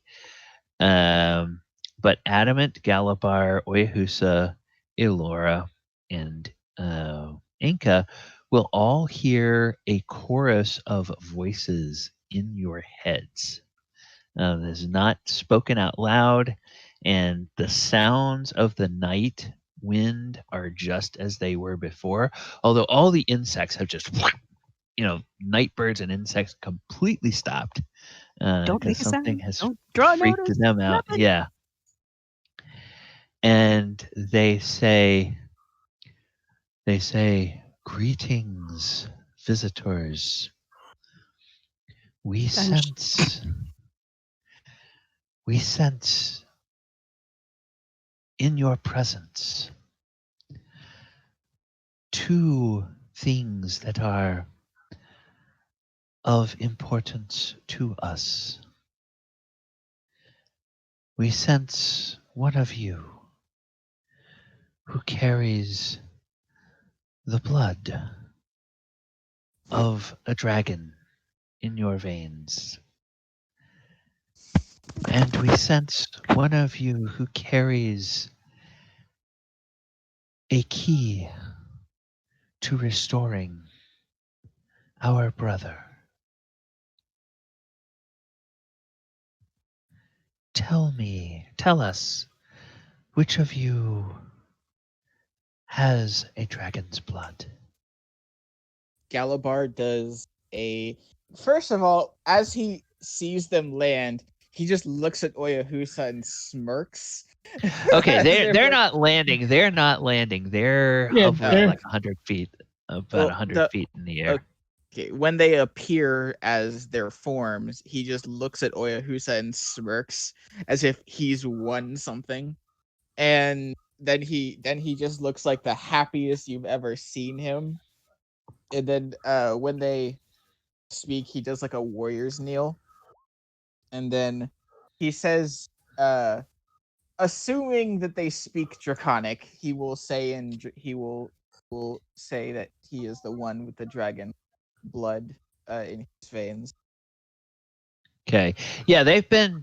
But Adamant, Galibar, Oyohusa, Elora, and Enka will all hear a chorus of voices in your heads. This is not spoken out loud, and the sounds of the night wind are just as they were before, although all the insects have just, night birds and insects completely stopped. Don't make Because a something sound. has Don't draw freaked notice. them out. Nothing. Yeah. And they say, greetings, visitors. We sense in your presence two things that are of importance to us. We sense one of you who carries the blood of a dragon in your veins. And we sense one of you who carries a key to restoring our brother. Tell us, which of you has a dragon's blood? Galibar does a. First of all, as he sees them land, he just looks at Oyohusa and smirks. Okay, As they're if, like, not landing. They're not landing. They're Yeah, hovering they're- like 100 feet, about Well, 100 feet in the air. Okay, when they appear as their forms, he just looks at Oyohusa and smirks as if he's won something, and then he just looks like the happiest you've ever seen him. And then when they speak, he does like a warrior's kneel, and then he says, assuming that they speak Draconic, he will say will say that he is the one with the dragon blood in his veins. Okay. Yeah, they've been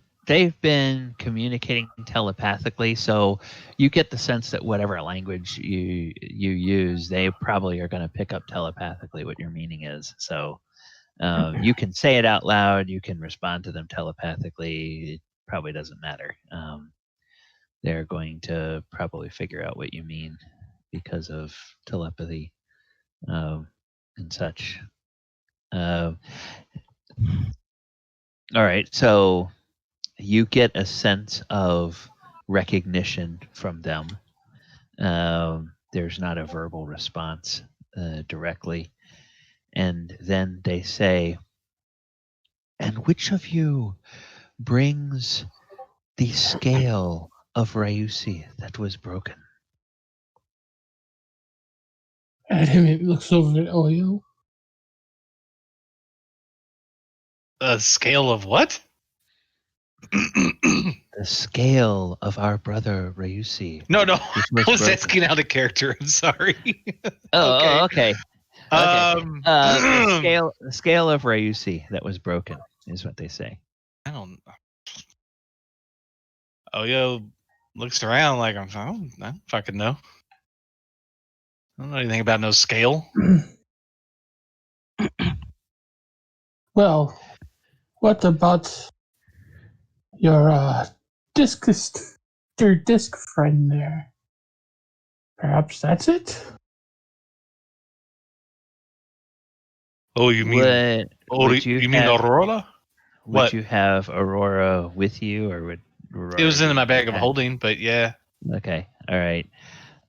communicating telepathically, so you get the sense that whatever language you use, they probably are going to pick up telepathically what your meaning is. So you can say it out loud, you can respond to them telepathically. It probably doesn't matter. They're going to probably figure out what you mean because of telepathy and such. All right, so you get a sense of recognition from them. There's not a verbal response directly. And then they say, and which of you brings the scale of Ryusi that was broken? Adamant looks over at Oyo. A scale of what? The scale of our brother Ryusi. No. Which I was broken. asking out of character. I'm sorry. Oh, okay. Um, The scale of Ryusi that was broken is what they say. I don't. Oyo Looks around like I don't fucking know. I don't know anything about no scale. Well, what about your disc friend there? Perhaps that's it? Oh, you mean? Would you you mean have, Aurora? Would What? you have Aurora with you, or would Aurora It was in be my bag of attached? holding, but yeah, Okay, all right.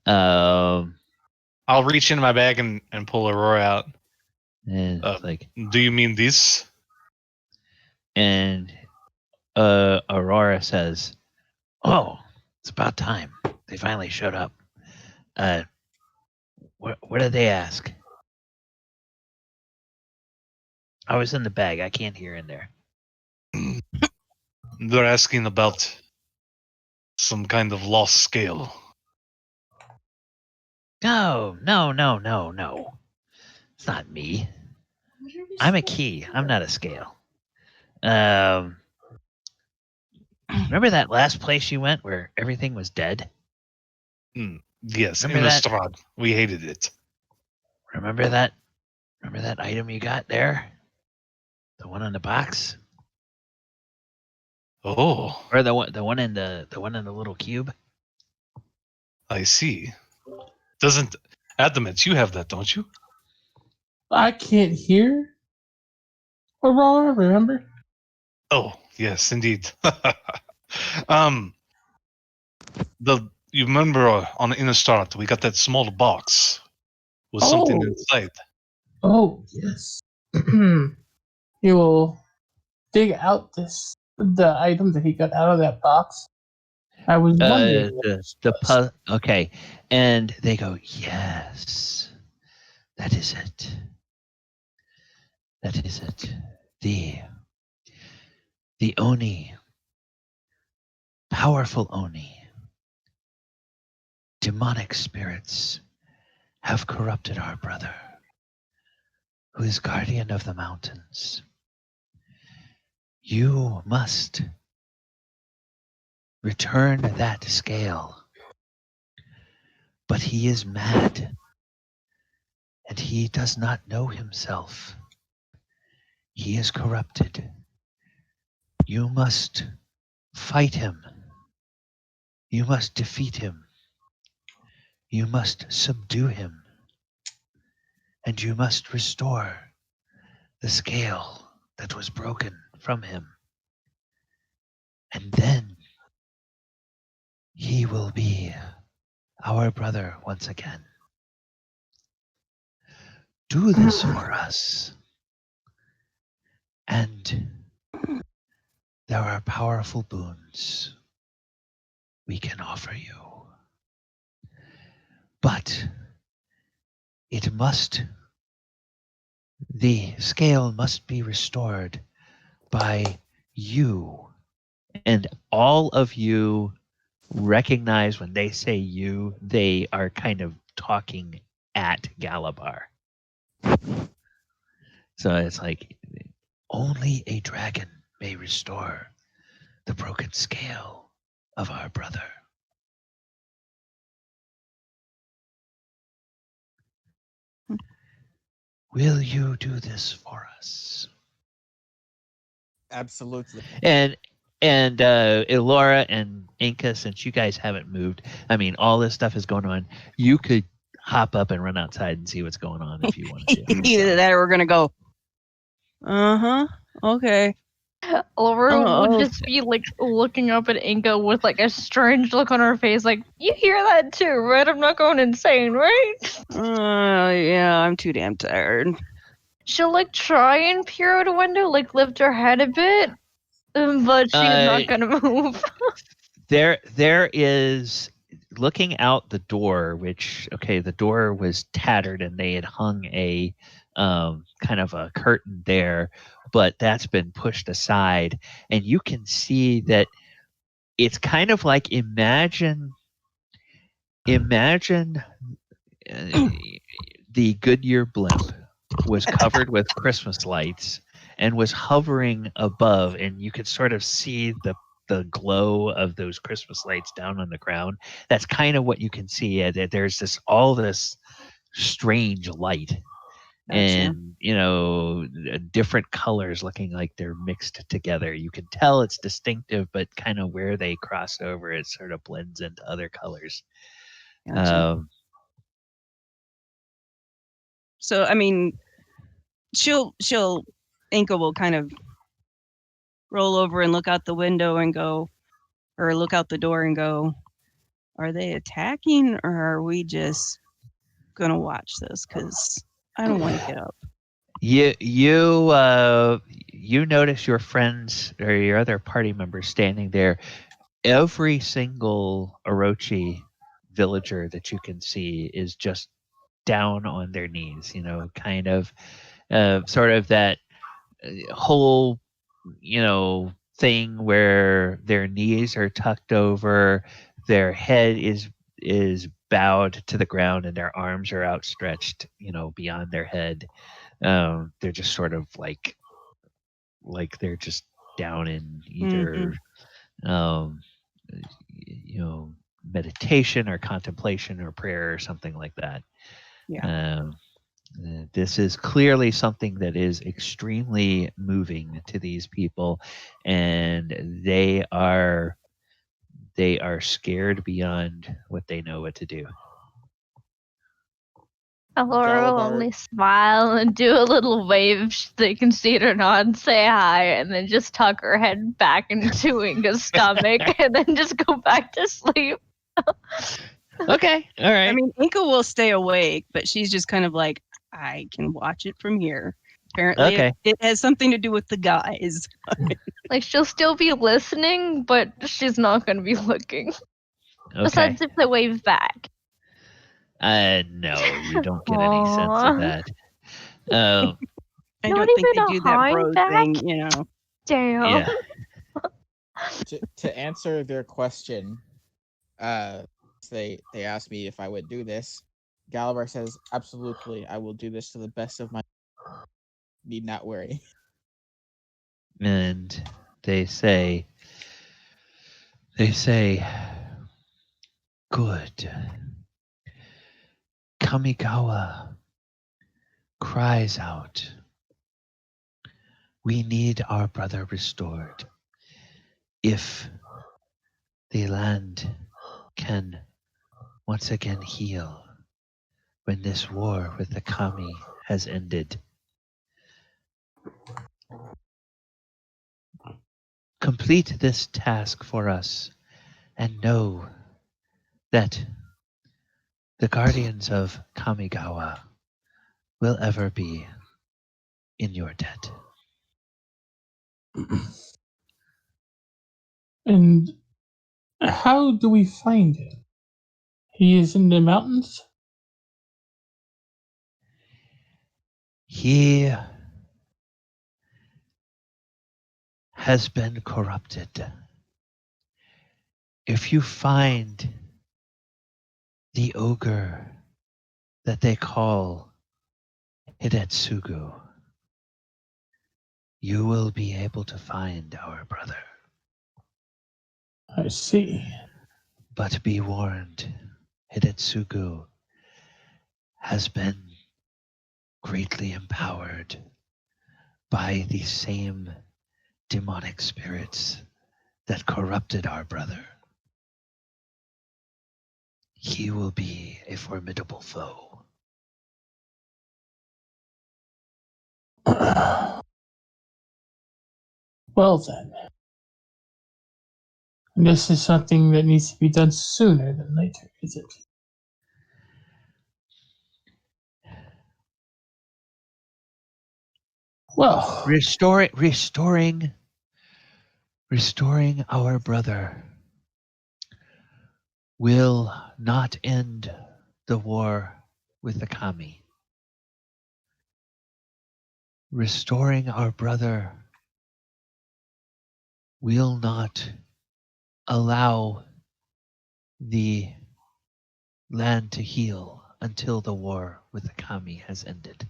I'll reach into my bag and pull Aurora out. And it's like, Do you mean this? and Aurora says, "Oh, it's about time. They finally showed up. What did they ask? I was in the bag. I can't hear in there." They're asking about some kind of lost scale. No. It's not me. I'm a key. I'm not a scale. Remember that last place you went where everything was dead? Yes, Remember that? Innistrad. We hated it. Remember that item you got there? The one in the box? Oh, Or the one in the little cube? I see. Doesn't Adamant, you have that, don't you? I can't hear Aurora, remember? Oh, yes, indeed. You remember on Innistrad we got that small box with something inside. Oh, yes. He will dig out the item that he got out of that box. I was wondering. Okay. And they go, "Yes. That is it. That is it. The Oni, powerful Oni, demonic spirits have corrupted our brother, who is guardian of the mountains. You must return that scale. But he is mad, and he does not know himself. He is corrupted. You must fight him. You must defeat him. You must subdue him. And you must restore the scale that was broken from him. And then he will be our brother once again. Do this for us. And there are powerful boons we can offer you. But the scale must be restored by you. And all of you recognize when they say you, they are kind of talking at Galibar. So it's like, only a dragon may restore the broken scale of our brother. Will you do this for us? Absolutely. And Elora and Enka, since you guys haven't moved, I mean, all this stuff is going on. You could hop up and run outside and see what's going on if you wanted to. Either that or we're going to go, okay. Elora would just be like looking up at Enka with like a strange look on her face, like, you hear that too, right? I'm not going insane, right? Yeah, I'm too damn tired. She'll like try and peer out a window, like lift her head a bit, but she's not gonna move. There is, looking out the door, which, okay, the door was tattered and they had hung a kind of a curtain there, but that's been pushed aside, and you can see that it's kind of like, imagine the Goodyear blimp was covered with Christmas lights and was hovering above, and you could sort of see the the glow of those Christmas lights down on the ground. That's kind of what you can see. There's all this strange light. Gotcha. And different colors looking like they're mixed together. You can tell it's distinctive, but kind of where they cross over, it sort of blends into other colors. Gotcha. So I mean, Enka will kind of roll over and look out the window and go, or look out the door and go, are they attacking or are we just gonna watch this? Because I don't want to get up. You notice your friends or your other party members standing there. Every single Orochi villager that you can see is just down on their knees, kind of sort of that whole thing where their knees are tucked over, their head is bowed to the ground, and their arms are outstretched beyond their head. They're just sort of like they're just down in either meditation or contemplation or prayer or something like that. Yeah. This is clearly something that is extremely moving to these people, and they are scared beyond what they know what to do. Elora will Galibar- only smile and do a little wave so they can see it or not and say hi, and then just tuck her head back into Inka's stomach and then just go back to sleep. Okay, all right. I mean, Enka will stay awake, but she's just kind of like, I can watch it from here. Apparently, Okay. it has something to do with the guys. Like, she'll still be listening, but she's not going to be looking. Okay. Besides if they wave back. No, you don't get any sense of that. I Not don't think even they a do that bro hard thing, back? Damn. Yeah. to answer their question, they asked me if I would do this. Galibar says, absolutely, I will do this to the best of my need not worry. And they say, good. Kamigawa cries out, we need our brother restored. If the land can once again heal when this war with the Kami has ended. Complete this task for us and know that the guardians of Kamigawa will ever be in your debt. And how do we find him? He is in the mountains? He has been corrupted. If you find the ogre that they call Hidetsugu, you will be able to find our brother. I see. But be warned, Hidetsugu has been greatly empowered by the same demonic spirits that corrupted our brother. He will be a formidable foe. Well then. This is something that needs to be done sooner than later, is it? Well, Restoring our brother will not end the war with the Kami. Restoring our brother will not allow the land to heal until the war with the Kami has ended.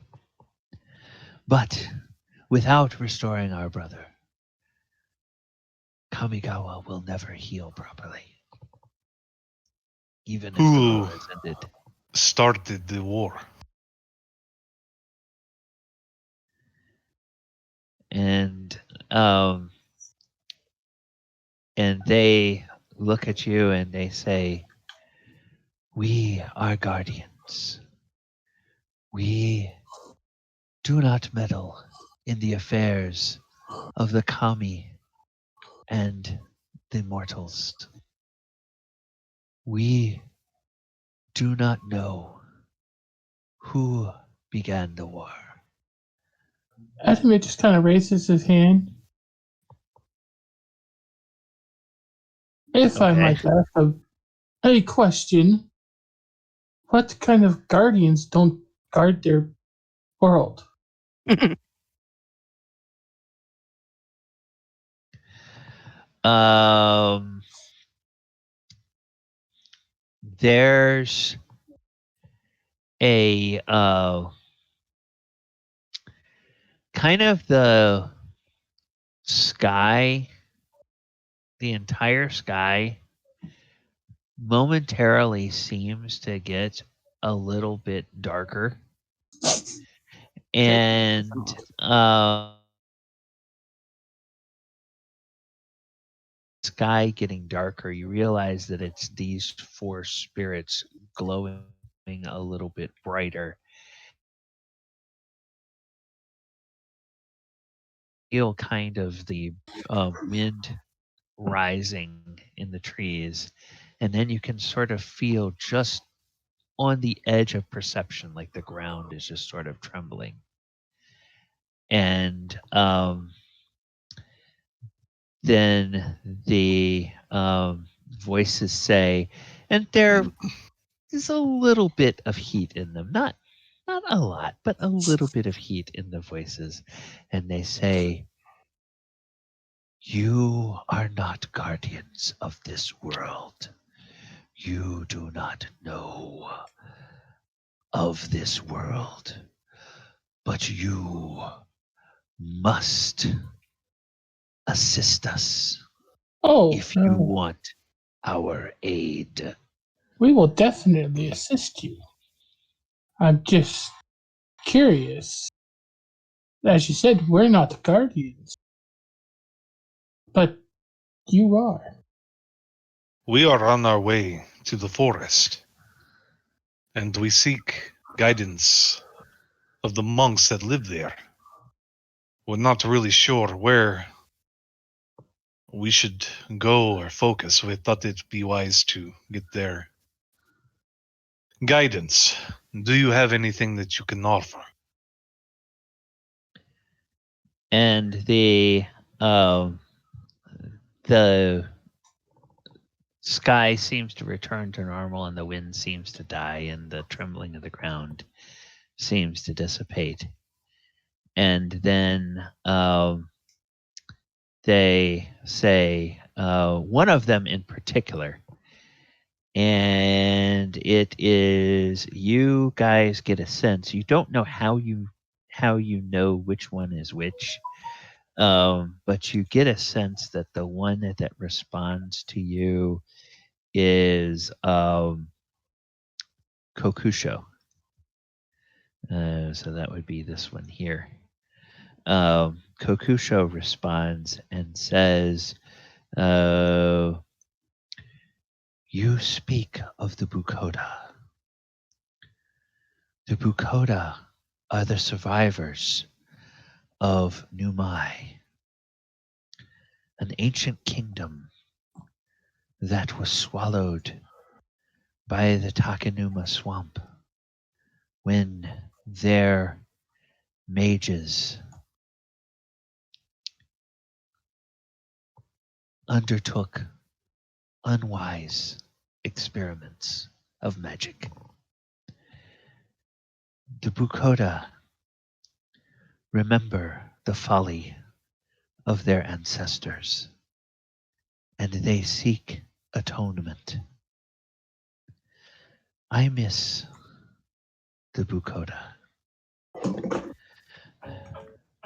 But without restoring our brother, Kamigawa will never heal properly, even as the Who war has ended. started the war? And they look at you and they say, "We are guardians. We do not meddle in the affairs of the kami and the mortals. We do not know who began the war." Adamant just kind of raises his hand. If I Okay. might ask a question, what kind of guardians don't guard their world? There's a kind of the sky, the entire sky momentarily seems to get a little bit darker. And sky getting darker, you realize that it's these four spirits glowing a little bit brighter. Feel kind of the wind rising in the trees, and then you can sort of feel just on the edge of perception, like the ground is just sort of trembling. And then the voices say, and there is a little bit of heat in them, not a lot, but a little bit of heat in the voices, and they say, "You are not guardians of this world. You do not know of this world, but you must assist us Oh, if you want our aid." we will definitely assist you. I'm just curious. As you said, we're not the guardians, but you are. We are on our way to the forest, and we seek guidance of the monks that live there. We're not really sure where we should go or focus. We thought it'd be wise to get their guidance. Do you have anything that you can offer? And the sky seems to return to normal, and the wind seems to die, and the trembling of the ground seems to dissipate. And then they say, one of them in particular, and it is, you guys get a sense. You don't know how you know which one is which, but you get a sense that the one that responds to you is Kokusho. So that would be this one here. Kokusho responds and says, "You speak of the Bukoda. The Bukoda are the survivors of Numai, an ancient kingdom that was swallowed by the Takanuma swamp when their mages undertook unwise experiments of magic. The Bukoda remember the folly of their ancestors, and they seek atonement. I miss the Bukoda.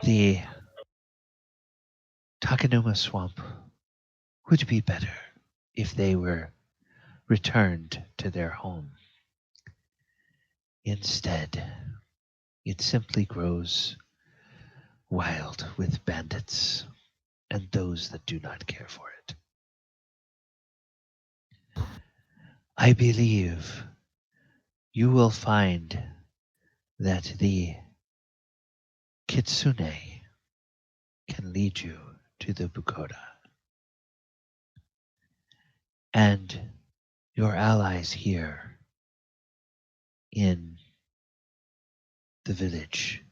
The Takanuma swamp would be better if they were returned to their home. Instead, it simply grows wild with bandits and those that do not care for it. I believe you will find that the kitsune can lead you to the Bukoda. And your allies here in the village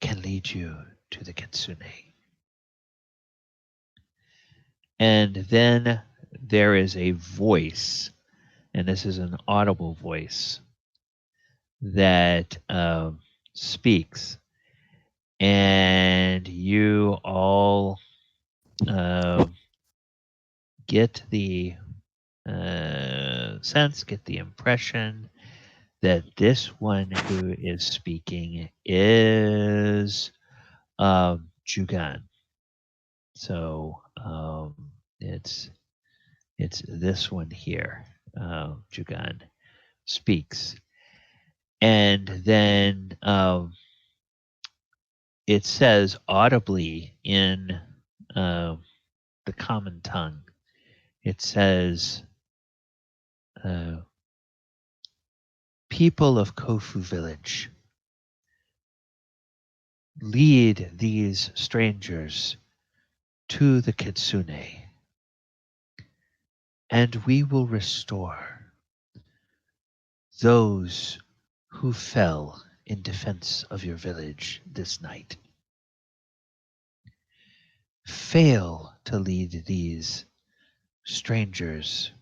can lead you to the kitsune. And then there is a voice, and this is an audible voice, that speaks. And you all get the sense, get the impression that this one who is speaking is Jugan. So it's this one here. Jugan speaks, and then it says audibly in the common tongue. It says, "People of Kofu village, lead these strangers to the kitsune, and we will restore those who fell in defense of your village this night. Fail to lead these strangers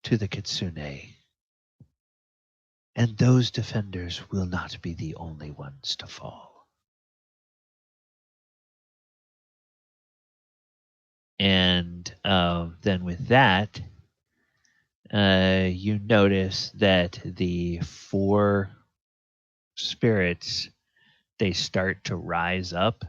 to the kitsune, and those defenders will not be the only ones to fall." And then with that, you notice that the 4 spirits, they start to rise up,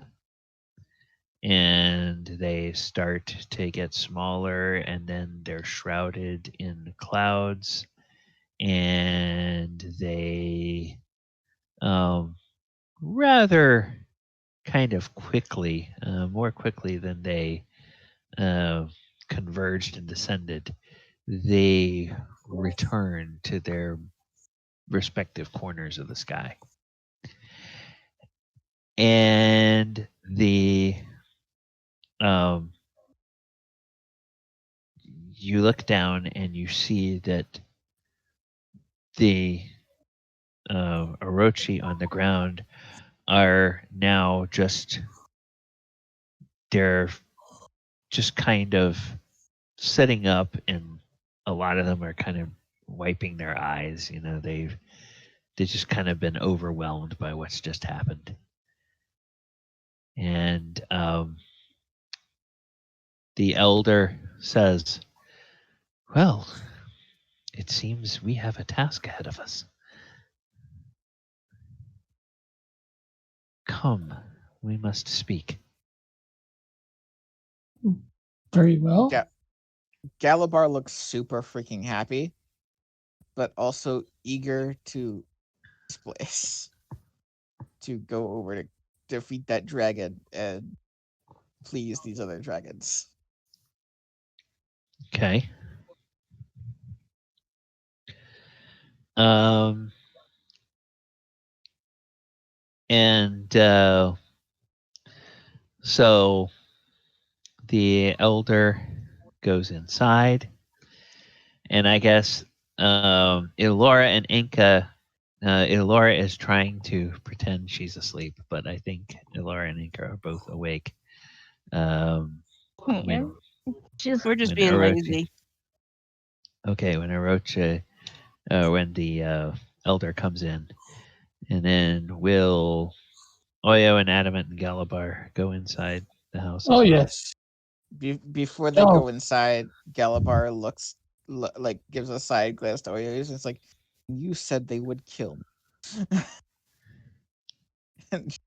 and they start to get smaller, and then they're shrouded in clouds, and they rather kind of quickly, more quickly than they converged and descended, they return to their respective corners of the sky. And the you look down and you see that the Orochi on the ground are now they're just kind of sitting up, and a lot of them are kind of wiping their eyes. You know, they've just kind of been overwhelmed by what's just happened. And the elder says, "Well, it seems we have a task ahead of us. Come, we must speak." Very well. Galibar looks super freaking happy, but also eager to this place, to go over to defeat that dragon and please these other dragons. Okay. And so the elder goes inside, and I guess Elora and Enka, Elora is trying to pretend she's asleep, but I think Elora and Enka are both awake. When We're just when being Orochi- lazy. Okay, when when the elder comes in, and then will Oyo and Adamant and Galibar go inside the house? Oh as well? yes. Before they Oh. go inside, Galibar like gives a side glance to Oyohusa. It's like, you said they would kill me. And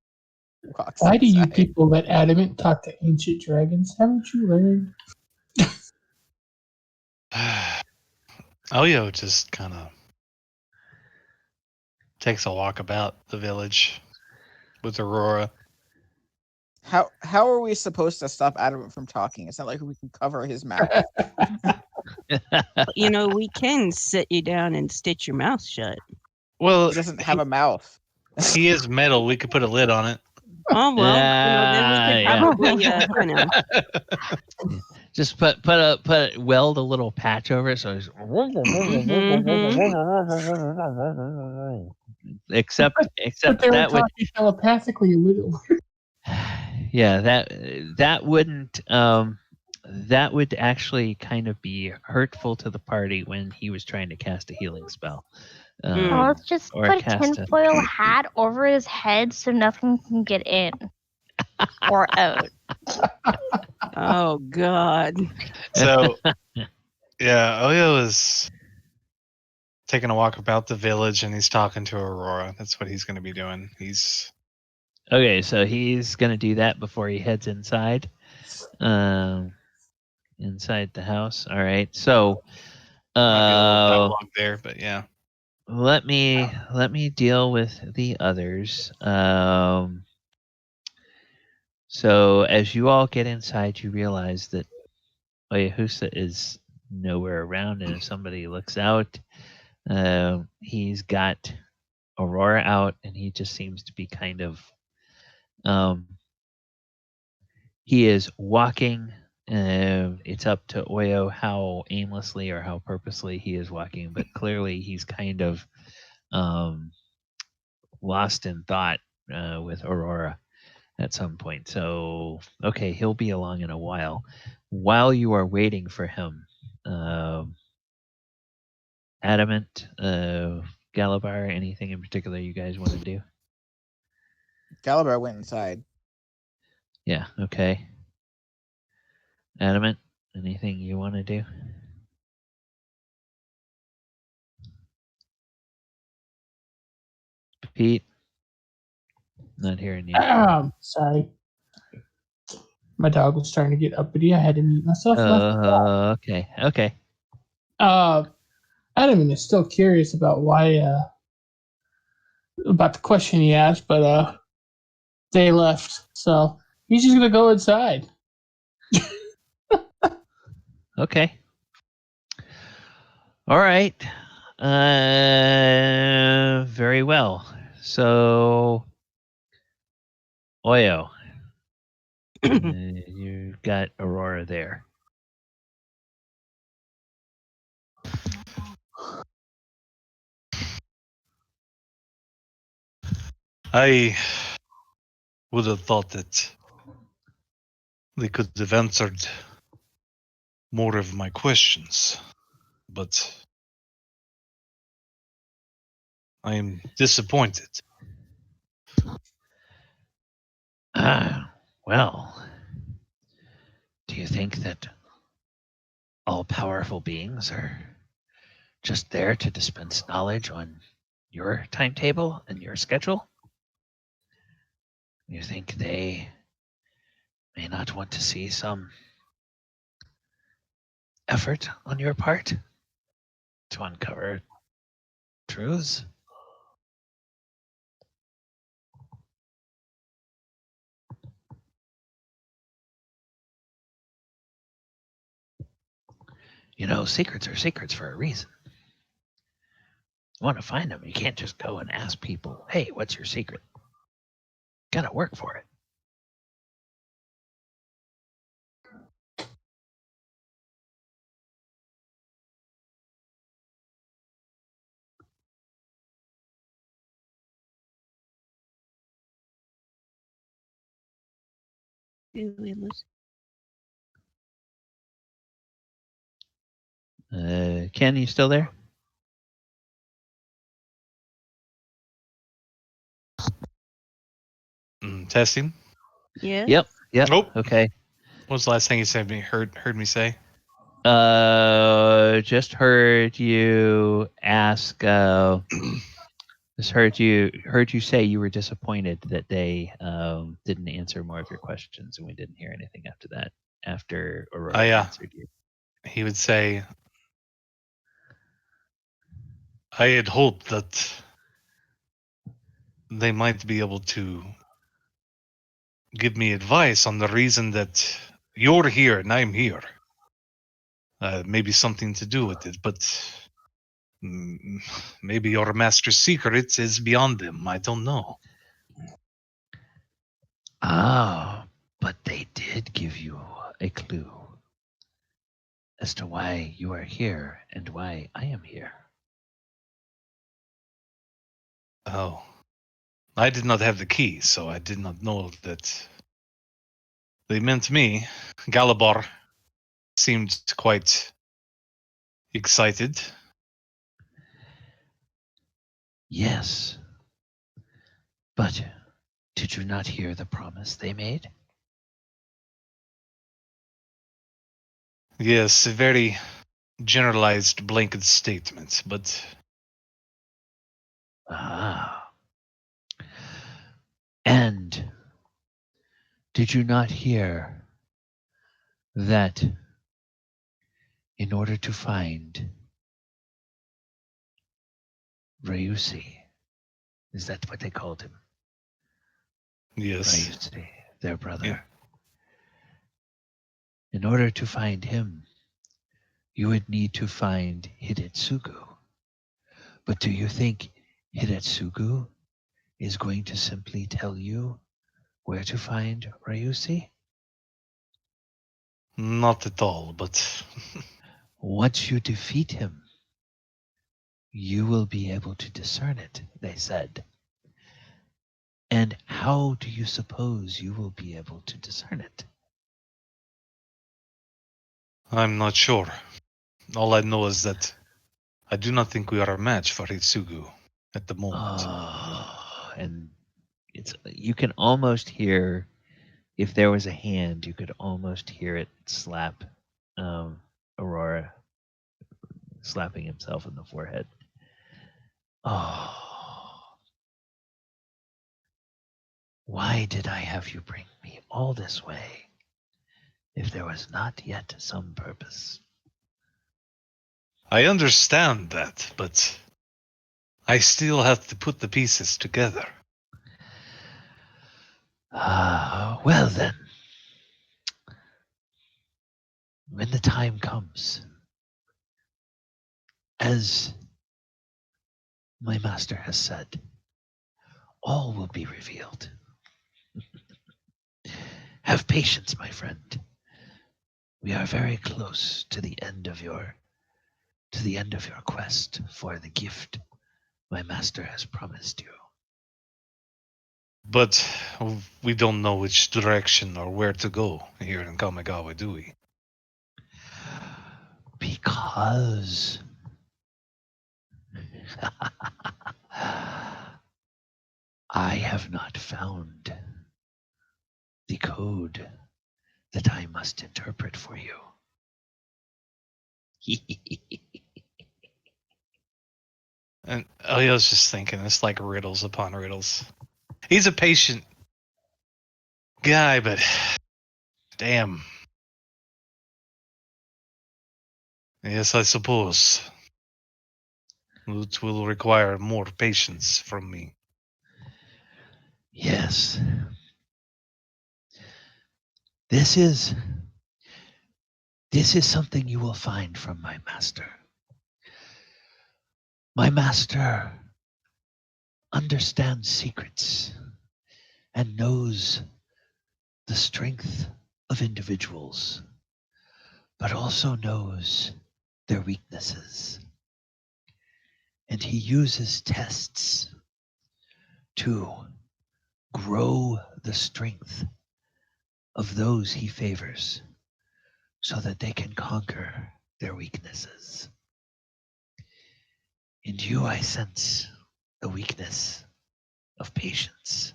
walks Why do you inside. people let Adamant talk to ancient dragons? Haven't you learned? Oyo just kind of takes a walk about the village with Aurora. How are we supposed to stop Adamant from talking? It's not like we can cover his mouth. We can sit you down and stitch your mouth shut. Well, He doesn't have a mouth. he is metal. We could put a lid on it. Oh well, then we could Yeah. probably, Just weld a little patch over it so it's except But they were that would talking telepathically. yeah, that wouldn't that would actually kind of be hurtful to the party when he was trying to cast a healing spell. Oh, let's just or put a cast a- tinfoil hat over his head so nothing can get in or out. oh god. So, yeah, Oyo is taking a walk about the village and he's talking to Aurora. That's what he's going to be doing. He's Okay, so he's gonna do that before he heads inside. Inside the house. All right. So might be a little dialogue there, but yeah. let me deal with the others. So as you all get inside, you realize that Oyohusa is nowhere around, and if somebody looks out, he's got Aurora out, and he just seems to be kind of he is walking. It's up to Oyo how aimlessly or how purposely he is walking, but clearly he's kind of lost in thought with Aurora at some point. So, okay, he'll be along in a while. While you are waiting for him, Adamant, Galibar, anything in particular you guys want to do? Galibar went inside. Yeah, okay. Adamant, anything you want to do? Pete? Not hearing you. Sorry. My dog was trying to get uppity. I had to mute myself. Okay. Adam is still curious about why, about the question he asked, but they left. So he's just going to go inside. Okay. All right. Very well. So, Oyo, you've got Aurora there. I would have thought that they could have answered more of my questions, but I am disappointed. Well, do you think that all powerful beings are just there to dispense knowledge on your timetable and your schedule? You think they may not want to see some effort on your part to uncover truths? You know, secrets are secrets for a reason. You want to find them, you can't just go and ask people, hey, what's your secret? Gotta work for it. Did we lose? Ken, you still there? Testing. Yeah. Yep. Nope. Okay. What was the last thing you said? Heard me say? Just heard you ask. Just heard you say you were disappointed that they didn't answer more of your questions, and we didn't hear anything after that. After Aurora Oh, yeah. answered you. He would say, I had hoped that they might be able to give me advice on the reason that you're here and I'm here. Maybe something to do with it, but maybe your master's secret is beyond them. I don't know. Ah, but they did give you a clue as to why you are here and why I am here. Oh. I did not have the key, so I did not know that they meant me. Galibar seemed quite excited. Yes, but did you not hear the promise they made? Yes, a very generalized blanket statement, but Ah. And did you not hear that in order to find Ryusi, is that what they called him? yes. Ryusi, their brother. Yeah. In order to find him, you would need to find Hidetsugu. But do you think Hidetsugu is going to simply tell you where to find Ryusi? Not at all, but Once you defeat him, you will be able to discern it, they said. And how do you suppose you will be able to discern it? I'm not sure. All I know is that I do not think we are a match for Hitsugu at the moment. Oh, and it's you can almost hear, if there was a hand, you could almost hear it slap Aurora, slapping himself in the forehead. Oh, why did I have you bring me all this way if there was not yet some purpose? I understand that, but I still have to put the pieces together. Well then, when the time comes, as my master has said, all will be revealed. Have patience, my friend. We are very close to the end of your quest for the gift my master has promised you. But we don't know which direction or where to go here in Kamigawa, do we? Because I have not found the code that I must interpret for you. And I was just thinking, it's like riddles upon riddles. He's a patient guy, but damn. Yes, I suppose. It will require more patience from me. Yes. This is something you will find from my master. My master understands secrets and knows the strength of individuals, but also knows their weaknesses. And he uses tests to grow the strength of those he favors so that they can conquer their weaknesses. In you, I sense the weakness of patience.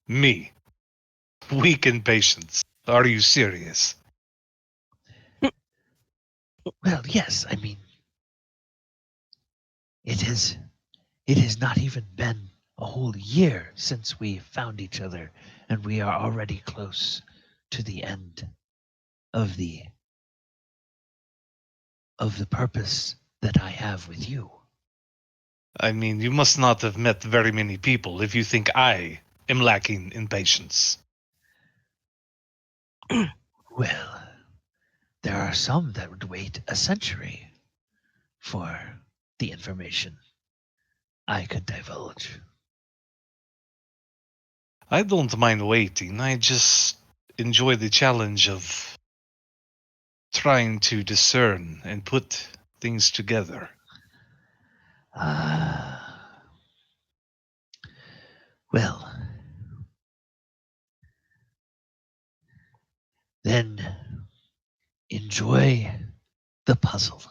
Me, weak in patience. Are you serious? Well, yes, I mean, it has not even been a whole year since we found each other, and we are already close to the end of the purpose that I have with you. I mean, you must not have met very many people if you think I am lacking in patience. Well, there are some that would wait a century for the information I could divulge. I don't mind waiting. I just enjoy the challenge of trying to discern and put things together. Well, then enjoy the puzzle.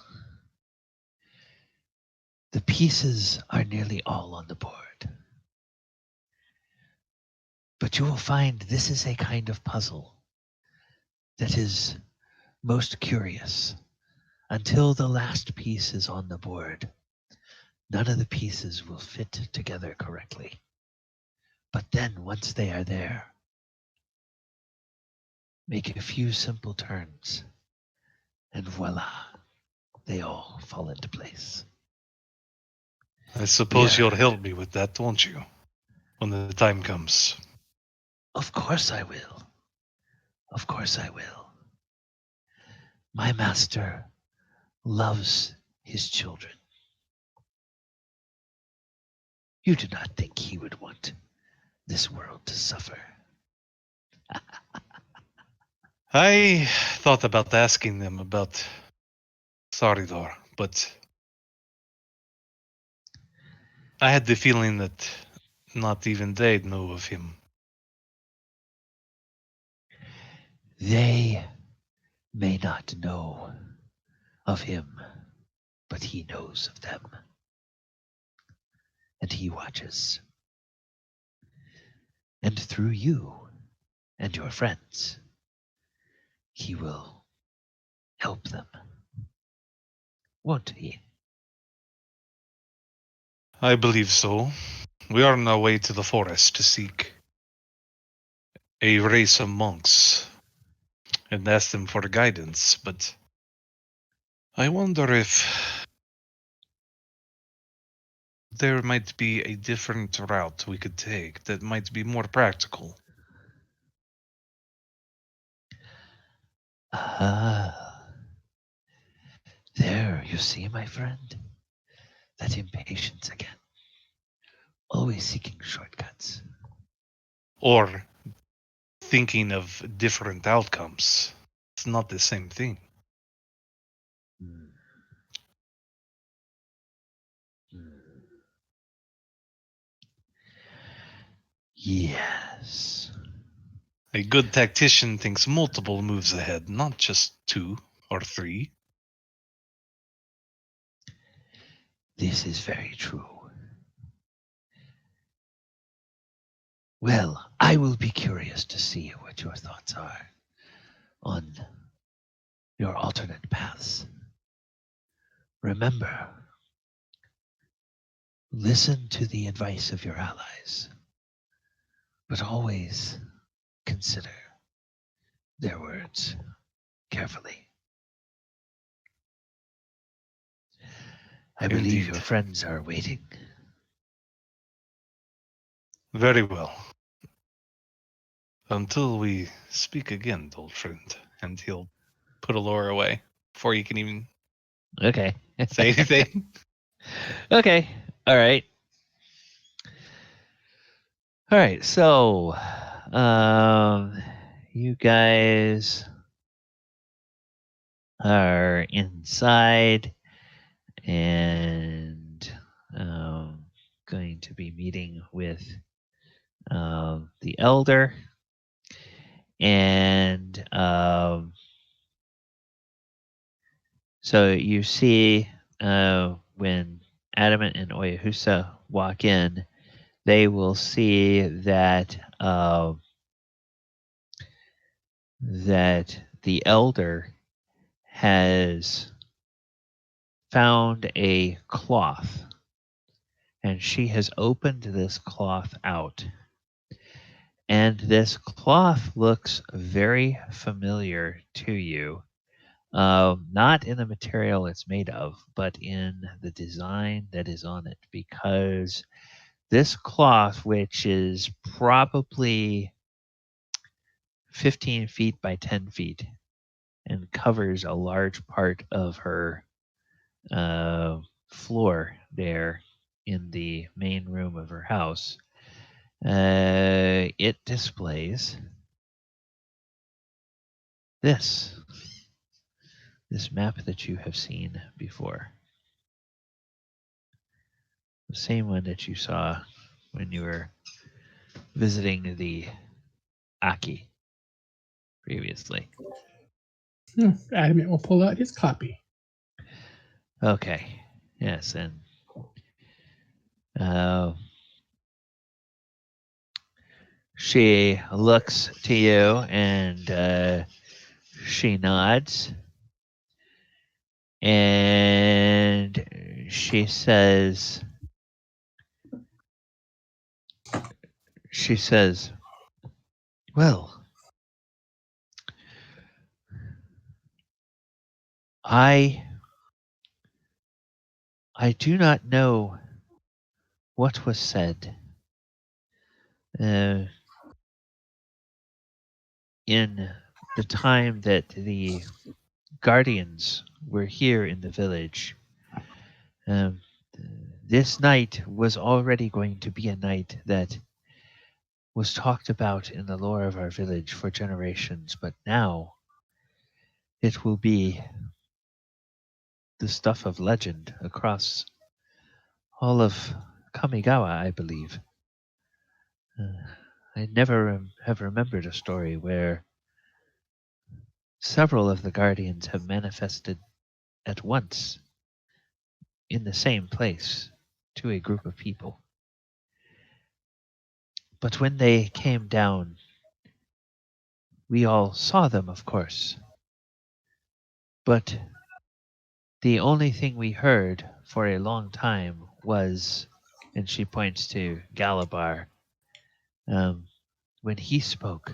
The pieces are nearly all on the board. But you will find this is a kind of puzzle that is most curious. Until the last piece is on the board, none of the pieces will fit together correctly. But then, once they are there, make a few simple turns, and voila, they all fall into place. I suppose Yeah. you'll help me with that, won't you? When the time comes. Of course I will. Of course I will. My master loves his children. You do not think he would want this world to suffer. I thought about asking them about Saridor, but I had the feeling that not even they know of him. They may not know of him, but he knows of them. And he watches. And through you and your friends, he will help them. Won't he? I believe so. We are on our way to the forest to seek a race of monks and ask them for guidance, but I wonder if there might be a different route we could take that might be more practical. There, you see, my friend? That impatience again. Always seeking shortcuts. Or thinking of different outcomes. It's not the same thing. Hmm. Yes. A good tactician thinks multiple moves ahead, not just 2 or 3. This is very true. Well, I will be curious to see what your thoughts are on your alternate paths. Remember, listen to the advice of your allies, but always consider their words carefully. I believe Indeed. your friends are waiting. Very well. Until we speak again, old friend. And he'll put Elora away before you can even Okay. say anything. Okay. All right. All right. So, you guys are inside and going to be meeting with the elder. And so you see when Adamant and Oyohusa walk in, they will see that that the elder has found a cloth, and she has opened this cloth out. And this cloth looks very familiar to you. Not in the material it's made of, but in the design that is on it. Because this cloth, which is probably 15 feet by 10 feet and covers a large part of her floor there in the main room of her house, it displays this map that you have seen before. The same one that you saw when you were visiting the Aki previously. Adamant will pull out his copy. Okay. Yes, and she looks to you and she nods. And she says, well, I do not know what was said in the time that the Guardians were here in the village. This night was already going to be a night that was talked about in the lore of our village for generations, but now it will be the stuff of legend across all of Kamigawa, I believe. I never have remembered a story where several of the Guardians have manifested at once in the same place to a group of people. But when they came down, we all saw them, of course. But the only thing we heard for a long time was, and she points to Galibar, when he spoke.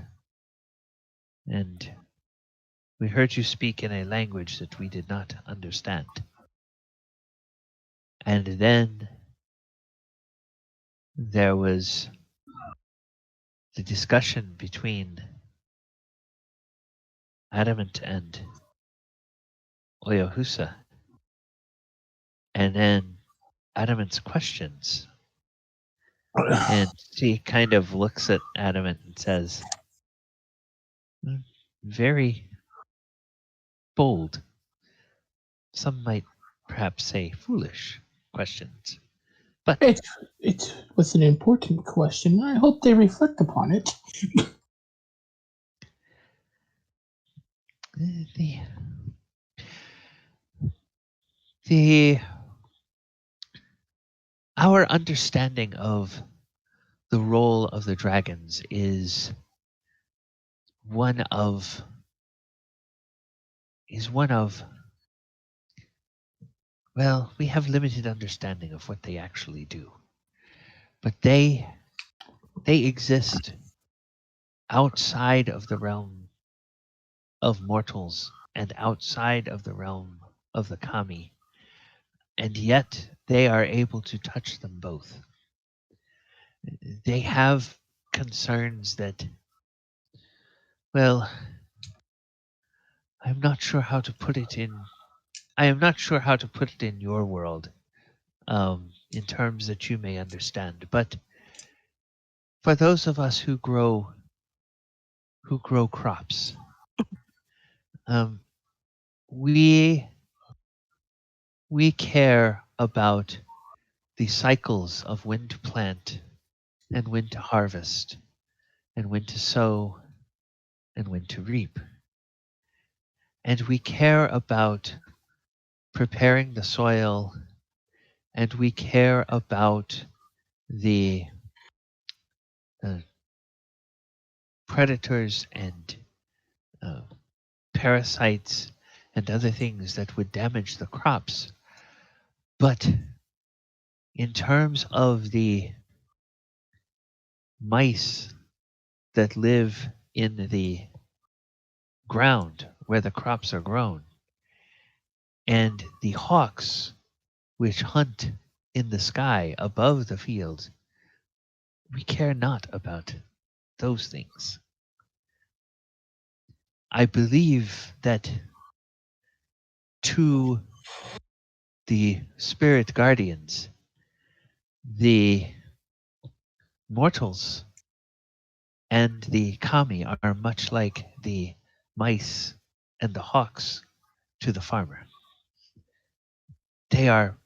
And we heard you speak in a language that we did not understand. And then there was the discussion between Adamant and Oyohusa. And then Adamant's questions. And she kind of looks at Adamant and says, very bold. Some might perhaps say foolish questions. But It was an important question. I hope they reflect upon it. our understanding of the role of the dragons is one of well, we have limited understanding of what they actually do. But they exist outside of the realm of mortals and outside of the realm of the kami. And yet they are able to touch them both. They have concerns that, well, I am not sure how to put it in your world, in terms that you may understand. But for those of us who grow crops, we care about the cycles of when to plant and when to harvest and when to sow and when to reap. And we care about preparing the soil, and we care about the predators and parasites and other things that would damage the crops. But in terms of the mice that live in the ground where the crops are grown, And the hawks which hunt in the sky above the field, we care not about those things. I believe that to the spirit guardians, the mortals and the kami are much like the mice and the hawks to the farmer. They are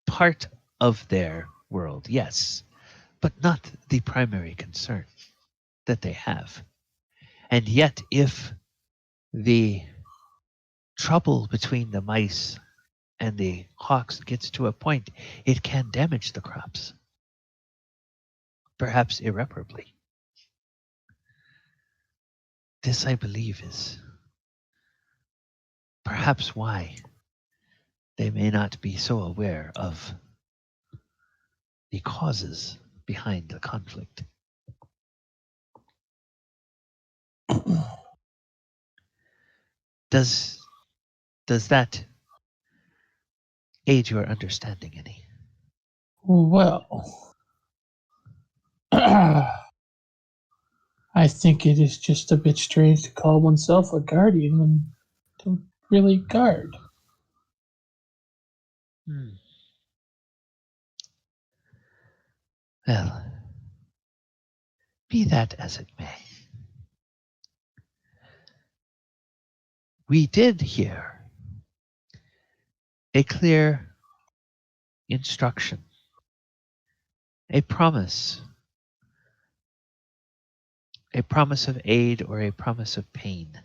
part of their world, yes, but not the primary concern that they have. And yet, if the trouble between the mice and the hawks gets to a point, it can damage the crops, perhaps irreparably. This, I believe, is perhaps why they may not be so aware of the causes behind the conflict. Does that aid your understanding any? Well, I think it is just a bit strange to call oneself a guardian when don't really guard. Well, be that as it may. We did hear a clear instruction, a promise of aid or a promise of pain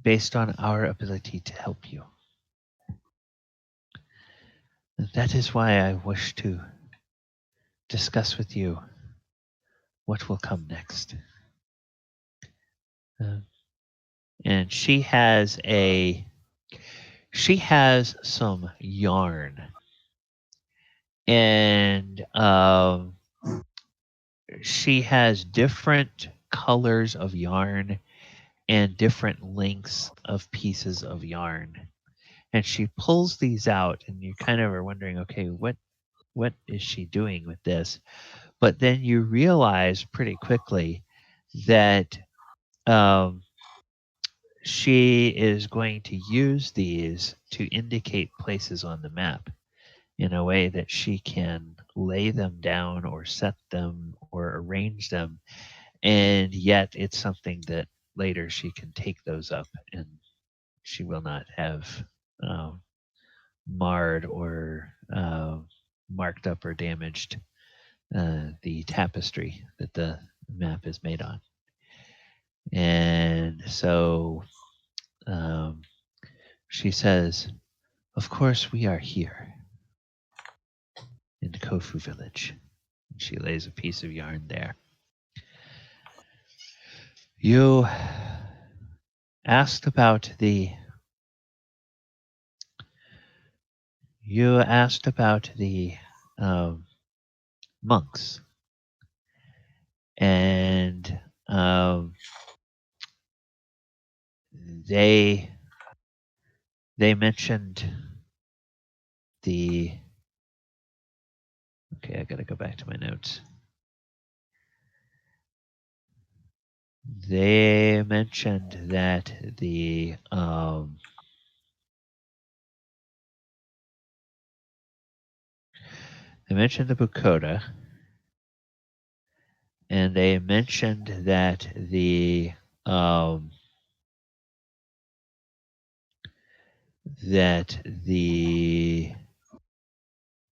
based on our ability to help you. And that is why I wish to discuss with you what will come next. And she has some yarn, and she has different colors of yarn and different lengths of pieces of yarn. And she pulls these out, and you kind of are wondering, okay, what is she doing with this? But then you realize pretty quickly that she is going to use these to indicate places on the map in a way that she can lay them down or set them or arrange them. And yet it's something that later she can take those up and she will not have marred or marked up or damaged the tapestry that the map is made on. And so she says, of course we are here in the Kofu village. And she lays a piece of yarn there. You asked about the monks, and they mentioned the. Okay, I got to go back to my notes. They mentioned that the Bukoda, and they mentioned that the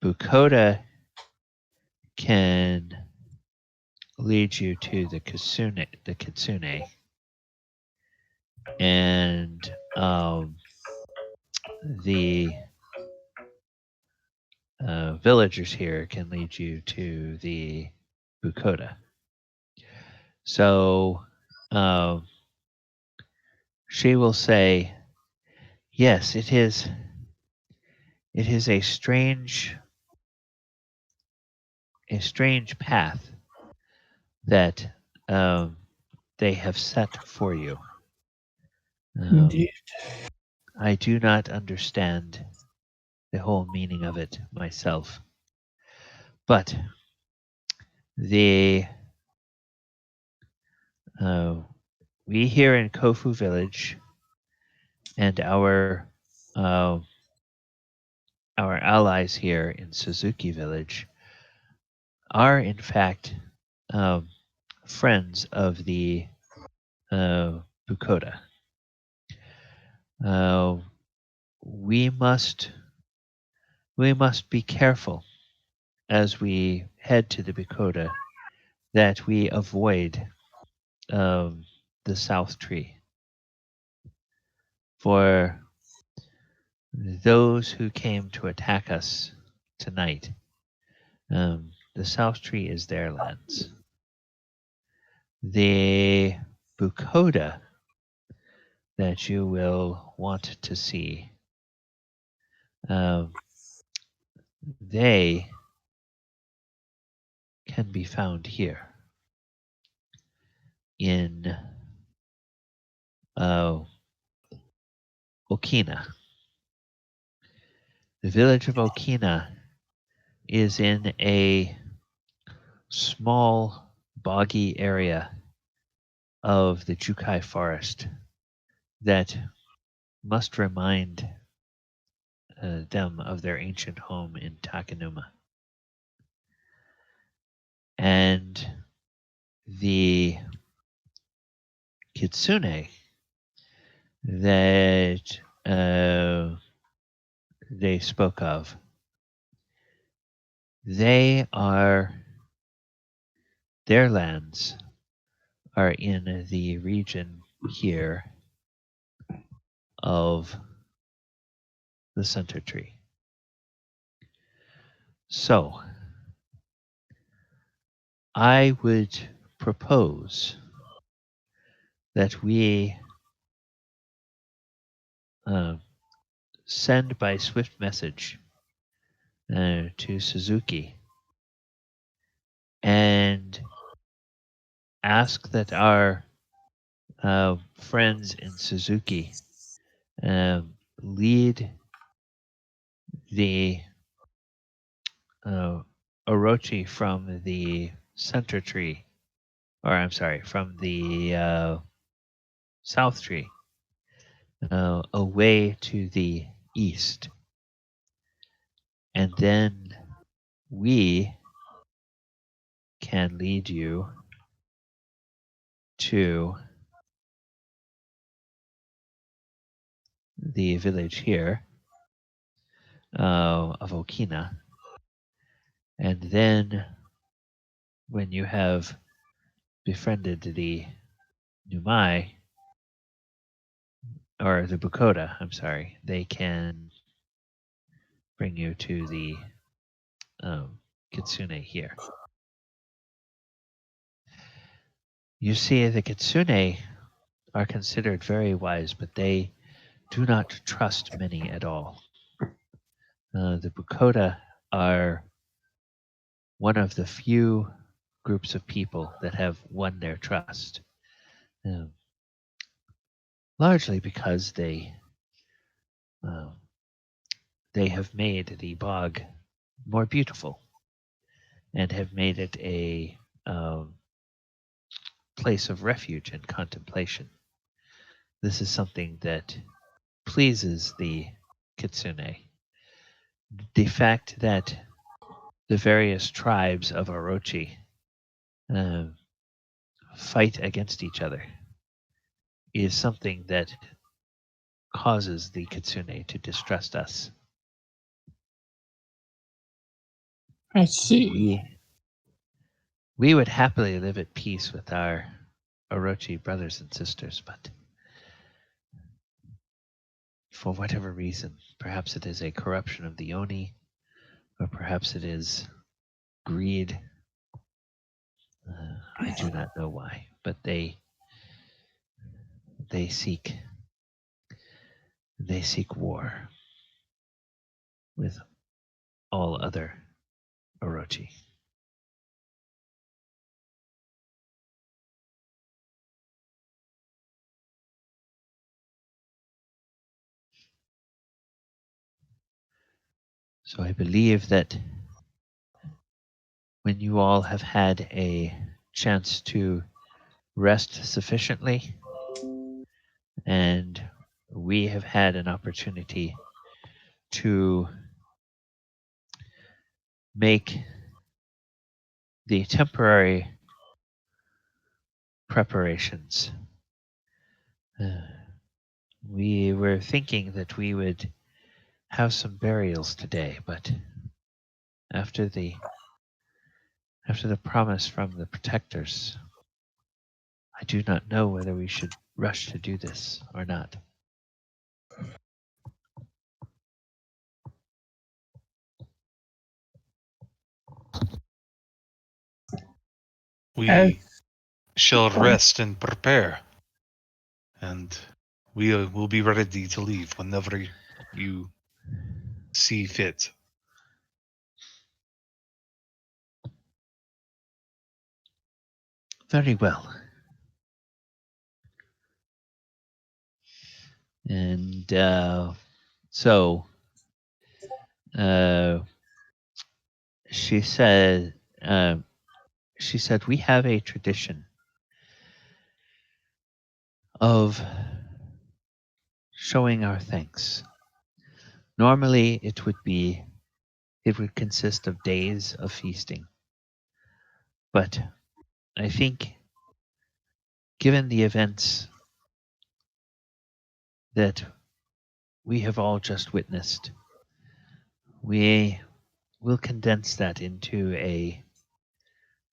Bukoda can lead you to the kitsune, and the villagers here can lead you to the Bukoda. So she will say, yes, it is a strange path that they have set for you. Indeed. I do not understand the whole meaning of it myself. But the we here in Kofu Village and our allies here in Suzuki Village are in fact friends of the Bukoda. We must be careful as we head to the Bukoda that we avoid the South Tree. For those who came to attack us tonight, the South Tree is their lands. The Bukoda that you will want to see, they can be found here in Okina. The village of Okina is in a small boggy area of the Jukai forest that must remind them of their ancient home in Takanuma. And the kitsune that they spoke of, their lands are in the region here of the center tree. So, I would propose that we send by swift message to Suzuki and ask that our friends in Suzuki lead the Orochi from the center tree, or I'm sorry, from the south tree, away to the east. And then we can lead you to the village here of Okina. And then when you have befriended the Numai, or the Bukoda, I'm sorry, they can bring you to the Kitsune here. You see, the Kitsune are considered very wise, but they do not trust many at all. The Bukoda are one of the few groups of people that have won their trust, largely because they have made the bog more beautiful and have made it a place of refuge and contemplation. This is something that pleases the Kitsune. The fact that the various tribes of Orochi fight against each other is something that causes the Kitsune to distrust us. I see. We would happily live at peace with our Orochi brothers and sisters, but for whatever reason, perhaps it is a corruption of the Oni, or perhaps it is greed. I do not know why, but they seek war with all other Orochi. So I believe that when you all have had a chance to rest sufficiently, and we have had an opportunity to make the temporary preparations. We were thinking that we would have some burials today, but after the promise from the protectors, I do not know whether we should rush to do this or not. We shall rest and prepare, and we will be ready to leave whenever you see fit. Very well. And so she said, we have a tradition of showing our thanks. Normally, it would consist of days of feasting. But I think, given the events that we have all just witnessed, we will condense that into a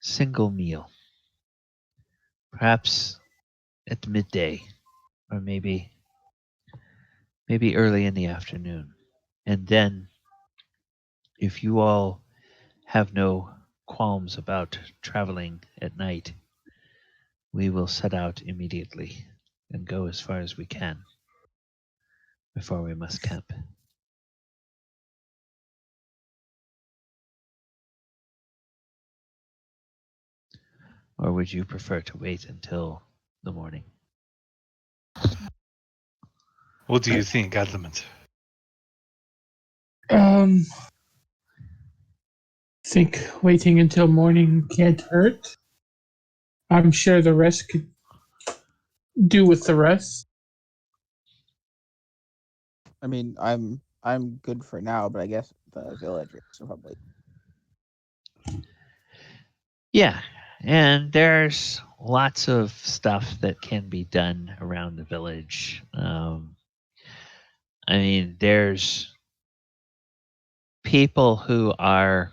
single meal. Perhaps at midday, or maybe early in the afternoon. And then, if you all have no qualms about traveling at night, we will set out immediately and go as far as we can before we must camp. Or would you prefer to wait until the morning? What do you think, Adamant? Think waiting until morning can't hurt. I'm sure the rest could do with the rest. I mean, I'm good for now, but I guess the villagers are probably. Yeah, and there's lots of stuff that can be done around the village. I mean, there's people who are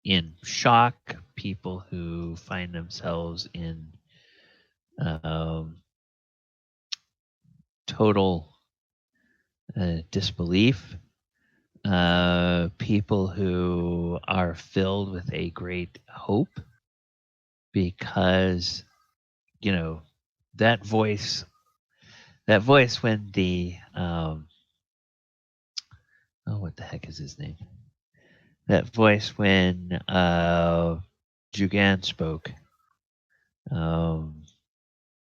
in shock, people who find themselves in total disbelief, people who are filled with a great hope because, you know, that voice when the what the heck is his name? That voice when Jugan spoke,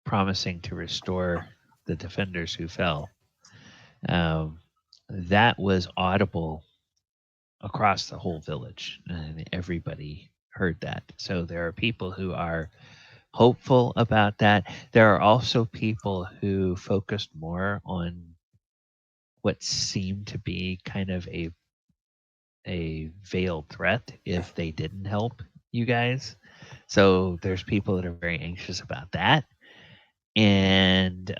promising to restore the defenders who fell. That was audible across the whole village, and everybody heard that. So there are people who are hopeful about that. There are also people who focused more on what seemed to be kind of a veiled threat if they didn't help you guys. So there's people that are very anxious about that. And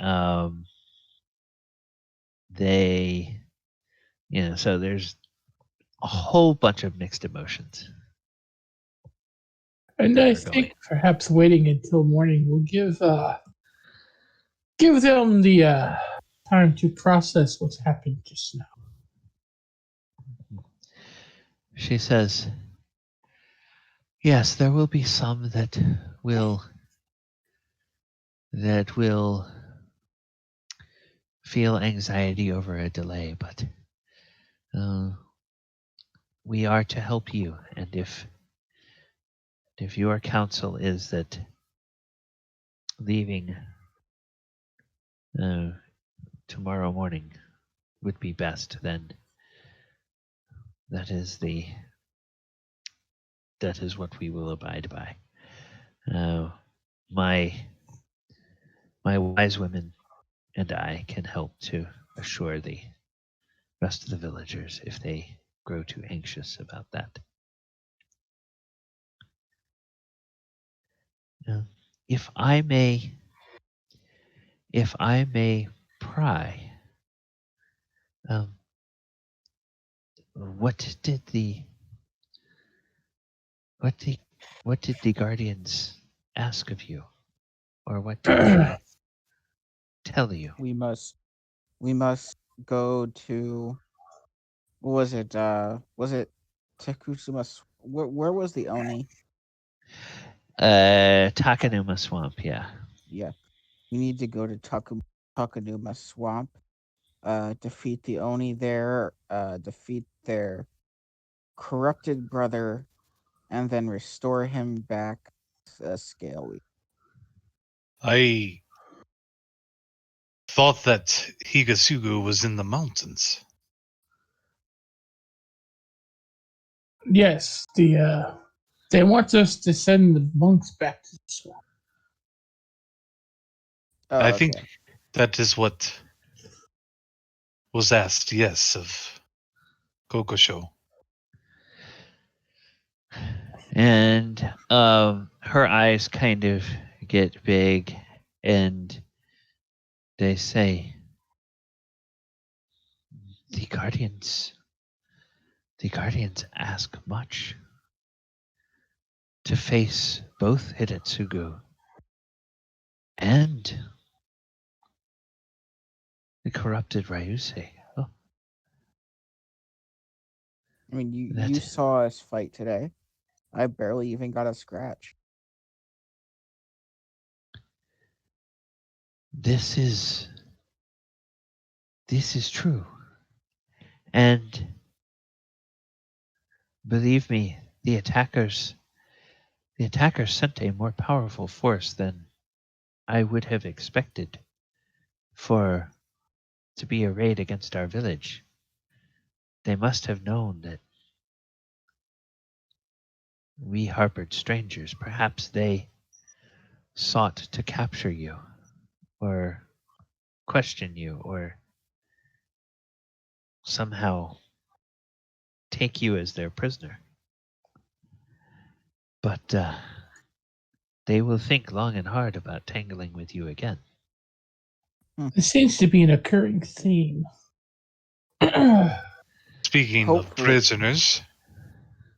they, so there's a whole bunch of mixed emotions. And I think perhaps waiting until morning will give them the time to process what's happened just now. She says, yes, there will be some that will feel anxiety over a delay, but we are to help you. And if your counsel is that leaving tomorrow morning would be best, then That is what we will abide by. My wise women and I can help to assure the rest of the villagers if they grow too anxious about that. If I may pry, what did the guardians ask of you, or what did they tell you? We must go to, what was it? Was it Tekutsuma? Where was the Oni? Takanuma Swamp, yeah. Yeah, we need to go to Takanuma Swamp. Defeat the Oni there. Defeat their corrupted brother, and then restore him back scale. I thought that Higasugu was in the mountains. Yes, they want us to send the monks back to the swamp. Oh, I okay. think that is what was asked, yes, of Kokosho. And her eyes kind of get big, and they say, the guardians ask much. To face both Hidetsugu and the corrupted Ryusei. Oh, I mean, you That- saw us fight today. I barely even got a scratch. this is true. And believe me, the attackers sent a more powerful force than I would have expected to be a raid against our village. They must have known that we harbored strangers. Perhaps they sought to capture you, or question you, or somehow take you as their prisoner. But they will think long and hard about tangling with you again. It seems to be an occurring theme. Speaking of Hopefully. prisoners,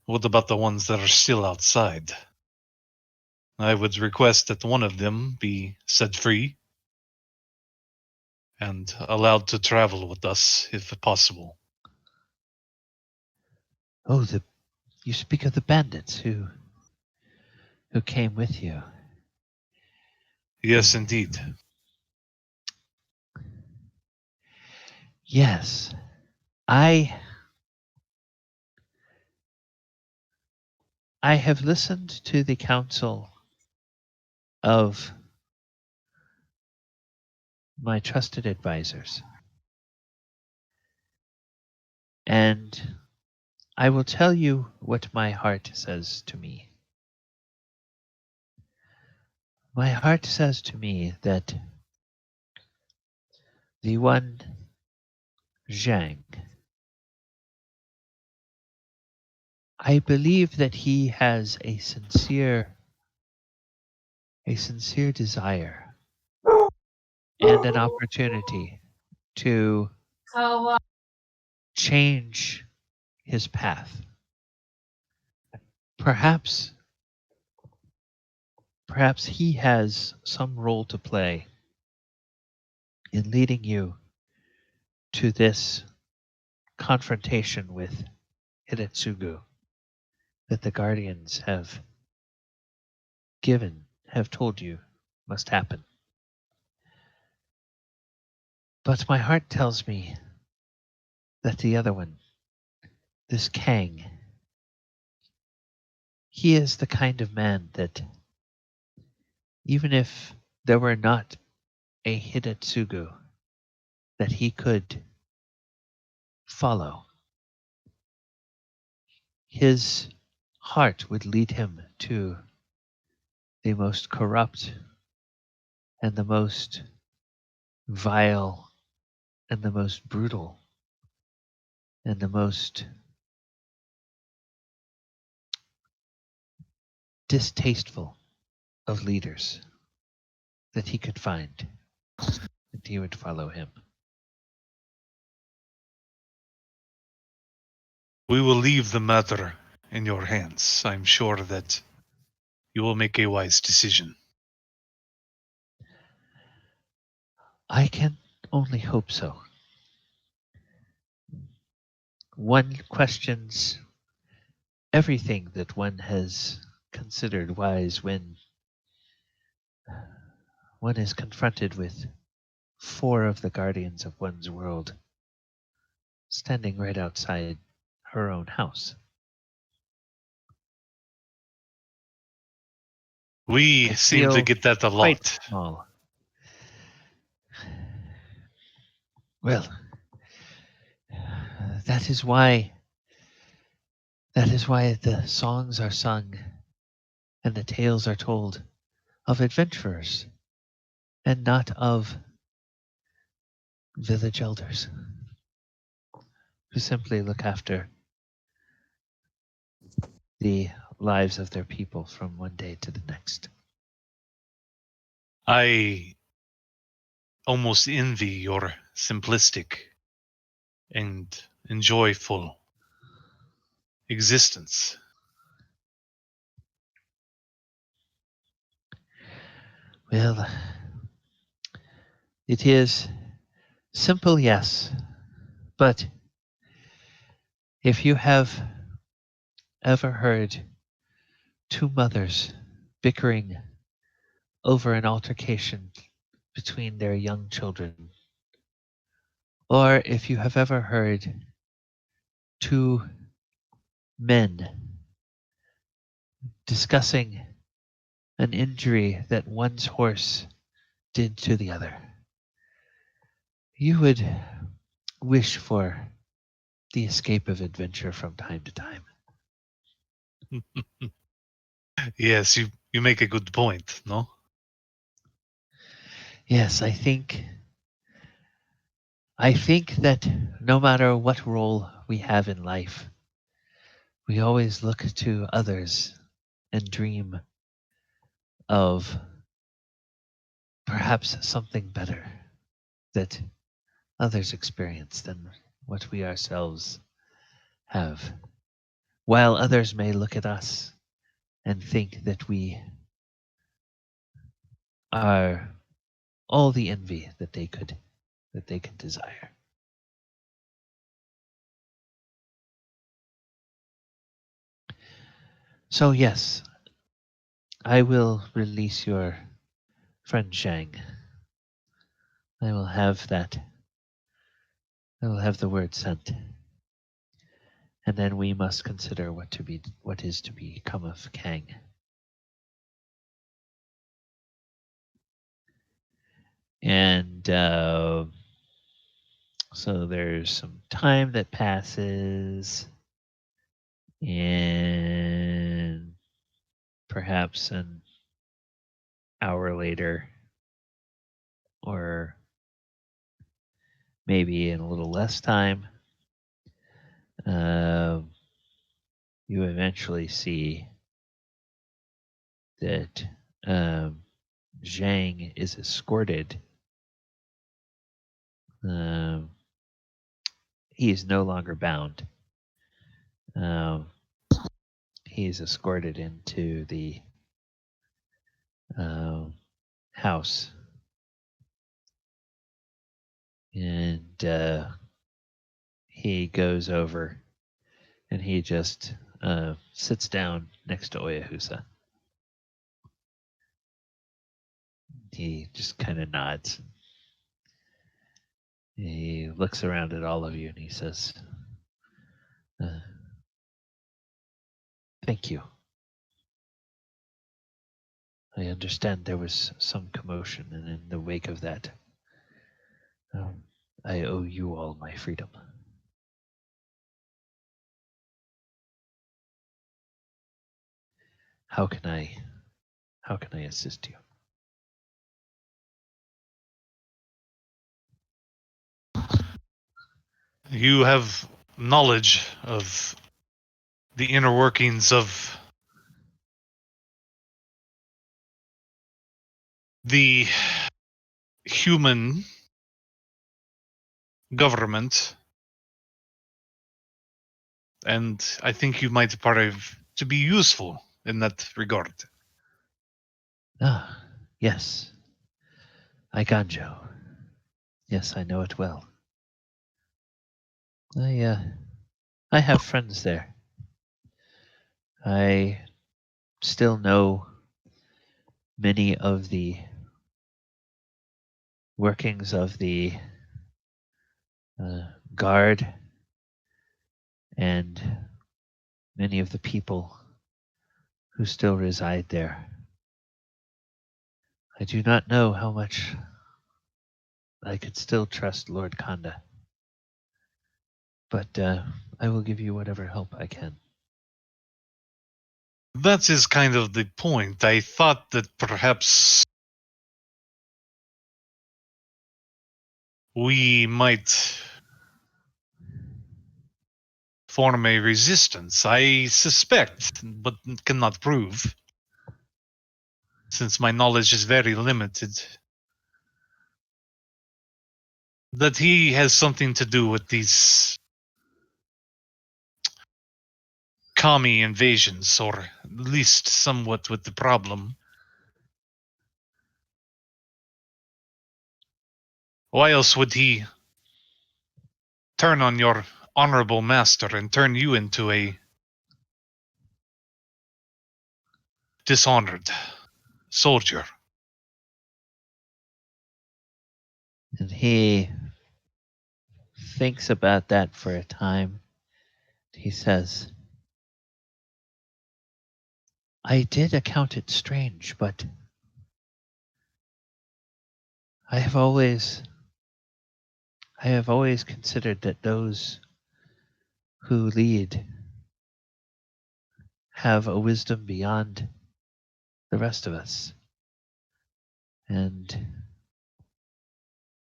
what about the ones that are still outside? I would request that one of them be set free and allowed to travel with us if possible. Oh, you speak of the bandits who came with you. Yes, indeed. Yes, I have listened to the counsel of my trusted advisors, and I will tell you what my heart says to me. My heart says to me that the one Zhang, I believe that he has a sincere desire and an opportunity to change his path. Perhaps he has some role to play in leading you to this confrontation with Hidetsugu that the Guardians have told you must happen. But my heart tells me that the other one, this Kang, he is the kind of man that, even if there were not a Hidetsugu that he could follow, his heart would lead him to the most corrupt and the most vile and the most brutal and the most distasteful of leaders that he could find, and he would follow him. We will leave the matter in your hands. I'm sure that you will make a wise decision. I can only hope so. One questions everything that one has considered wise when one is confronted with 4 of the guardians of one's world standing right outside her own house. We I seem to feel get that a quite lot. small. Well, that is why the songs are sung and the tales are told of adventurers and not of village elders who simply look after the lives of their people from one day to the next. I almost envy your simplistic and enjoyful existence. Well, it is simple, yes, but if you have ever heard 2 mothers bickering over an altercation between their young children, or if you have ever heard 2 men discussing an injury that one's horse did to the other, you would wish for the escape of adventure from time to time. Yes, you make a good point, no? Yes, I think that no matter what role we have in life, we always look to others and dream of perhaps something better that others experience than what we ourselves have. While others may look at us and think that we are all the envy that they could desire. So yes, I will release your friend Zhang. I will have the word sent. And then we must consider what is to become of Kang. And so there's some time that passes, and perhaps an hour later, or maybe in a little less time, you eventually see that Zhang is escorted. He is no longer bound. He is escorted into the house, and he goes over and he just sits down next to Oyohusa. He just kind of nods. He looks around at all of you and he says, "Thank you. I understand there was some commotion, and in the wake of that, I owe you all my freedom." How can I assist you? You have knowledge of the inner workings of the human government, and I think you might prove to be useful in that regard. Ah, yes. Iganjo. Yes, I know it well. I have friends there. I still know many of the workings of the guard and many of the people who still reside there. I do not know how much I could still trust Lord Kanda, but I will give you whatever help I can. That is kind of the point. I thought that perhaps we might form a resistance. I suspect, but cannot prove, since my knowledge is very limited, that he has something to do with these commie invasions, or at least somewhat with the problem. Why else would he turn on your honorable master and turn you into a dishonored soldier? And he thinks about that for a time. He says, I did account it strange, but I have always considered that those who lead have a wisdom beyond the rest of us, and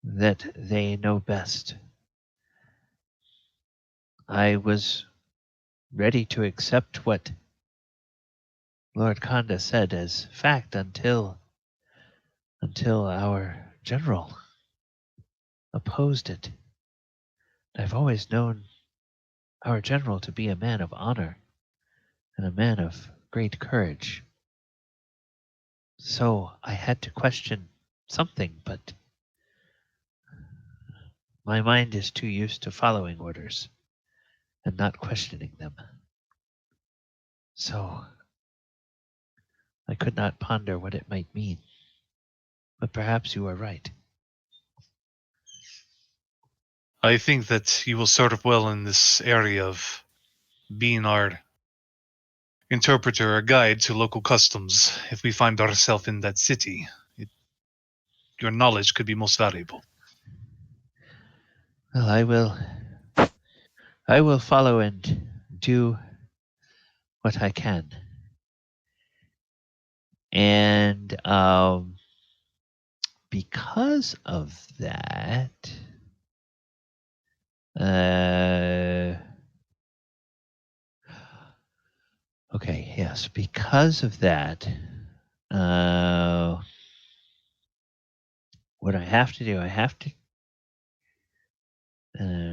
that they know best. I was ready to accept what Lord Kanda said as fact until our general opposed it. I've always known our general to be a man of honor and a man of great courage. So I had to question something, but my mind is too used to following orders and not questioning them. So I could not ponder what it might mean. But perhaps you are right. I think that you will serve well in this area of being our interpreter or guide to local customs. If we find ourselves in that city, your knowledge could be most valuable. Well, I will follow and do what I can. And because of that, okay, yes, because of that, what I have to do,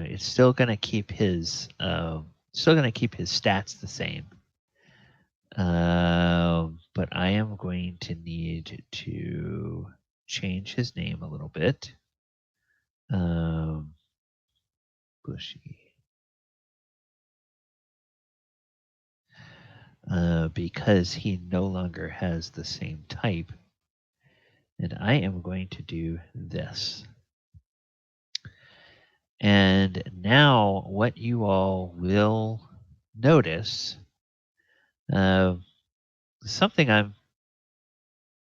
it's still going to keep his stats the same. But I am going to need to change his name a little bit. Bushy. Because he no longer has the same type. And I am going to do this. And now what you all will notice, something I'm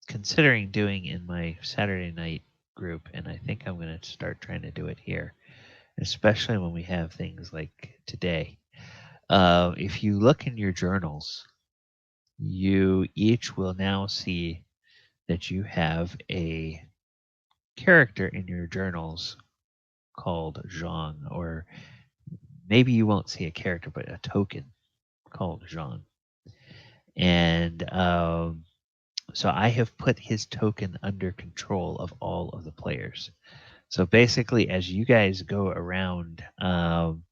considering doing in my Saturday night group, and I think I'm going to start trying to do it here, especially when we have things like today. If you look in your journals, you each will now see that you have a character in your journals called Zhang, or maybe you won't see a character, but a token called Zhang. And so I have put his token under control of all of the players. So basically, as you guys go around, and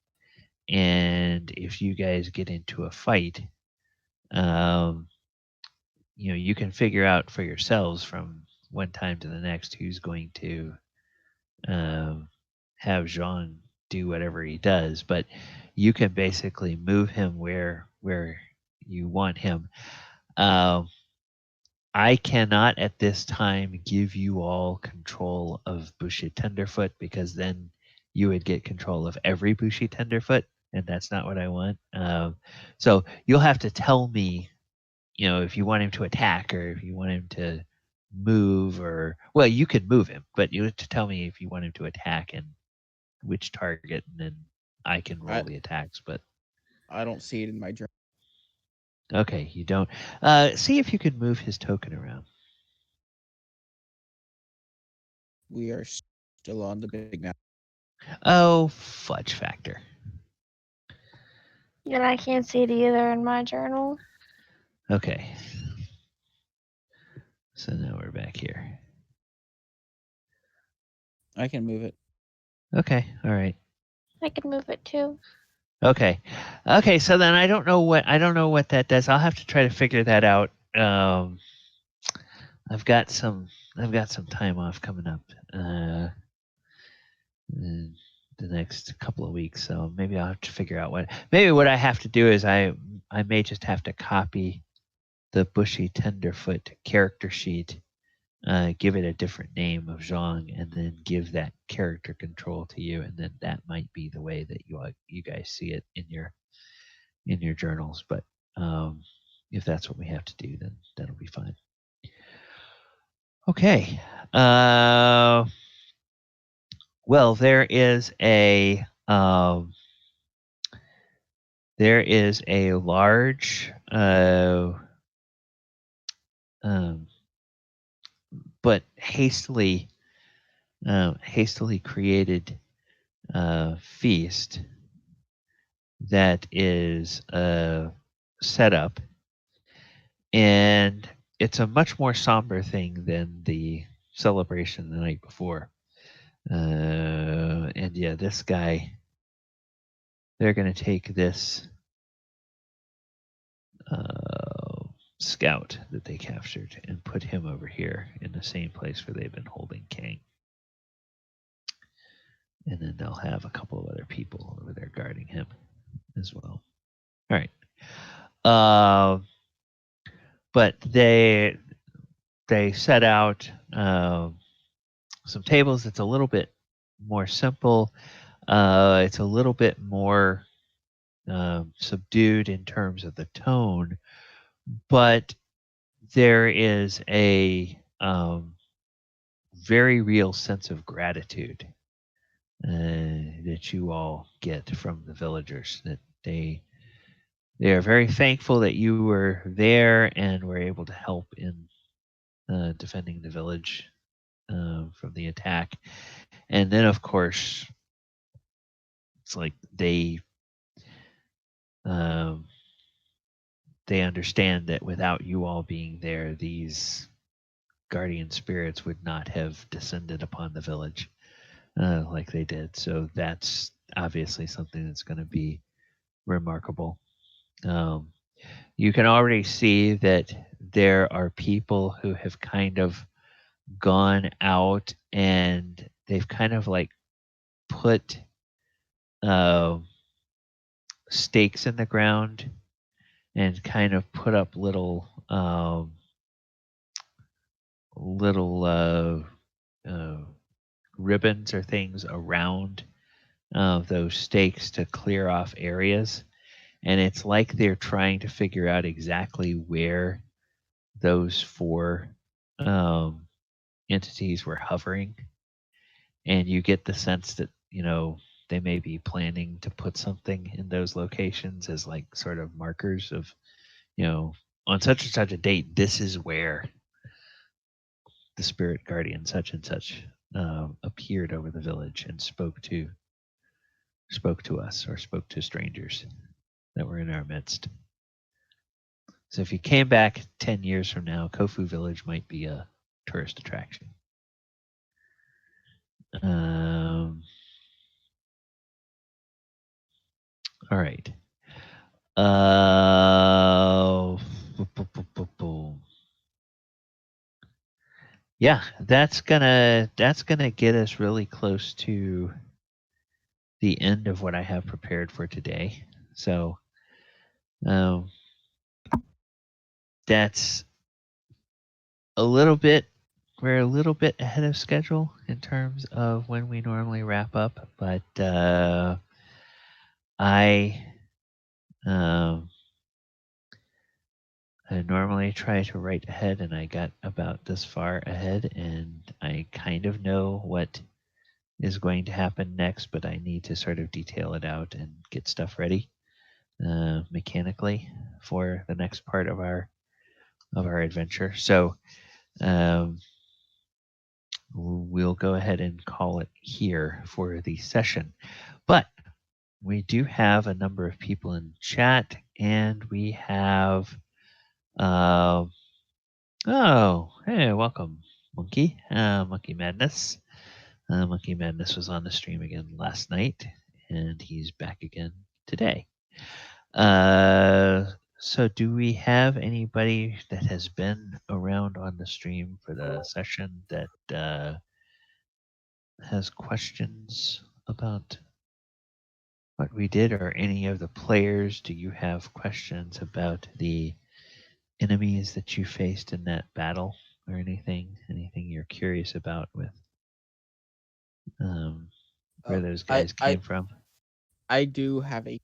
if you guys get into a fight, you can figure out for yourselves from one time to the next who's going to have Jean do whatever he does. But you can basically move him where you want him. I cannot at this time give you all control of Bushy Tenderfoot, because then you would get control of every Bushy Tenderfoot, and that's not what I want. So you'll have to tell me, if you want him to attack or if you want him to move, or well, you could move him, but you have to tell me if you want him to attack and which target, and then I can roll the attacks. But I don't see it in my journal. okay, you don't. See if you could move his token around. We are still on the big map. Oh, fudge factor. And I can't see it either in my journal. Okay. So now we're back here. I can move it. Okay, all right. I can move it too. Okay. So then I don't know what that does. I'll have to try to figure that out. I've got some time off coming up in the next couple of weeks, so maybe I'll have to figure out what I have to do is I may just have to copy the Bushy Tenderfoot character sheet, give it a different name of Zhang, and then give that character control to you, and then that might be the way that you guys see it in your journals. But if that's what we have to do, then that'll be fine. Okay. Well, there is a large but hastily created feast that is set up, and it's a much more somber thing than the celebration the night before. And yeah, this guy, they're going to take this scout that they captured and put him over here in the same place where they've been holding Kang. And then they'll have a couple of other people over there guarding him as well. All right. But they set out some tables. It's a little bit more simple. It's a little bit more subdued in terms of the tone, but there is a very real sense of gratitude that you all get from the villagers, that they are very thankful that you were there and were able to help in defending the village from the attack. And then, of course, it's like they understand that without you all being there, these guardian spirits would not have descended upon the village like they did. So that's obviously something that's going to be remarkable. You can already see that there are people who have kind of gone out and they've kind of like put stakes in the ground and kind of put up little ribbons or things around those stakes to clear off areas. And it's like they're trying to figure out exactly where those four entities were hovering. And you get the sense that, they may be planning to put something in those locations as like sort of markers of, on such and such a date, this is where the spirit guardian such and such appeared over the village and spoke to us or spoke to strangers that were in our midst. So if you came back 10 years from now, Kofu Village might be a tourist attraction. All right. Yeah, that's gonna get us really close to the end of what I have prepared for today. So that's we're a little bit ahead of schedule in terms of when we normally wrap up, but I normally try to write ahead, and I got about this far ahead, and I kind of know what is going to happen next, but I need to sort of detail it out and get stuff ready mechanically for the next part of our adventure. So we'll go ahead and call it here for the session. But we do have a number of people in chat, and we have oh, hey, welcome, Monkey. Monkey Madness. Monkey Madness was on the stream again last night, and he's back again today. So do we have anybody that has been around on the stream for the session that has questions about what we did, or any of the players? Do you have questions about the enemies that you faced in that battle, or anything you're curious about with where those guys came from? I do have a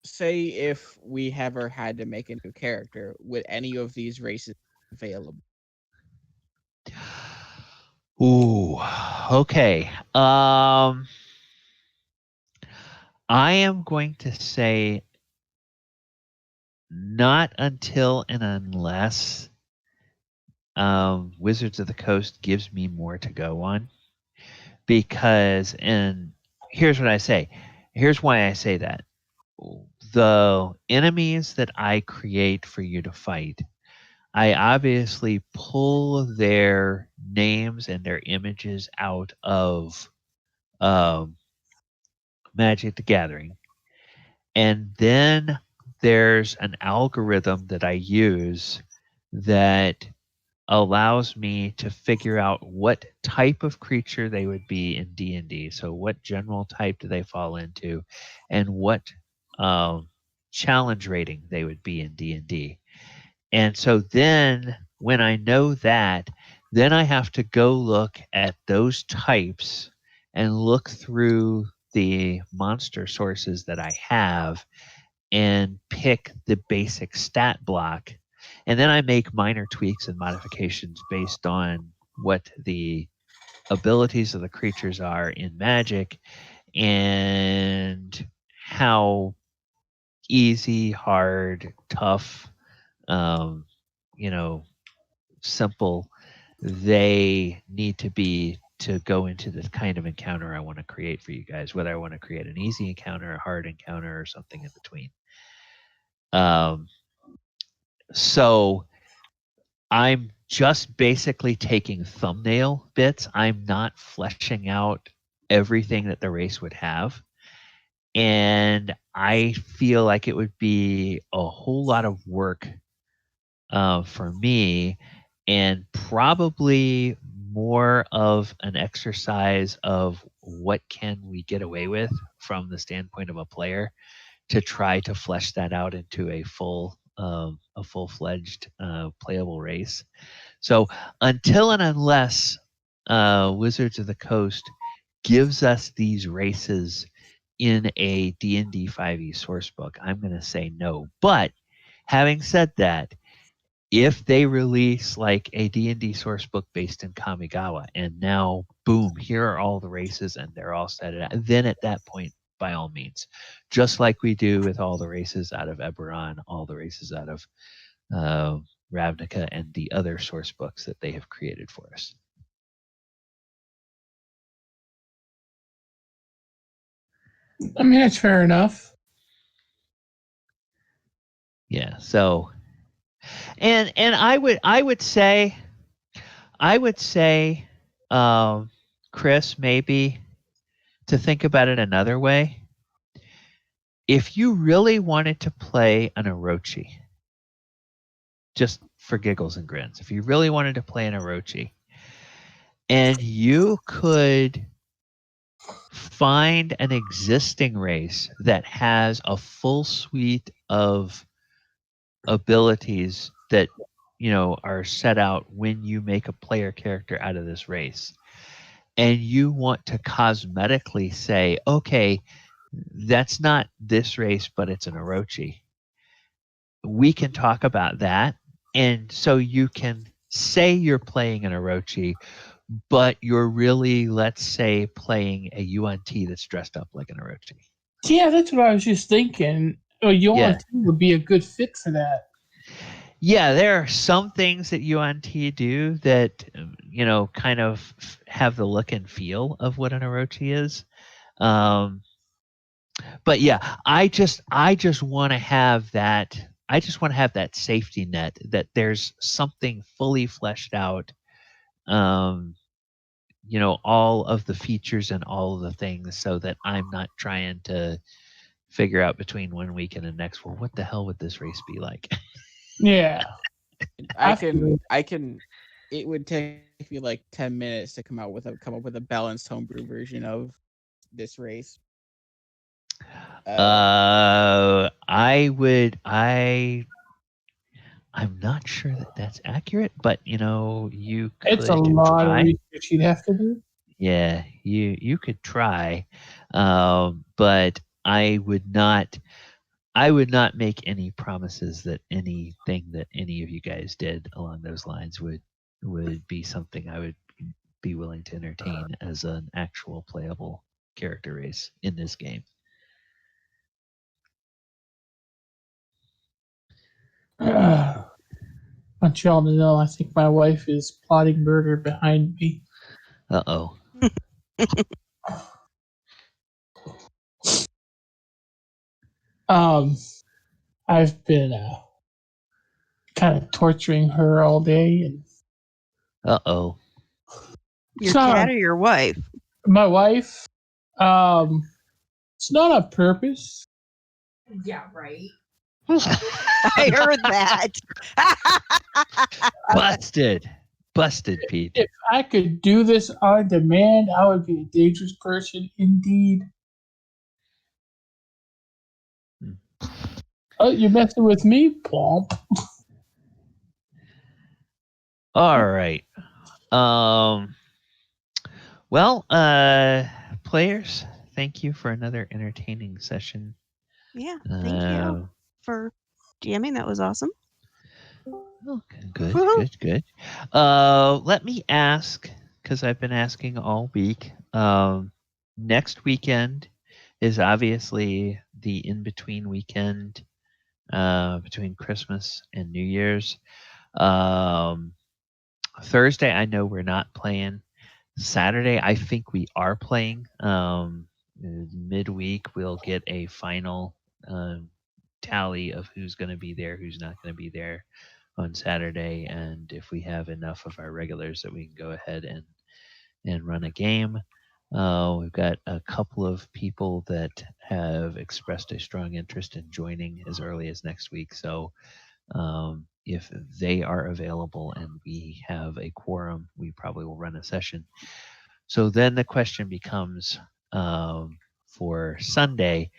say if we ever had to make a new character, would any of these races be available? Ooh, okay. I am going to say not until and unless Wizards of the Coast gives me more to go on. Because, and here's what I say. Here's why I say that. The enemies that I create for you to fight, I obviously pull their names and their images out of Magic the Gathering. And then there's an algorithm that I use that allows me to figure out what type of creature they would be in D&D. So what general type do they fall into, and what challenge rating they would be in D&D. And so then when I know that, then I have to go look at those types and look through the monster sources that I have and pick the basic stat block. And then I make minor tweaks and modifications based on what the abilities of the creatures are in Magic and how easy, hard, tough, simple they need to be to go into the kind of encounter I want to create for you guys, whether I want to create an easy encounter, a hard encounter, or something in between. So I'm just basically taking thumbnail bits. I'm not fleshing out everything that the race would have. And I feel like it would be a whole lot of work for me, and probably more of an exercise of what can we get away with from the standpoint of a player to try to flesh that out into a full-fledged playable race. So until and unless Wizards of the Coast gives us these races in a D&D 5e sourcebook, I'm going to say no. But having said that, if they release like a D&D sourcebook based in Kamigawa, and now boom, here are all the races and they're all set up, then at that point by all means. Just like we do with all the races out of Eberron, all the races out of Ravnica, and the other source books that they have created for us. I mean, that's fair enough. Yeah. So, and I would say, Chris, maybe to think about it another way. If you really wanted to play an Orochi, just for giggles and grins, if you really wanted to play an Orochi, and you could find an existing race that has a full suite of abilities that are set out when you make a player character out of this race, and you want to cosmetically say, okay, that's not this race, but it's an Orochi, we can talk about that. And so you can say you're playing an Orochi, but you're really, let's say, playing a UNT that's dressed up like an Orochi. Yeah, that's what I was just thinking. UNT would be a good fit for that. Yeah, there are some things that UNT do that, kind of have the look and feel of what an Orochi is. But yeah, I just want to have that. I just want to have that safety net that there's something fully fleshed out. All of the features and all of the things, so that I'm not trying to figure out between one week and the next. Well, what the hell would this race be like? Yeah. I can. It would take me like 10 minutes to come up with a balanced homebrew version of this race. I'm not sure that that's accurate, but you could It's a lot try. of research you'd have to do. Yeah, you could try, but I would not make any promises that anything that any of you guys did along those lines would be something I would be willing to entertain as an actual playable character race in this game. I want y'all to know, I think my wife is plotting murder behind me. Uh-oh. I've been kind of torturing her all day, and Uh-oh. Your cat or your wife? My wife. It's not on purpose. Yeah, right. I heard that. Busted, Pete. If I could do this on demand, I would be a dangerous person indeed. Oh, you're messing with me? Plomp. All right. Well, players, thank you for another entertaining session. Yeah, thank you for jamming. That was awesome. Okay, good. Let me ask, because I've been asking all week. Next weekend is obviously the in-between weekend between Christmas and New Year's. Thursday, I know we're not playing. Saturday, I think we are playing. Midweek, we'll get a final tally of who's going to be there, who's not going to be there on Saturday, and if we have enough of our regulars that we can go ahead and run a game. We've got a couple of people that have expressed a strong interest in joining as early as next week. So if they are available and we have a quorum, we probably will run a session. So then the question becomes for Sunday.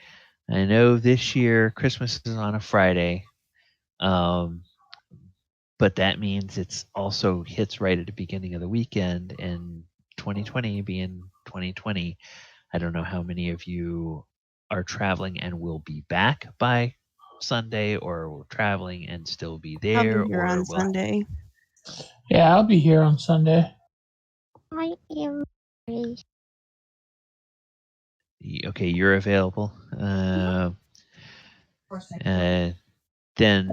I know this year Christmas is on a Friday, but that means it's also hits right at the beginning of the weekend, and 2020 being 2020, I don't know how many of you are traveling and will be back by Sunday, or will traveling and still be there. I'll be here on Sunday. Yeah, I'll be here on Sunday. I am. Okay, you're available. Then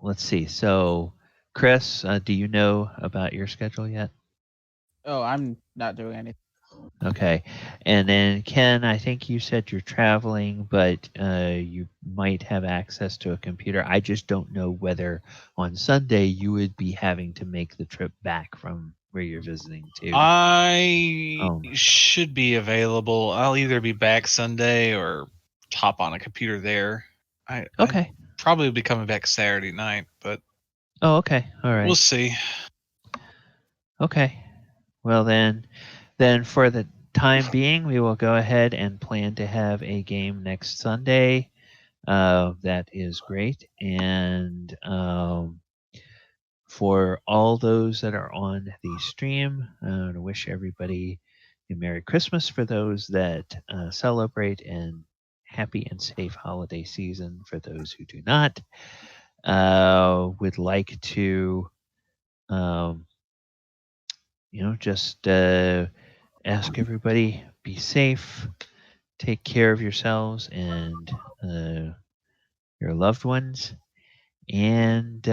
let's see. So, Chris, do you know about your schedule yet? Oh, I'm not doing anything. Okay. And then Ken, I think you said you're traveling, but you might have access to a computer. I just don't know whether on Sunday you would be having to make the trip back from where you're visiting to. I should be available. I'll either be back Sunday or hop on a computer there. I probably will be coming back Saturday night, but Oh, okay. All right. we'll see. Okay. Well, then for the time being, we will go ahead and plan to have a game next Sunday. That is great. And for all those that are on the stream, I want to wish everybody a Merry Christmas for those that celebrate, and happy and safe holiday season for those who do not. Would like to, just ask everybody, be safe, take care of yourselves and your loved ones, and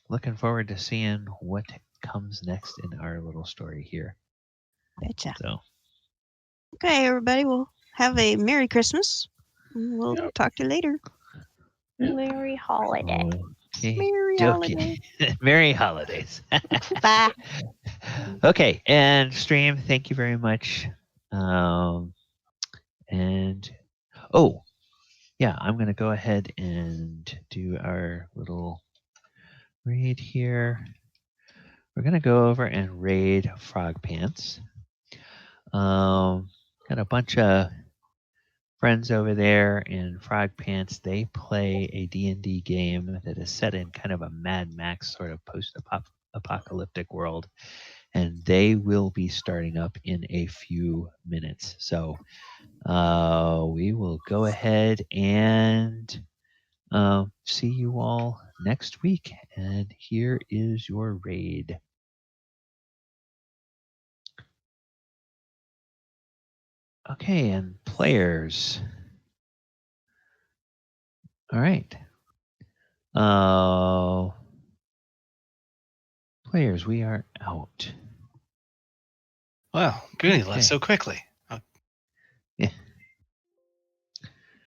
looking forward to seeing what comes next in our little story here. Betcha. So, okay, everybody, we'll have a Merry Christmas. We'll talk to you later. Merry holiday. okay, Merry dokey. Merry holidays. Bye. Okay, and stream, thank you very much. And yeah, I'm going to go ahead and do our little raid here. We're going to go over and raid Frog Pants. Got a bunch of friends over there in Frog Pants. They play a D&D game that is set in kind of a Mad Max sort of post-apocalyptic world. And they will be starting up in a few minutes. So we will go ahead and see you all next week. And here is your raid. Okay, and players. All right. Players, we are out. Wow, Gooney left so quickly.